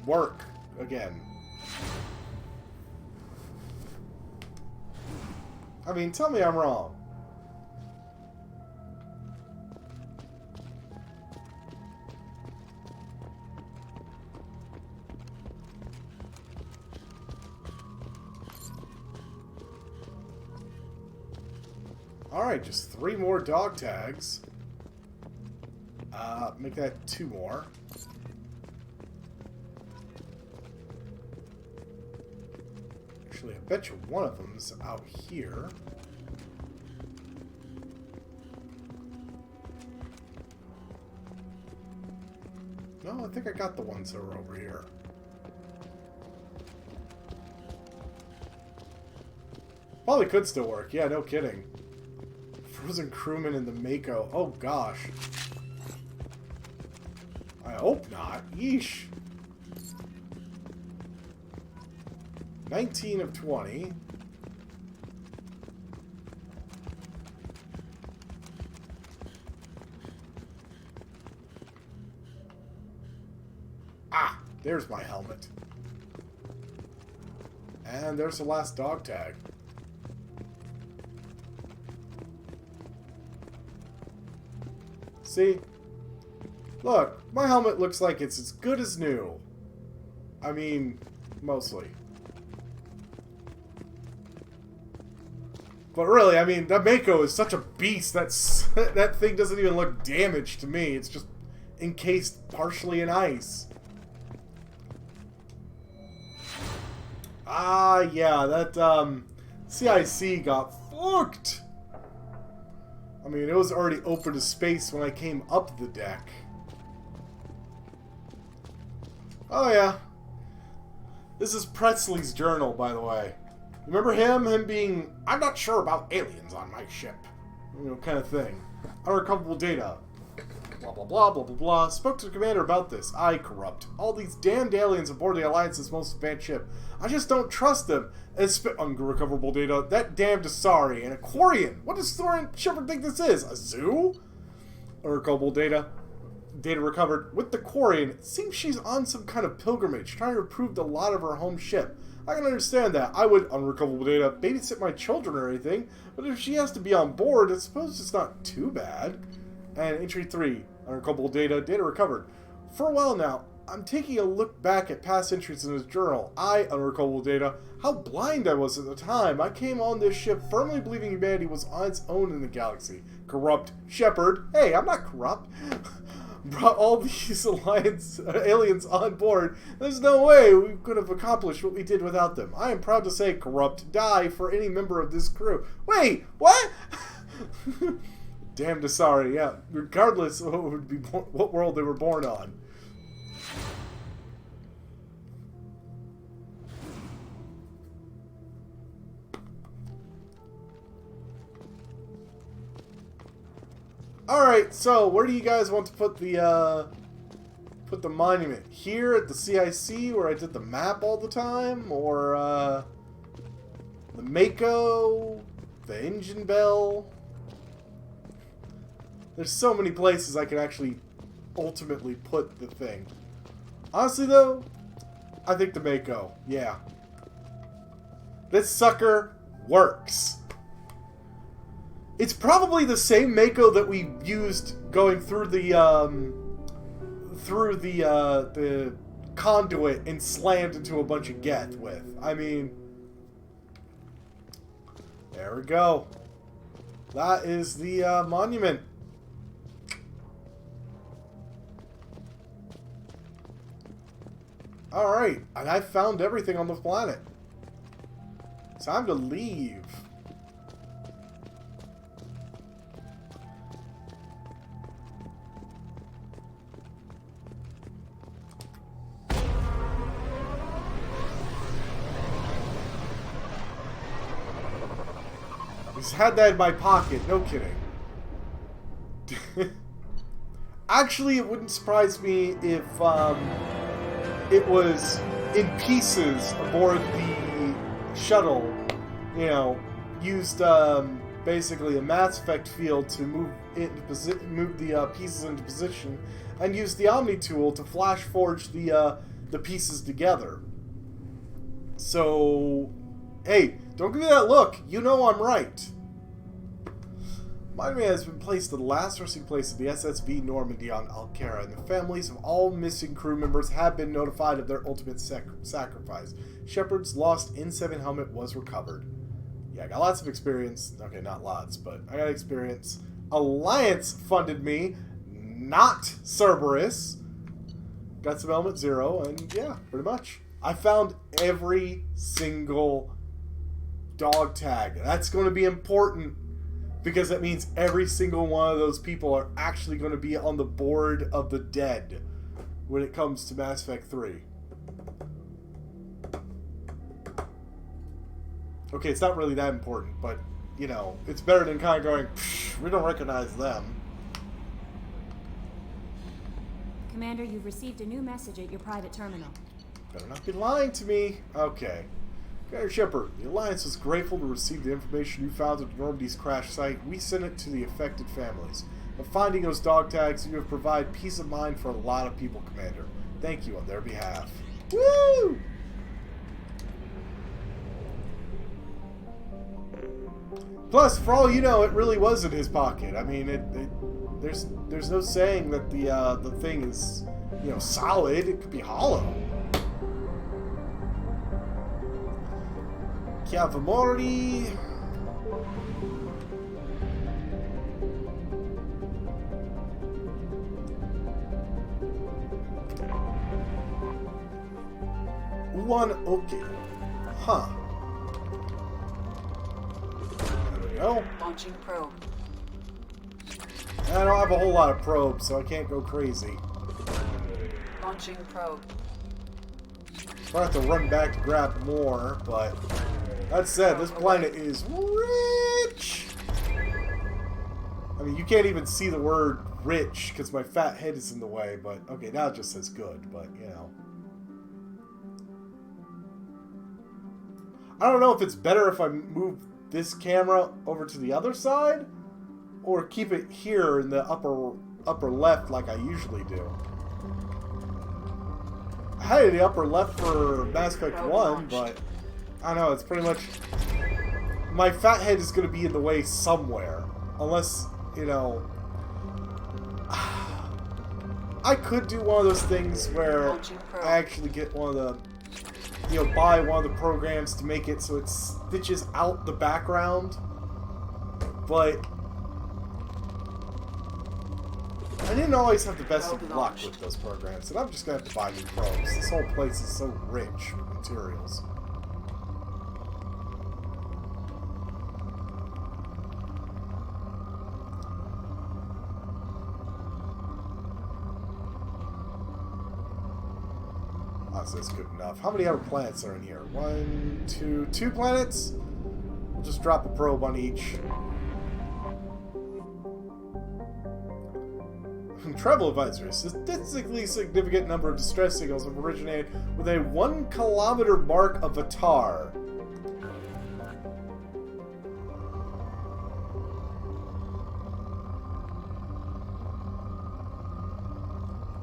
work again. I mean, tell me I'm wrong. Alright, just 3 more dog tags. Make that 2 more. Actually, I bet you one of them's out here. No, I think I got the ones that are over here. Probably could still work. Yeah, no kidding. Frozen crewman in the Mako. Oh, gosh. I hope not. Yeesh. 19 of 20. Ah, there's my helmet. And there's the last dog tag. See? Look, my helmet looks like it's as good as new. I mean, mostly. But really, I mean, that Mako is such a beast. That thing doesn't even look damaged to me. It's just encased partially in ice. Ah, yeah, that CIC got fucked. I mean, it was already open to space when I came up the deck. Oh, yeah. This is Presley's journal, by the way. Remember him? Him being, I'm not sure about aliens on my ship. You know, kind of thing. Unrecoverable data. Blah, blah, blah, blah, blah, blah. Spoke to the commander about this. I corrupt. All these damned aliens aboard the Alliance's most advanced ship. I just don't trust them. Unrecoverable data. That damned Asari. An Aquarian. What does Thorin Shepard think this is? A zoo? Unrecoverable data. Data recovered. With the Quarian, it seems she's on some kind of pilgrimage, trying to improve the lot of her home ship. I can understand that. I would, unrecoverable data, babysit my children or anything, but if she has to be on board, I suppose it's not too bad. And entry 3, unrecoverable data, data recovered. For a while now, I'm taking a look back at past entries in his journal. I, unrecoverable data, how blind I was at the time. I came on this ship firmly believing humanity was on its own in the galaxy. Corrupt Shepard. Hey, I'm not corrupt. Brought all these aliens on board. There's no way we could have accomplished what we did without them. I am proud to say, corrupt, die for any member of this crew. Wait, what? Damn Asari, yeah. Regardless of what world they were born on. Alright, so where do you guys want to put the monument? Here at the CIC where I did the map all the time? Or the Mako? The engine bell? There's so many places I can actually ultimately put the thing. Honestly though, I think the Mako. Yeah. This sucker works. It's probably the same Mako that we used going through the conduit and slammed into a bunch of Geth with. I mean, there we go. That is the monument. Alright, and I found everything on the planet. It's time to leave. I just had that in my pocket, no kidding. Actually, it wouldn't surprise me if it was in pieces aboard the shuttle, you know, used basically a Mass Effect field to move the pieces into position, and use the Omni tool to flash forge the pieces together. So, hey, don't give me that look. You know I'm right. Monument has been placed in the last resting place of the SSV Normandy on Alcara, and the families of all missing crew members have been notified of their ultimate sacrifice. Shepard's lost N7 helmet was recovered. Yeah, I got lots of experience. Okay, not lots, but I got experience. Alliance funded me, not Cerberus. Got some element 0, and yeah, pretty much. I found every single dog tag. That's going to be important, because that means every single one of those people are actually going to be on the board of the dead when it comes to Mass Effect 3. Okay, it's not really that important, but, you know, it's better than kind of going, we don't recognize them. Commander, you've received a new message at your private terminal. Better not be lying to me. Okay. Vanguard Shepard, the Alliance is grateful to receive the information you found at Normandy's crash site. We sent it to the affected families. By finding those dog tags, you have provided peace of mind for a lot of people, Commander. Thank you on their behalf. Woo! Plus, for all you know, it really was in his pocket. I mean, there's no saying that the thing is, you know, solid. It could be hollow. Chiavamori. One okay. Huh. There we go. Launching probe. I don't have a whole lot of probes, so I can't go crazy. Launching probe. I'll have to run back to grab more, but that said, this planet is rich! I mean, you can't even see the word rich because my fat head is in the way, but okay, now it just says good, but you know. I don't know if it's better if I move this camera over to the other side or keep it here in the upper left like I usually do. I had it in the upper left for Mass Effect 1, but I don't know, it's pretty much... My fat head is going to be in the way somewhere. Unless, you know... I could do one of those things where I actually get one of the... You know, buy one of the programs to make it so it stitches out the background. But... I didn't always have the best of luck with those programs, and I'm just going to have to buy new probes. This whole place is so rich with materials. So that's good enough. How many other planets are in here? 1, 2, 2 planets? We'll just drop a probe on each. Travel advisory. A statistically significant number of distress signals have originated with a 1 kilometer mark of Vatar.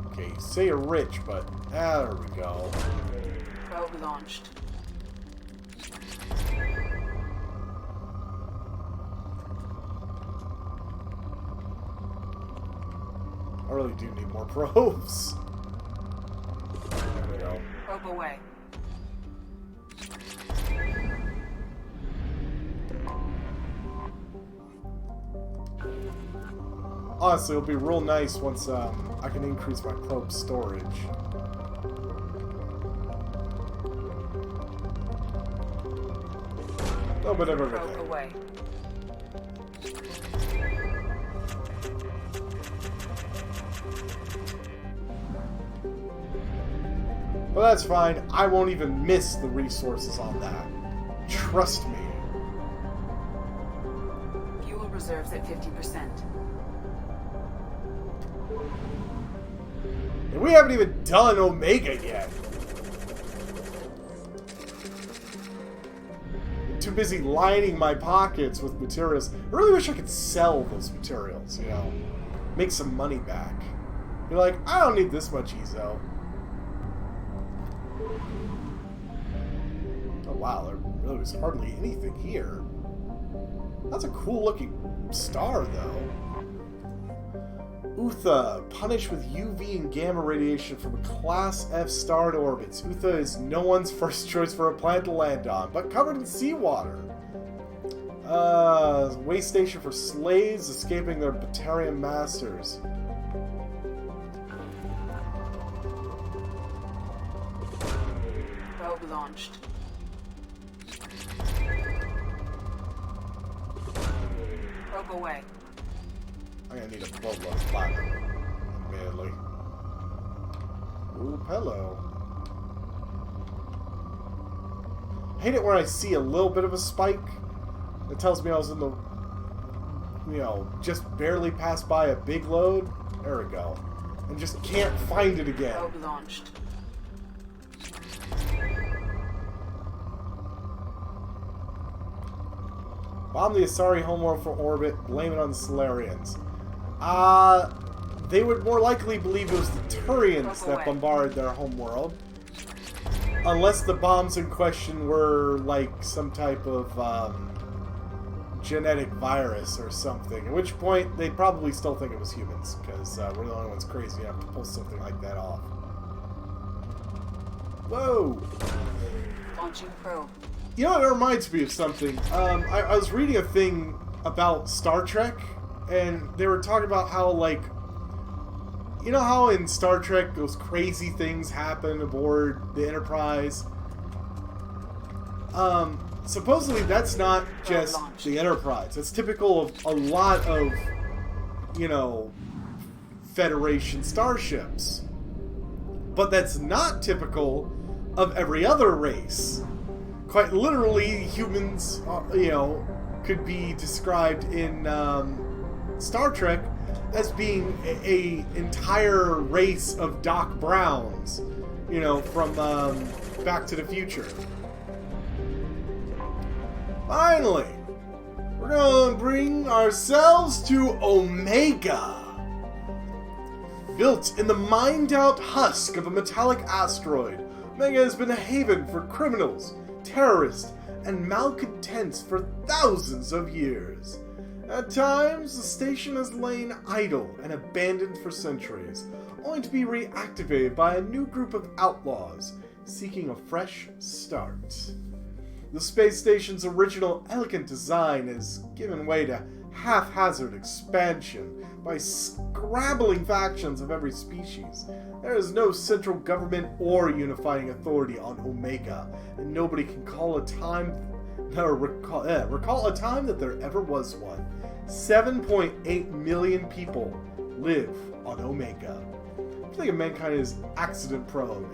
Okay, you say you're rich, but there we go. Probe launched. I really do need more probes. There we go. Probe away. Honestly, it'll be real nice once I can increase my probe storage. A little bit of everything. Probe away. But that's fine. I won't even miss the resources on that. Trust me. Fuel reserves at 50%. And we haven't even done Omega yet. I'm too busy lining my pockets with materials. I really wish I could sell those materials, you know. Make some money back. You're like, I don't need this much EZO. Oh wow, there really was hardly anything here. That's a cool looking star though. Utha, punished with UV and gamma radiation from a Class F star to orbits. Utha is no one's first choice for a planet to land on, but covered in seawater. Way station for slaves escaping their Batarian masters. Probe launched. Probe away. I'm gonna need a boatload of platinum, admittedly. Ooh, hello. I hate it when I see a little bit of a spike that tells me I was in the, you know, just barely passed by a big load. There we go. And just can't find it again. Probe launched. Bomb the Asari homeworld from orbit, blame it on the Solarians. They would more likely believe it was the Turians that bombarded their homeworld. Unless the bombs in question were like some type of genetic virus or something. At which point, they'd probably still think it was humans, because we're the only ones crazy enough to pull something like that off. Whoa! Launching probe. You know, it reminds me of something. I was reading a thing about Star Trek, and they were talking about how, like, you know how in Star Trek those crazy things happen aboard the Enterprise? Supposedly that's not just the Enterprise. It's typical of a lot of, you know, Federation starships. But that's not typical of every other race. Quite literally, humans, you know, could be described in Star Trek as being a entire race of Doc Browns, you know, from Back to the Future. Finally, we're gonna bring ourselves to Omega. Built in the mined-out husk of a metallic asteroid, Omega has been a haven for criminals, terrorists, and malcontents for thousands of years. At times, the station has lain idle and abandoned for centuries, only to be reactivated by a new group of outlaws seeking a fresh start. The space station's original elegant design has given way to haphazard expansion by scrabbling factions of every species. There is no central government or unifying authority on Omega, and nobody can recall a time that there ever was one. 7.8 million people live on Omega. I feel like mankind is accident-prone.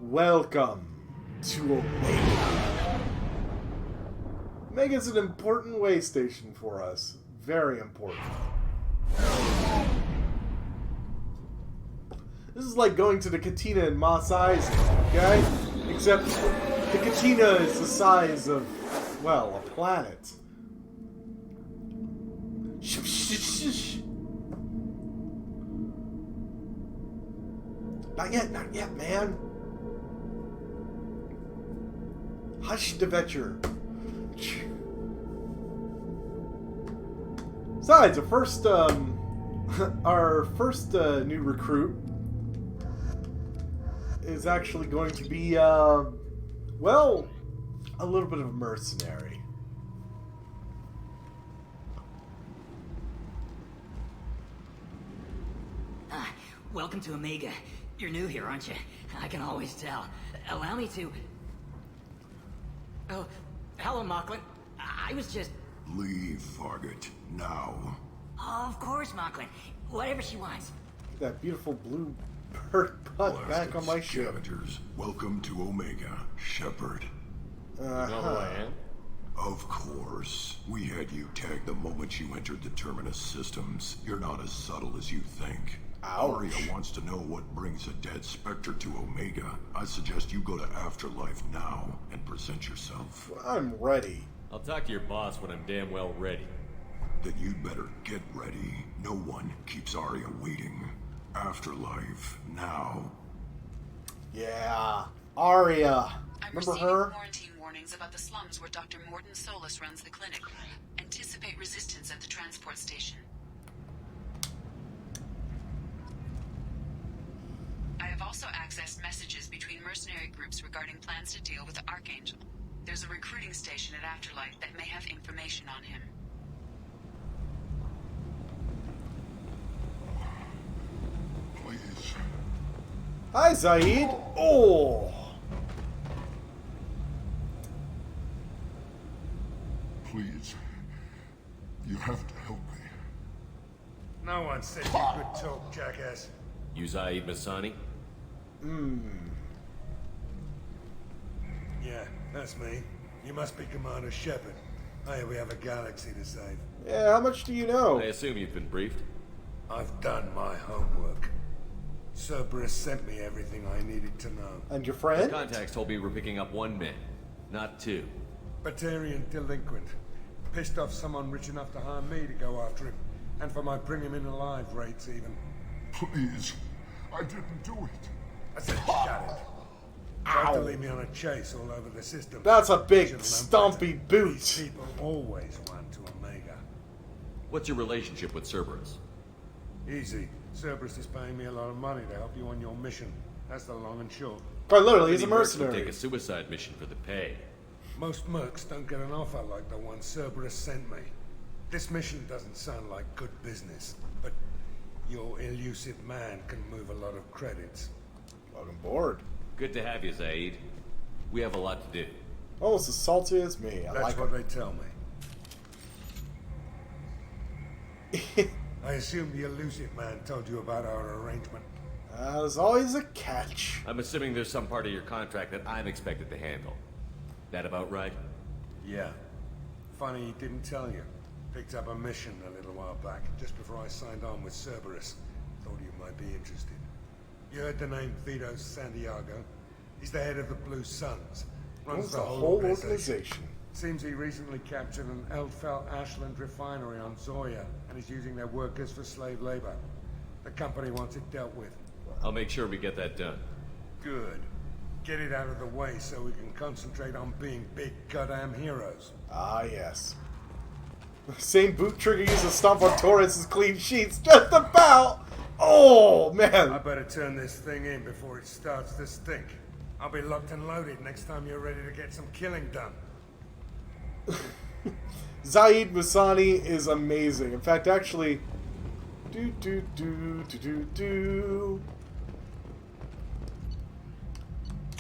Welcome to Omega. Omega is an important way station for us. Very important. This is like going to the Katina in Mos Eisley, okay? Except the Katina is the size of, well, a planet. Not yet, man. Hush the venture. Besides, our first new recruit is actually going to be, well, a little bit of a mercenary. Welcome to Omega. You're new here, aren't you? I can always tell. Allow me to... Oh, hello, Mocklin. I was just... Leave, Fargate, now. Oh, of course, Mocklin. Whatever she wants. That beautiful blue bird butt back on my ship. Scavengers, welcome to Omega, Shepard. You know who I am? Of course. We had you tagged the moment you entered the Terminus systems. You're not as subtle as you think. Aria wants to know what brings a dead Spectre to Omega. I suggest you go to Afterlife now and present yourself. I'm ready. I'll talk to your boss when I'm damn well ready. Then you'd better get ready. No one keeps Aria waiting. Afterlife now. Yeah, Aria. Remember her? Quarantine warnings about the slums where Dr. Morden Solus runs the clinic. Anticipate resistance at the transport station. I have also accessed messages between mercenary groups regarding plans to deal with the Archangel. There's a recruiting station at Afterlife that may have information on him. Please. Hi, Zaid. Oh. Please. You have to help me. No one said you could talk, jackass. You Zaid Masani? Yeah, that's me. You must be Commander Shepard. Hey, we have a galaxy to save. Yeah, how much do you know? I assume you've been briefed. I've done my homework. Cerberus sent me everything I needed to know. And your friend? The contacts told me we're picking up one man, not two. Batarian delinquent. Pissed off someone rich enough to hire me to go after him. And for my bring him in alive rates, even. Please. I didn't do it. I said shut it. Tried to lead me on a chase all over the system. That's a big, stumpy boot. These people always run to Omega. What's your relationship with Cerberus? Easy. Cerberus is paying me a lot of money to help you on your mission. That's the long and short. Quite literally, he's a Many mercs would mercenary. take a suicide mission for the pay. Most mercs don't get an offer like the one Cerberus sent me. This mission doesn't sound like good business, but your Illusive Man can move a lot of credits. Welcome aboard. Good to have you, Zaid. We have a lot to do. Almost as salty as me. That's what they tell me. I assume the Illusive Man told you about our arrangement. There's always a catch. I'm assuming there's some part of your contract that I'm expected to handle. That about right? Yeah. Funny he didn't tell you. Picked up a mission a little while back, just before I signed on with Cerberus. Thought you might be interested. You heard the name Vito Santiago? He's the head of the Blue Suns. Runs the whole organization. Seems he recently captured an Eldfell Ashland refinery on Zoya, and is using their workers for slave labor. The company wants it dealt with. I'll make sure we get that done. Good. Get it out of the way so we can concentrate on being big goddamn heroes. Ah, yes. Same boot trigger used to stomp on Torres' clean sheets, just about! Oh, man! I better turn this thing in before it starts to stink. I'll be locked and loaded next time you're ready to get some killing done. Zaid Masani is amazing. In fact, actually...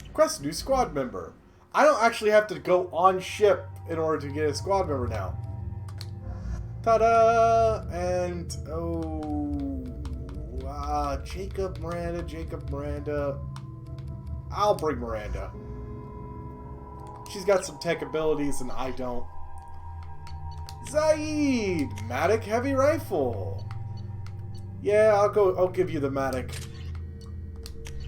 Request new squad member. I don't actually have to go on ship in order to get a squad member now. Ta-da! And, Jacob Miranda. I'll bring Miranda. She's got some tech abilities and I don't. Zaid! Matic heavy rifle. Yeah, I'll give you the Matic.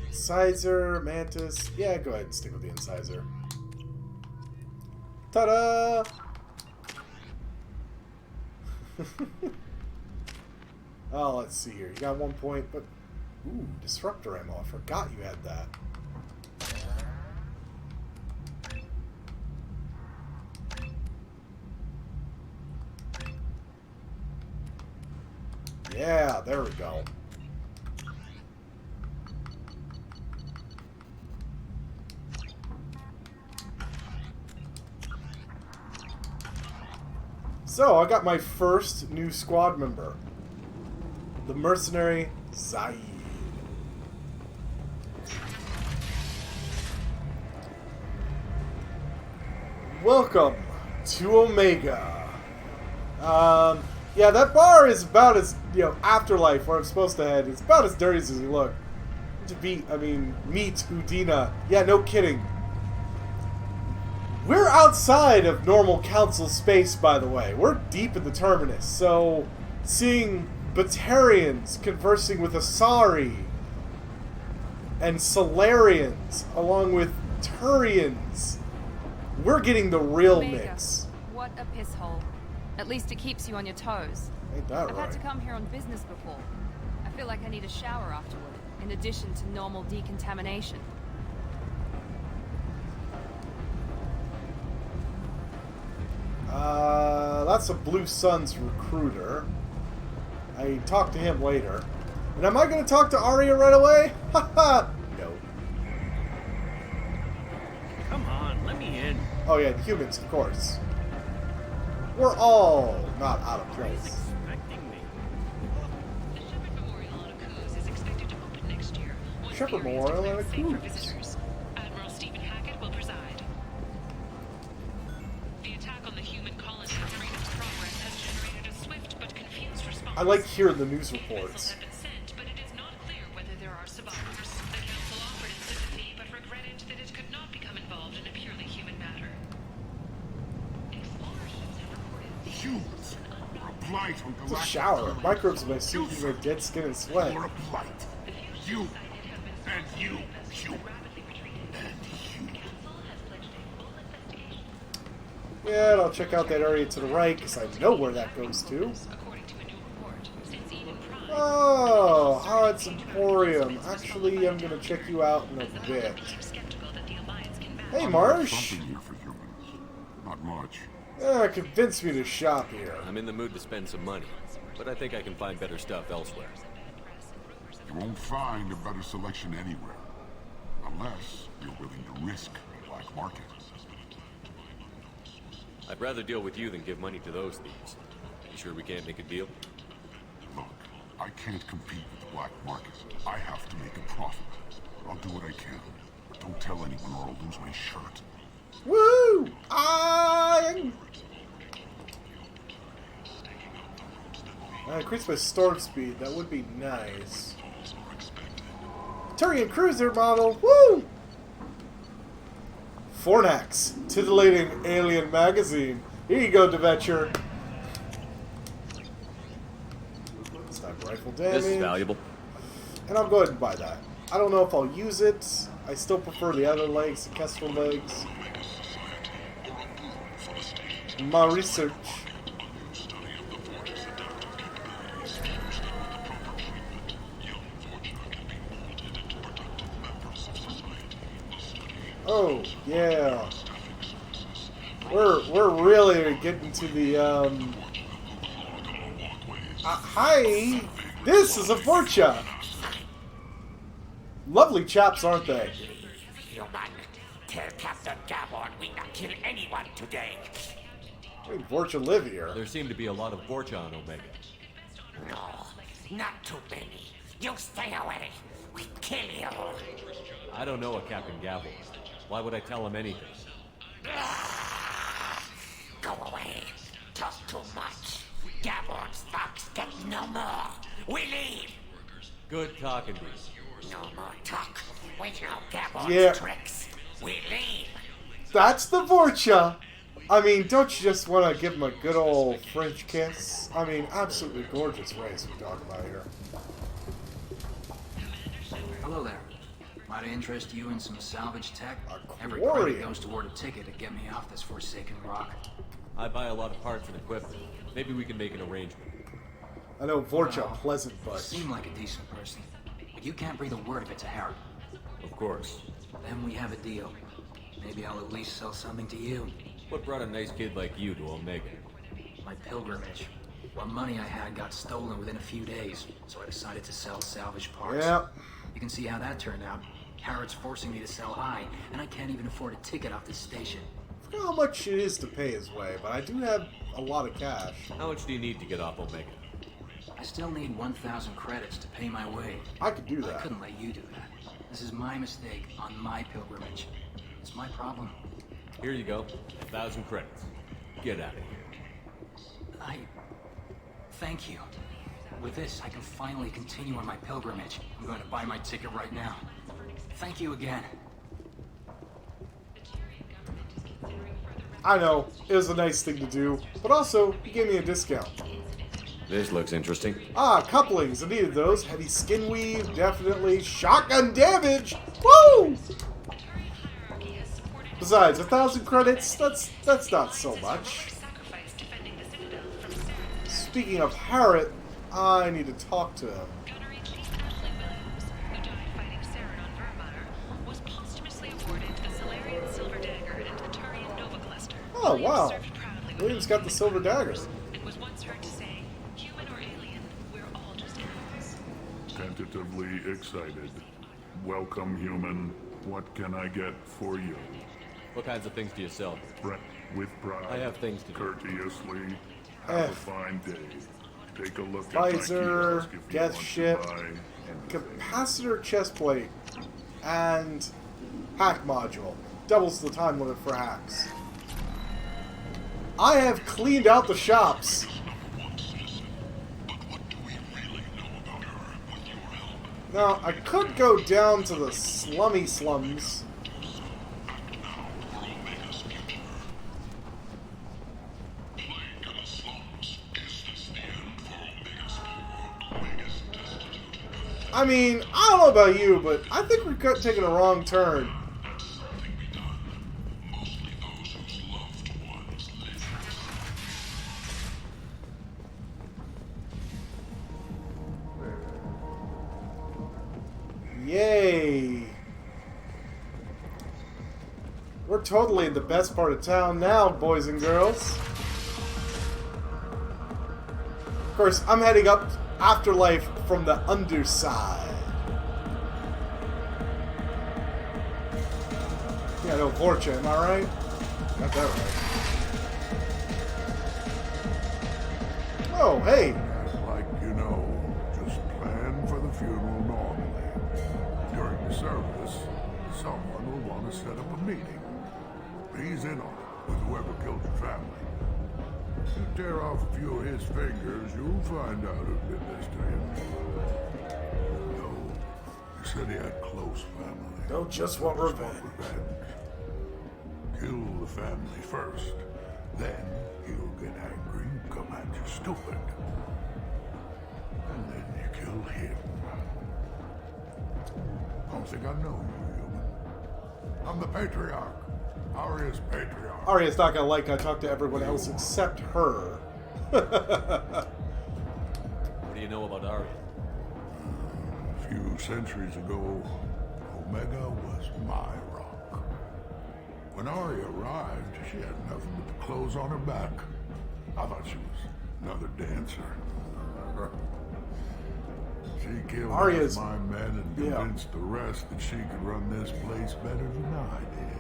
Incisor, Mantis. Yeah, go ahead and stick with the Incisor. Ta-da! Oh, let's see here. You got 1 point, but... Ooh, Disruptor ammo. I forgot you had that. Yeah, there we go. So, I got my first new squad member. The mercenary, Zaid. Welcome to Omega. Yeah, that bar is about as, Afterlife, where I'm supposed to head. It's about as dirty as we look. Meet Udina. Yeah, no kidding. We're outside of normal council space, by the way. We're deep in the Terminus, so seeing Batarians conversing with Asari and Solarians, along with Turians, we're getting the real Omega. mix. What a piss hole. At least it keeps you on your toes. Ain't that I've right? had to come here on business before. I feel like I need a shower afterward, in addition to normal decontamination. That's a Blue Suns recruiter. I talked to him later. And am I going to talk to Arya right away? Haha! No. Come on, let me in. Oh yeah, humans, of course. We're all not out of place. Expecting me. The Shepard Memorial on a cruise is expected to open next year. Shepard Memorial and a Safe for cruise. visitors. Admiral Stephen Hackett will preside. The attack on the human colony of Freedom's Progress has generated a swift but confused response. I like hearing the news reports. Missiles have been sent, but it is not clear whether there are survivors. The Council offered its sympathy, but regretted that it could not become involved in a purely human matter. Explorer ships have reported Humans are a blight on It's a galactic shower. terrain. Microbes in my suit in my dead skin and sweat. You're a blight. You. And you. Human. And you. Yeah, and I'll check out that area to the right, because I know where that goes to. Oh, Hod's Emporium. Actually, I'm going to check you out in a bit. Hey, Marsh. Something here for humans. Not much. Convince me to shop here. I'm in the mood to spend some money, but I think I can find better stuff elsewhere. You won't find a better selection anywhere. Unless you're willing to risk the black market. I'd rather deal with you than give money to those thieves. You sure we can't make a deal? Look, I can't compete with the black market. I have to make a profit. I'll do what I can. But don't tell anyone or I'll lose my shirt. Woo! Increase my storm speed. That would be nice. Turian cruiser model. Woo! Fornax, titillating alien magazine. Here you go, Devetcher. Sniper rifle damage. This is valuable. And I'll go ahead and buy that. I don't know if I'll use it. I still prefer the other legs, the Kestrel legs. My research. Oh, yeah. We're really getting to the, hi! This is a Vorcha! Lovely chaps, aren't they? Human, tell Captain Gabon we not kill anyone today. Where did Vorcha live here? There seem to be a lot of Vorcha on Omega. No, not too many. You stay away. We kill you. I don't know a Captain Gabon. Why would I tell him anything? Go away. Talk too much. Gabon's thugs get no more. We leave. Good talking to you. No more talk. We know Gabon's tricks. We leave. That's the Vorcha! I mean, don't you just want to give him a good old French kiss? I mean, absolutely gorgeous race we're talking about here. Hello there. Might I interest you in some salvage tech? Every Aquarium. credit goes toward a ticket to get me off this forsaken rock. I buy a lot of parts and equipment. Maybe we can make an arrangement. I know Vorcha, Well, pleasant you but seem like a decent person, but you can't breathe a word of it to Harry. Of course. Then we have a deal. Maybe I'll at least sell something to you. What brought a nice kid like you to Omega? My pilgrimage. What money I had got stolen within a few days, so I decided to sell salvage parts. Yep. You can see how that turned out. Harrod's forcing me to sell high, and I can't even afford a ticket off the station. I forgot how much it is to pay his way, but I do have a lot of cash. How much do you need to get off Omega? I still need 1,000 credits to pay my way. I could do that. I couldn't let you do that. This is my mistake on my pilgrimage. It's my problem. Here you go. 1,000 credits. Get out of here. Thank you. With this, I can finally continue on my pilgrimage. I'm going to buy my ticket right now. Thank you again. I know, it was a nice thing to do, but also, he gave me a discount. This looks interesting. Ah, couplings, I needed those. Heavy skin weave, definitely. Shotgun damage! Woo! Besides, 1,000 credits, that's not so much. Speaking of Harrod, I need to talk to him. Oh, wow. William's got the silver dagger. Tentatively excited. Welcome, human. What can I get for you? What kinds of things do you sell? With pride. I have things to do. Courteously. Have a fine day. Take a look at my Visor, kiosk if you death want to ship, buy capacitor chest plate, and hack module. Doubles the time limit for hacks. I have cleaned out the shops. Now, I could go down to the slummy slums. I mean, I don't know about you, but I think we're taking a wrong turn. Yay! We're totally in the best part of town now, boys and girls. Of course, I'm heading up Afterlife from the underside. Yeah, no fortune, am I right? Got that right. Oh, hey! Like you know, just plan for the funeral normally. During the service, someone will want to set up a meeting. He's in on it with whoever killed your family. You tear off a few of his fingers, you'll find out who did this to him. No, you said he had close family. Don't just want revenge. Kill the family first, then he'll get angry and come at you stupid. And then you kill him. Don't think I know you, human. I'm the Patriarch. Arya's Patriarch. Arya's not gonna like I talk to everyone else except her. What do you know about Arya? A few centuries ago, Omega was my rock. When Arya arrived, she had nothing but the clothes on her back. I thought she was another dancer. She killed Arya's, my men and convinced the rest that she could run this place better than I did.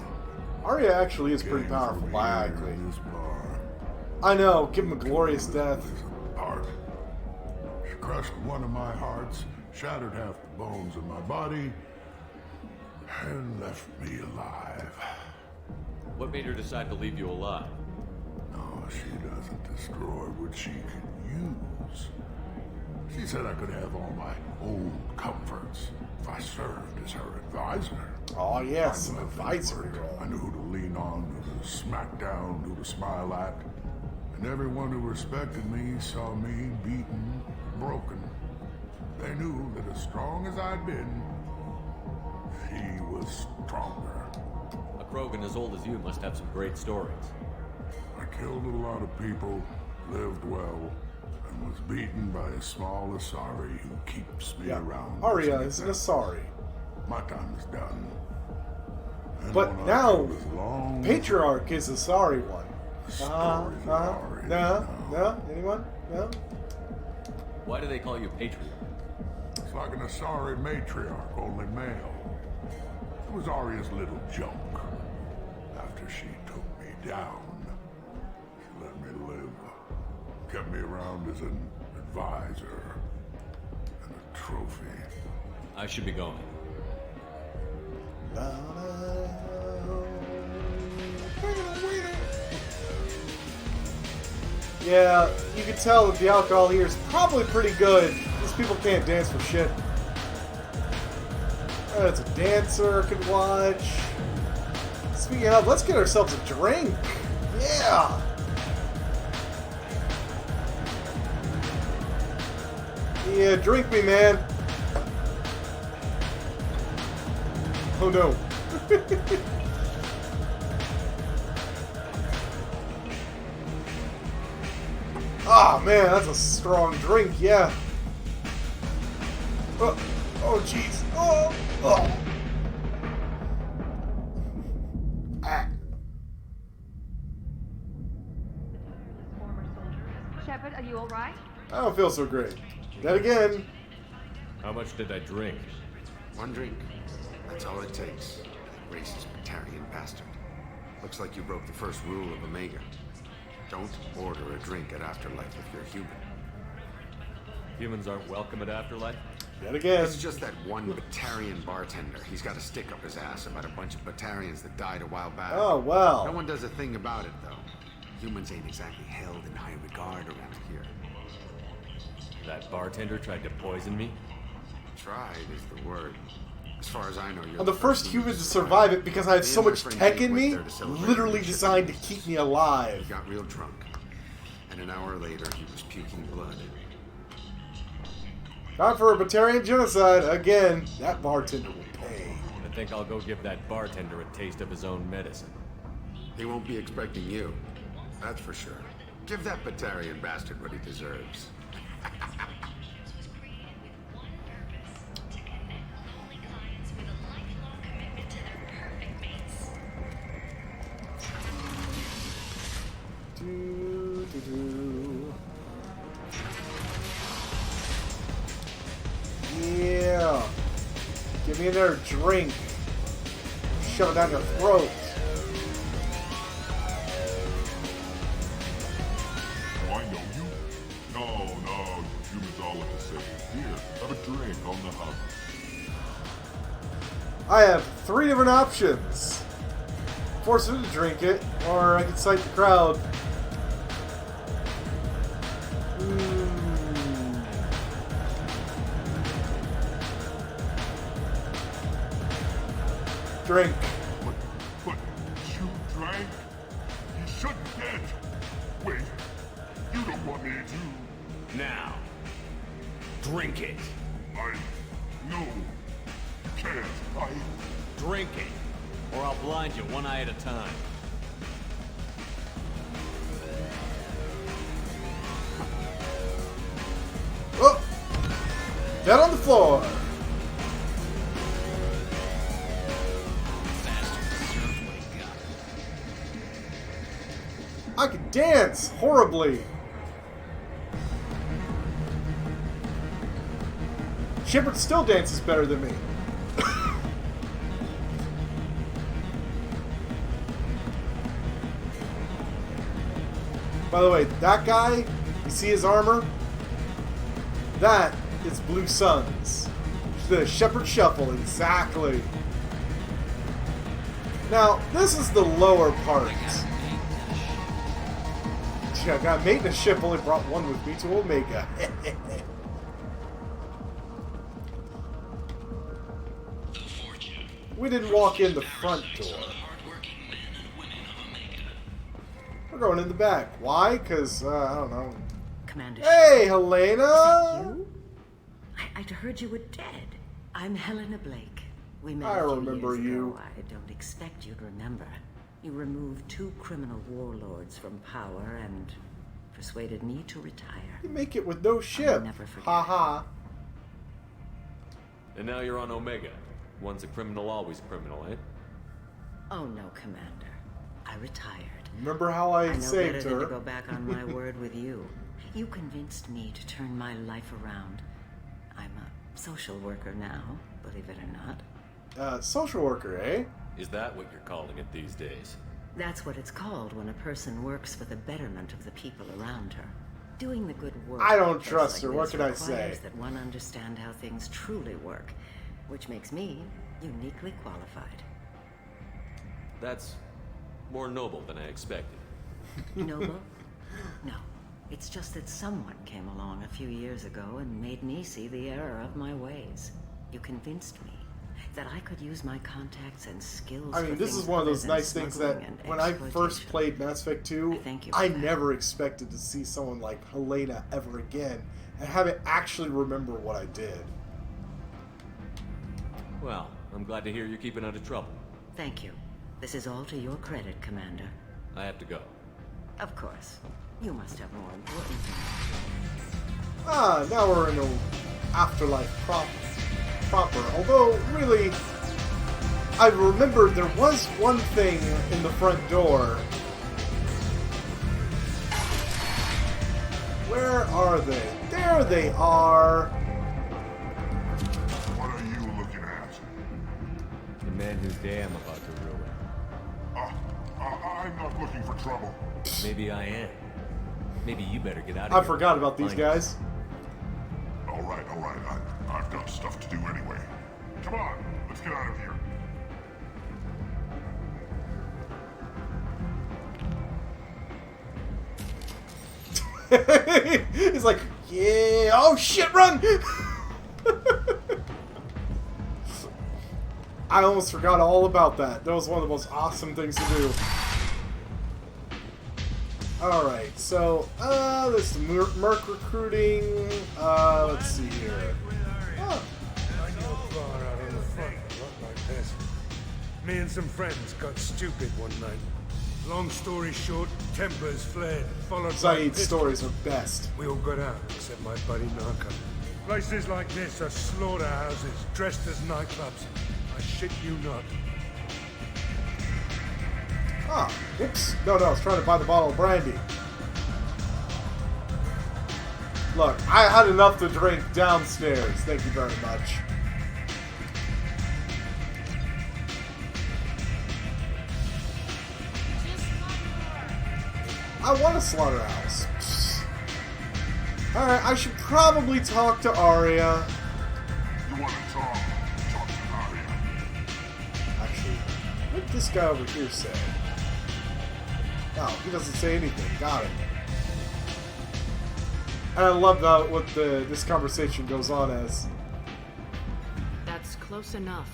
Arya actually is pretty powerful, actually. I know, give him a glorious death. Heart. She crushed one of my hearts, shattered half the bones in my body, and left me alive. What made her decide to leave you alive? No, she doesn't destroy what she can use. She said I could have all my old comforts if I served as her advisor. Oh yes, some advisory role. I knew who to lean on, who to smack down, who to smile at. And everyone who respected me saw me beaten, broken. They knew that as strong as I'd been, she was stronger. A Krogan as old as you must have some great stories. I killed a lot of people, lived well, and was beaten by a small Asari who keeps me around. Arya is an Asari. My time is done. And But when now, long Patriarch is Asari one. No? Anyone? No? Why do they call you Patriarch? It's like an Asari matriarch, only male. It was Arya's little joke. After she took me down, she let me live. Kept me around as an advisor and a trophy. I should be going. Yeah, you can tell that the alcohol here is probably pretty good. These people can't dance for shit. It's a dancer I could watch. Speaking of, let's get ourselves a drink. Yeah. Yeah, drink me, man. Oh no. Ah, man, that's a strong drink, yeah. Oh, jeez. Oh. Ah. Shepard, are you alright? I don't feel so great. Then again. How much did I drink? One drink. That's all it takes. That racist Batarian bastard. Looks like you broke the first rule of Omega. Don't order a drink at Afterlife if you're human. Humans aren't welcome at Afterlife? Yet again. It's just that one Batarian bartender. He's got a stick up his ass about a bunch of Batarians that died a while back. Oh, well. No one does a thing about it, though. Humans ain't exactly held in high regard around here. That bartender tried to poison me? Tried is the word. As far as I know, you're I'm the first human to survive it because I have so much tech in me, literally designed to keep me alive. He got real drunk, and an hour later he was puking blood. Not for a Batarian genocide. Again, that bartender will pay. I think I'll go give that bartender a taste of his own medicine. He won't be expecting you. That's for sure. Give that Batarian bastard what he deserves. Yeah. Give me another drink. shove it down your throat. Do I know you? No, you humans all look the same. Here, have a drink on the hub. I have 3 different options. Force her to drink it, or I can cite the crowd. Drink. But you drank? You should get. Wait, you don't want me to. Now, drink it. No. You can't. Drink it, or I'll blind you one eye at a time. Oh! Dead on the floor. I can dance horribly. Shepard still dances better than me. By the way, that guy, you see his armor? That is Blue Suns. The Shepard Shuffle, exactly. Now, this is the lower part. I got mate in a ship, only brought one with me to Omega. We didn't walk in the front door. We're going in the back. Why? Because, I don't know. Commander. Hey, Helena! You? I'd heard you were dead. I'm Helena Blake. We met I a few remember years you. ago. I don't expect you to remember. You removed 2 criminal warlords from power and persuaded me to retire. You make it with no ship. Never forget. Ha. And now you're on Omega. Once a criminal, always a criminal, eh? Oh no, Commander. I retired. Remember how I know saved better her? than to go back on my word with you. You convinced me to turn my life around. I'm a social worker now, believe it or not. Social worker, eh? Is that what you're calling it these days? That's what it's called when a person works for the betterment of the people around her. Doing the good work. I don't at a place trust her. like What this can I requires say? that one understand how things truly work, which makes me uniquely qualified. That's more noble than I expected. Noble? No. It's just that someone came along a few years ago and made me see the error of my ways. You convinced me that I could use my contacts and skills. I mean, this is one of those nice things that when I first played Mass Effect 2, I never expected to see someone like Helena ever again and have it actually remember what I did. Well, I'm glad to hear you're keeping out of trouble. Thank you. This is all to your credit, Commander. I have to go. Of course. You must have more important things. Ah, now we're in the afterlife proper. Although, really, I remember there was one thing in the front door. Where are they? There they are! What are you looking at? The man whose day I'm about to ruin. I'm not looking for trouble. Maybe I am. Maybe you better get out of I here. forgot about these guys. All right. I've got stuff to do anyway. Come on, let's get out of here. He's like, yeah, oh shit, run! I almost forgot all about that. That was one of the most awesome things to do. Alright, so, there's some Merc recruiting. Let's see here. Oh. I know far out on the front, not like this. Me and some friends got stupid one night. Long story short, tempers flared, followed by Zaid's pistols. stories are best. We all got out, except my buddy Narco. Places like this are slaughterhouses, dressed as nightclubs. I shit you not. Ah, oops. No, I was trying to buy the bottle of brandy. Look, I had enough to drink downstairs. Thank you very much. I want a slaughterhouse. Alright, I should probably talk to Arya. You want to talk to Arya. Actually, what did this guy over here say? Oh, he doesn't say anything. Got it. And I love what this conversation goes on as. That's close enough.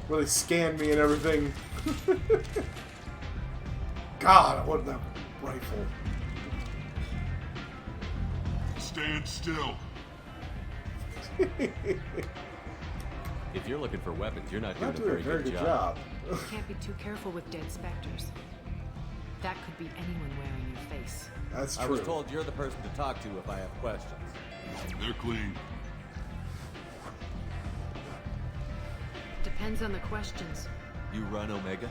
Where they scan me and everything. God, I want that rifle. Stand still. If you're looking for weapons, you're not doing a very good job. You can't be too careful with dead specters. That could be anyone wearing your face. That's true. I was told you're the person to talk to if I have questions. They're clean. Depends on the questions. You run Omega?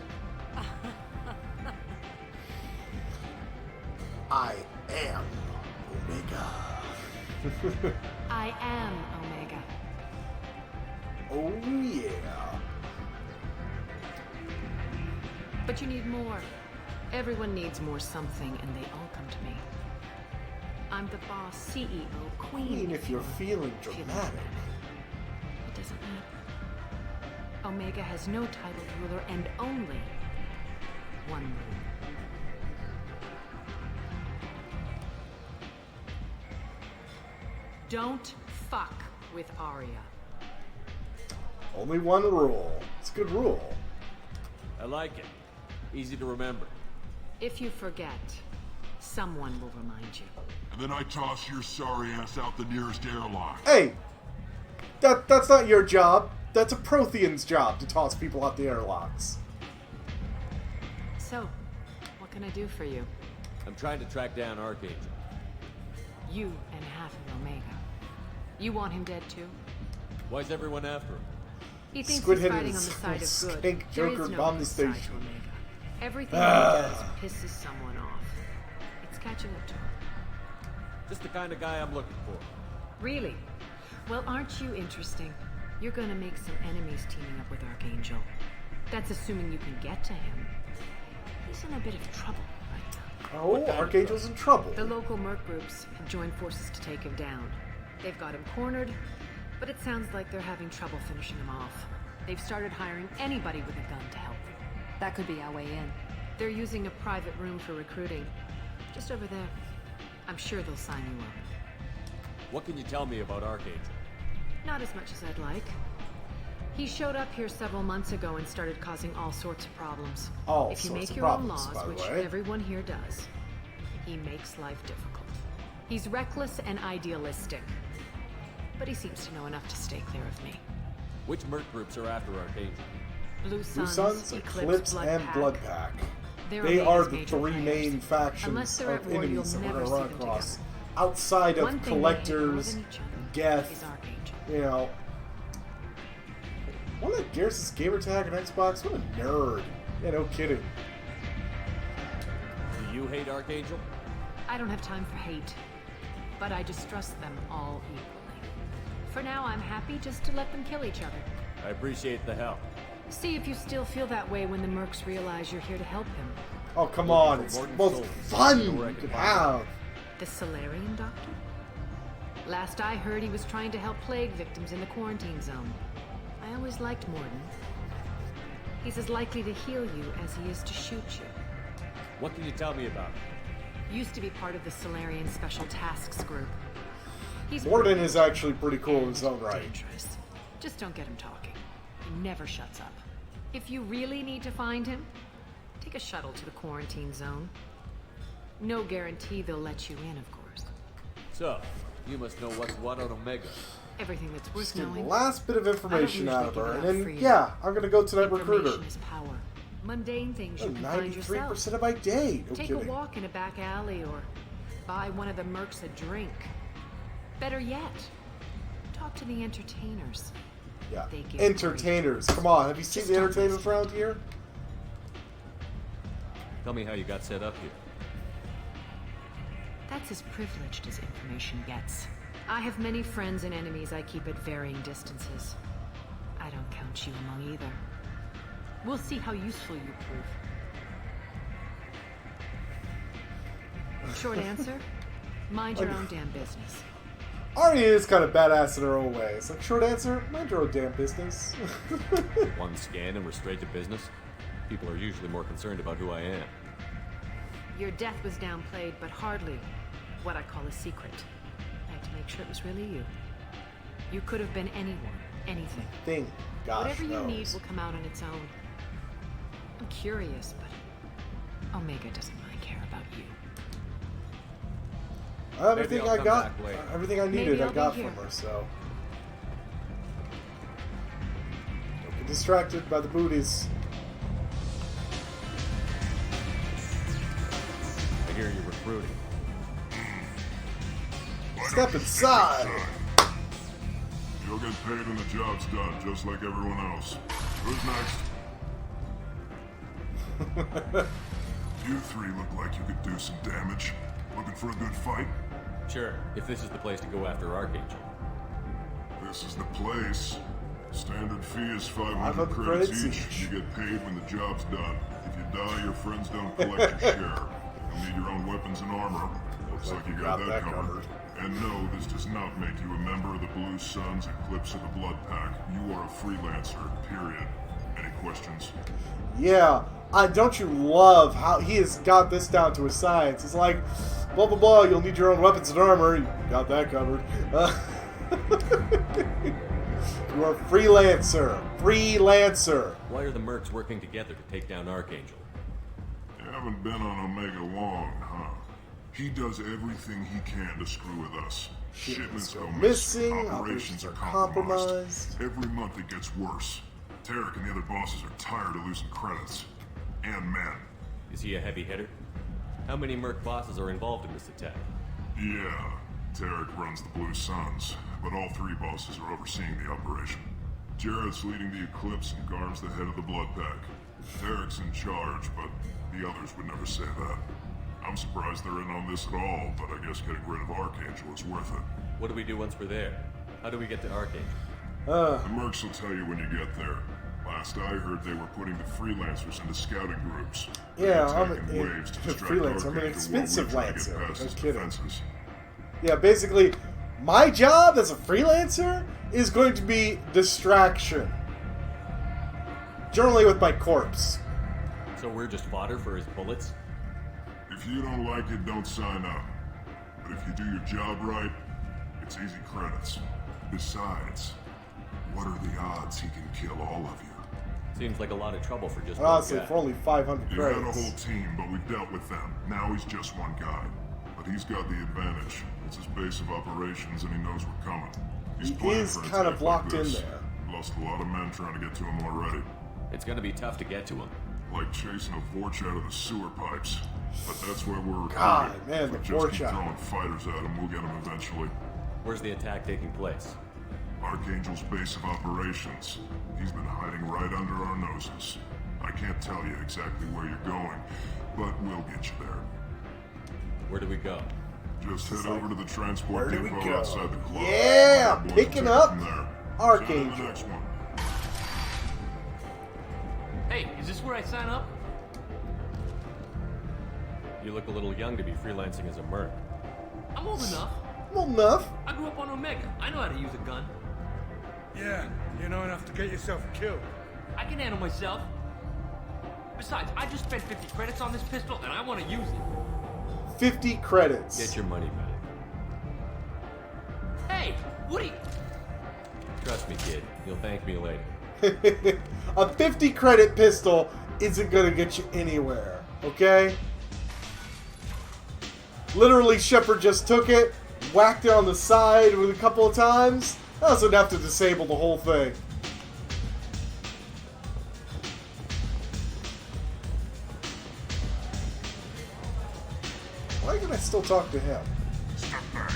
I am Omega. I am Omega. Oh yeah. But you need more. Everyone needs more something, and they all come to me. I'm the boss, CEO, queen. If you're feeling dramatic. It doesn't matter. Omega has no titled ruler and only one rule. Don't fuck with Arya. Only one rule. It's a good rule. I like it. Easy to remember. If you forget, someone will remind you. And then I toss your sorry ass out the nearest airlock. Hey! That's not your job. That's a Prothean's job to toss people out the airlocks. So, what can I do for you? I'm trying to track down Archangel. You and half of Omega. You want him dead too? Why's everyone after him? He thinks Squid he's Head fighting is on the side of skank good. There Joker is no bomb the good side station. to Omega. Everything he does pisses someone off. It's catching up to him. Just the kind of guy I'm looking for. Really? Well, aren't you interesting? You're gonna make some enemies teaming up with Archangel. That's assuming you can get to him. He's in a bit of trouble right now. Oh, Archangel's in trouble. The local merc groups have joined forces to take him down. They've got him cornered, but it sounds like they're having trouble finishing him off. They've started hiring anybody with a gun to help them. That could be our way in. They're using a private room for recruiting. Just over there. I'm sure they'll sign you up. What can you tell me about Archangel? Not as much as I'd like. He showed up here several months ago and started causing all sorts of problems. If you make your own laws, which everyone here does, he makes life difficult. He's reckless and idealistic. But he seems to know enough to stay clear of me. Which merc groups are after Archangel? Blue Suns, Eclipse, and Bloodpack. They're They are the major three players. main factions Unless they're of at war, enemies that you'll we're never going to run see them across. together. Outside One of thing they hate more Collectors, than each other Geth, is Archangel. you know. One of Garrus's gamer tag on Xbox? What a nerd. Yeah, no kidding. Do you hate Archangel? I don't have time for hate, but I distrust them all equally. For now, I'm happy just to let them kill each other. I appreciate the help. See if you still feel that way when the mercs realize you're here to help them. Oh, come on. It's the most fun you could have. The Solarian doctor? Last I heard, he was trying to help plague victims in the quarantine zone. I always liked Morden. He's as likely to heal you as he is to shoot you. What can you tell me about him? Used to be part of the Solarian Special Tasks Group. He's Morden is actually pretty cool in his own right. dangerous. Just don't get him talking. He never shuts up. If you really need to find him, take a shuttle to the quarantine zone. No guarantee they'll let you in, of course. So, you must know what's what on Omega. Everything that's worth Just get the knowing. last bit of information I don't out of usually her, give and it out then, freely. yeah, I'm gonna go to that recruiter. Information is power. Mundane things you can find 93% yourself. of my day. No Take kidding. a walk in a back alley or buy one of the mercs a drink. Better yet, talk to the entertainers. Yeah. They give Entertainers. Come on, have you seen Just the don't entertainers around here? Tell me how you got set up here. That's as privileged as information gets. I have many friends and enemies I keep at varying distances. I don't count you among either. We'll see how useful you prove. Short answer? Mind your own damn business. Arnie is kind of badass in her own way. It's like, short answer, mind your own damn business. One scan and we're straight to business? People are usually more concerned about who I am. Your death was downplayed, but hardly what I call a secret. I had to make sure it was really you. You could have been anyone, anything. Gosh Whatever you knows. need will come out on its own. I'm curious, but Omega doesn't really care about you. Everything Maybe I I'll got, come back later. everything I needed, Maybe I I'll got be from here. her. So don't get distracted by the booties. I hear you're recruiting. Step inside. You'll get paid when the job's done, just like everyone else. Who's next? You three look like you could do some damage. Looking for a good fight? Sure, if this is the place to go after Archangel. This is the place. Standard fee is 500 500 credits credits each. You get paid when the job's done. If you die, your friends don't collect your share. You'll need your own weapons and armor. Looks like you got that covered. And no, this does not make you a member of the Blue Suns, Eclipse, or the Blood Pack. You are a freelancer, period. Any questions? Yeah, don't you love how he has got this down to a science? It's like, blah blah blah. You'll need your own weapons and armor. You got that covered. You're a freelancer. Freelancer. Why are the mercs working together to take down Archangel? You haven't been on Omega long, huh? He does everything he can to screw with us. Shipments go missing, operations are compromised. Every month it gets worse. Tarek and the other bosses are tired of losing credits. And men. Is he a heavy hitter? How many merc bosses are involved in this attack? Yeah, Tarek runs the Blue Suns, but all three bosses are overseeing the operation. Jared's leading the Eclipse and Garm's the head of the Blood Pack. Tarek's in charge, but the others would never say that. I'm surprised they're in on this at all, but I guess getting rid of Archangel is worth it. What do we do once we're there? How do we get to Archangel? The mercs will tell you when you get there. Last I heard, they were putting the freelancers into scouting groups. Yeah, They're I'm attacking waves to distract freelancer. I'm an Archangel expensive while we try to lancer. get past No his kidding. defenses. Yeah, basically, my job as a freelancer is going to be distraction. Generally with my corpse. So we're just fodder for his bullets? If you don't like it, don't sign up. But if you do your job right, it's easy credits. Besides, what are the odds he can kill all of you? Seems like a lot of trouble for just Honestly, one guy. for only 500 You had a credits. whole team, but we've dealt with them. Now he's just one guy. But he's got the advantage. It's his base of operations, and he knows we're coming. He's He planned is for an kind of attack like locked in this. there. Lost a lot of men trying to get to him already. It's gonna be tough to get to him. Like chasing a Vorch out of the sewer pipes. But that's why we're recruiting. God, man, If we the just keep Vorch out. throwing fighters at him, we'll get him eventually. Where's the attack taking place? Archangel's base of operations. He's been hiding right under our noses. I can't tell you exactly where you're going, but we'll get you there. Where do we go? Just head over to the Where transport do we depot go? outside the club. Yeah, My boys will picking take it up from there. See you on the Archangel. next one. Hey, is this where I sign up? You look a little young to be freelancing as a merc. I'm old enough. Well, enough. I grew up on Omega. I know how to use a gun. Yeah, you know enough to get yourself killed. I can handle myself. Besides, I just spent 50 credits on this pistol, and I want to use it. 50 credits. Get your money back. Hey, what are you... Trust me, kid. You'll thank me later. A 50 credit pistol isn't going to get you anywhere, okay? Literally, Shepard just took it, whacked it on the side with a couple of times. That was enough to disable the whole thing. Why can I still talk to him? Step back.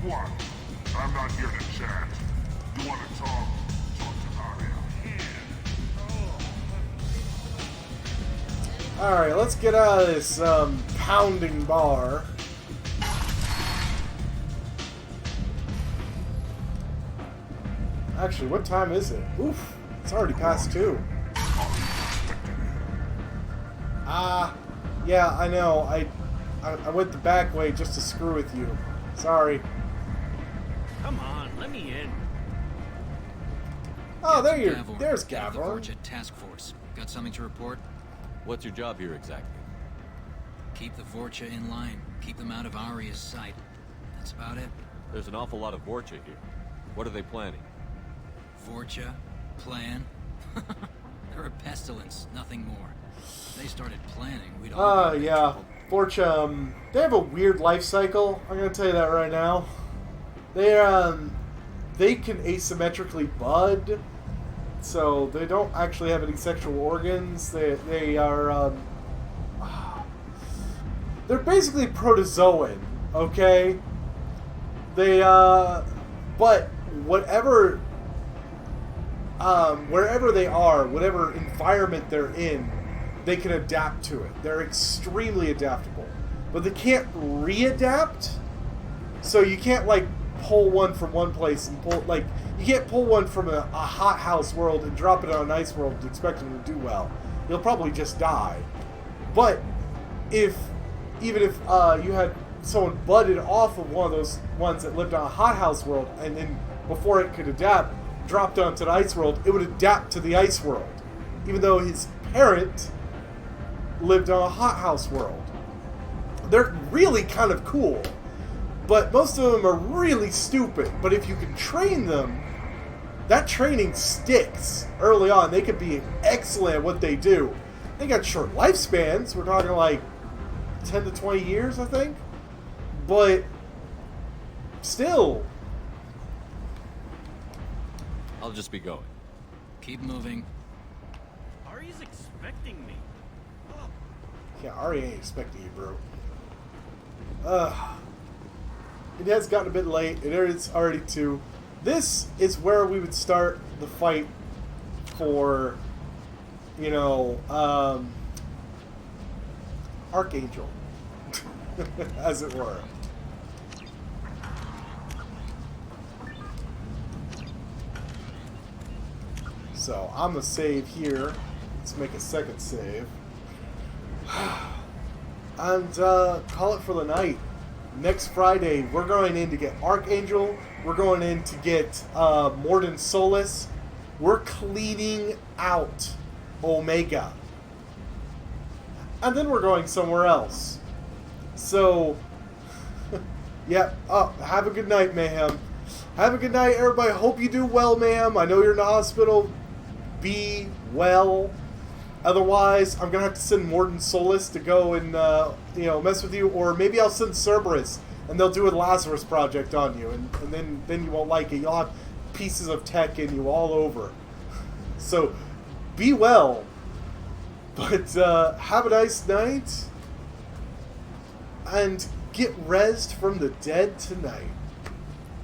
One, I'm not here to chat. You want to talk? Talk to Aria. Alright, let's get out of this pounding bar. Actually, what time is it? Oof, it's already past 2. Yeah, I know. I went the back way just to screw with you. Sorry. Come on, let me in. Oh, there you. Gavor, There's head of the Gavor. Vorcha Task Force. Got something to report? What's your job here exactly? Keep the Vorcha in line. Keep them out of Aria's sight. That's about it. There's an awful lot of Vorcha here. What are they planning? Vorcha? Plan? They're a pestilence, nothing more. If they started planning, we'd all be in big Yeah. trouble. Vorcha, they have a weird life cycle. I'm gonna tell you that right now. They can asymmetrically bud, so they don't actually have any sexual organs. They are they're basically protozoan, okay? They but whatever wherever they are, whatever environment they're in, they can adapt to it. They're extremely adaptable. But they can't readapt. So you can't like pull one from one place and pull like you can't pull one from a hothouse world and drop it on an ice world and expect them to do well. You'll probably just die. But even if you had someone budded off of one of those ones that lived on a hothouse world and then before it could adapt, dropped onto the ice world, it would adapt to the ice world. Even though his parent lived on a hothouse world. They're really kind of cool. But most of them are really stupid. But if you can train them, that training sticks early on. They could be excellent at what they do. They got short lifespans. We're talking like 10 to 20 years, I think. But still. I'll just be going. Keep moving. Ari's expecting me. Yeah, Ari ain't expecting you, bro. It has gotten a bit late. It is already 2. This is where we would start the fight for, you know, Archangel, as it were. So I'm gonna save here. Let's make a second save. And call it for the night. Next Friday, we're going in to get Archangel. We're going in to get Morden Solus. We're cleaning out Omega. And then we're going somewhere else. So, yeah. Oh, have a good night, Mayhem. Have a good night, everybody. Hope you do well, Mayhem. I know you're in the hospital. Be well. Otherwise, I'm going to have to send Morden Solus to go and, you know, mess with you. Or maybe I'll send Cerberus, and they'll do a Lazarus project on you. And then you won't like it. You'll have pieces of tech in you all over. So, be well. But have a nice night. And get rezzed from the dead tonight.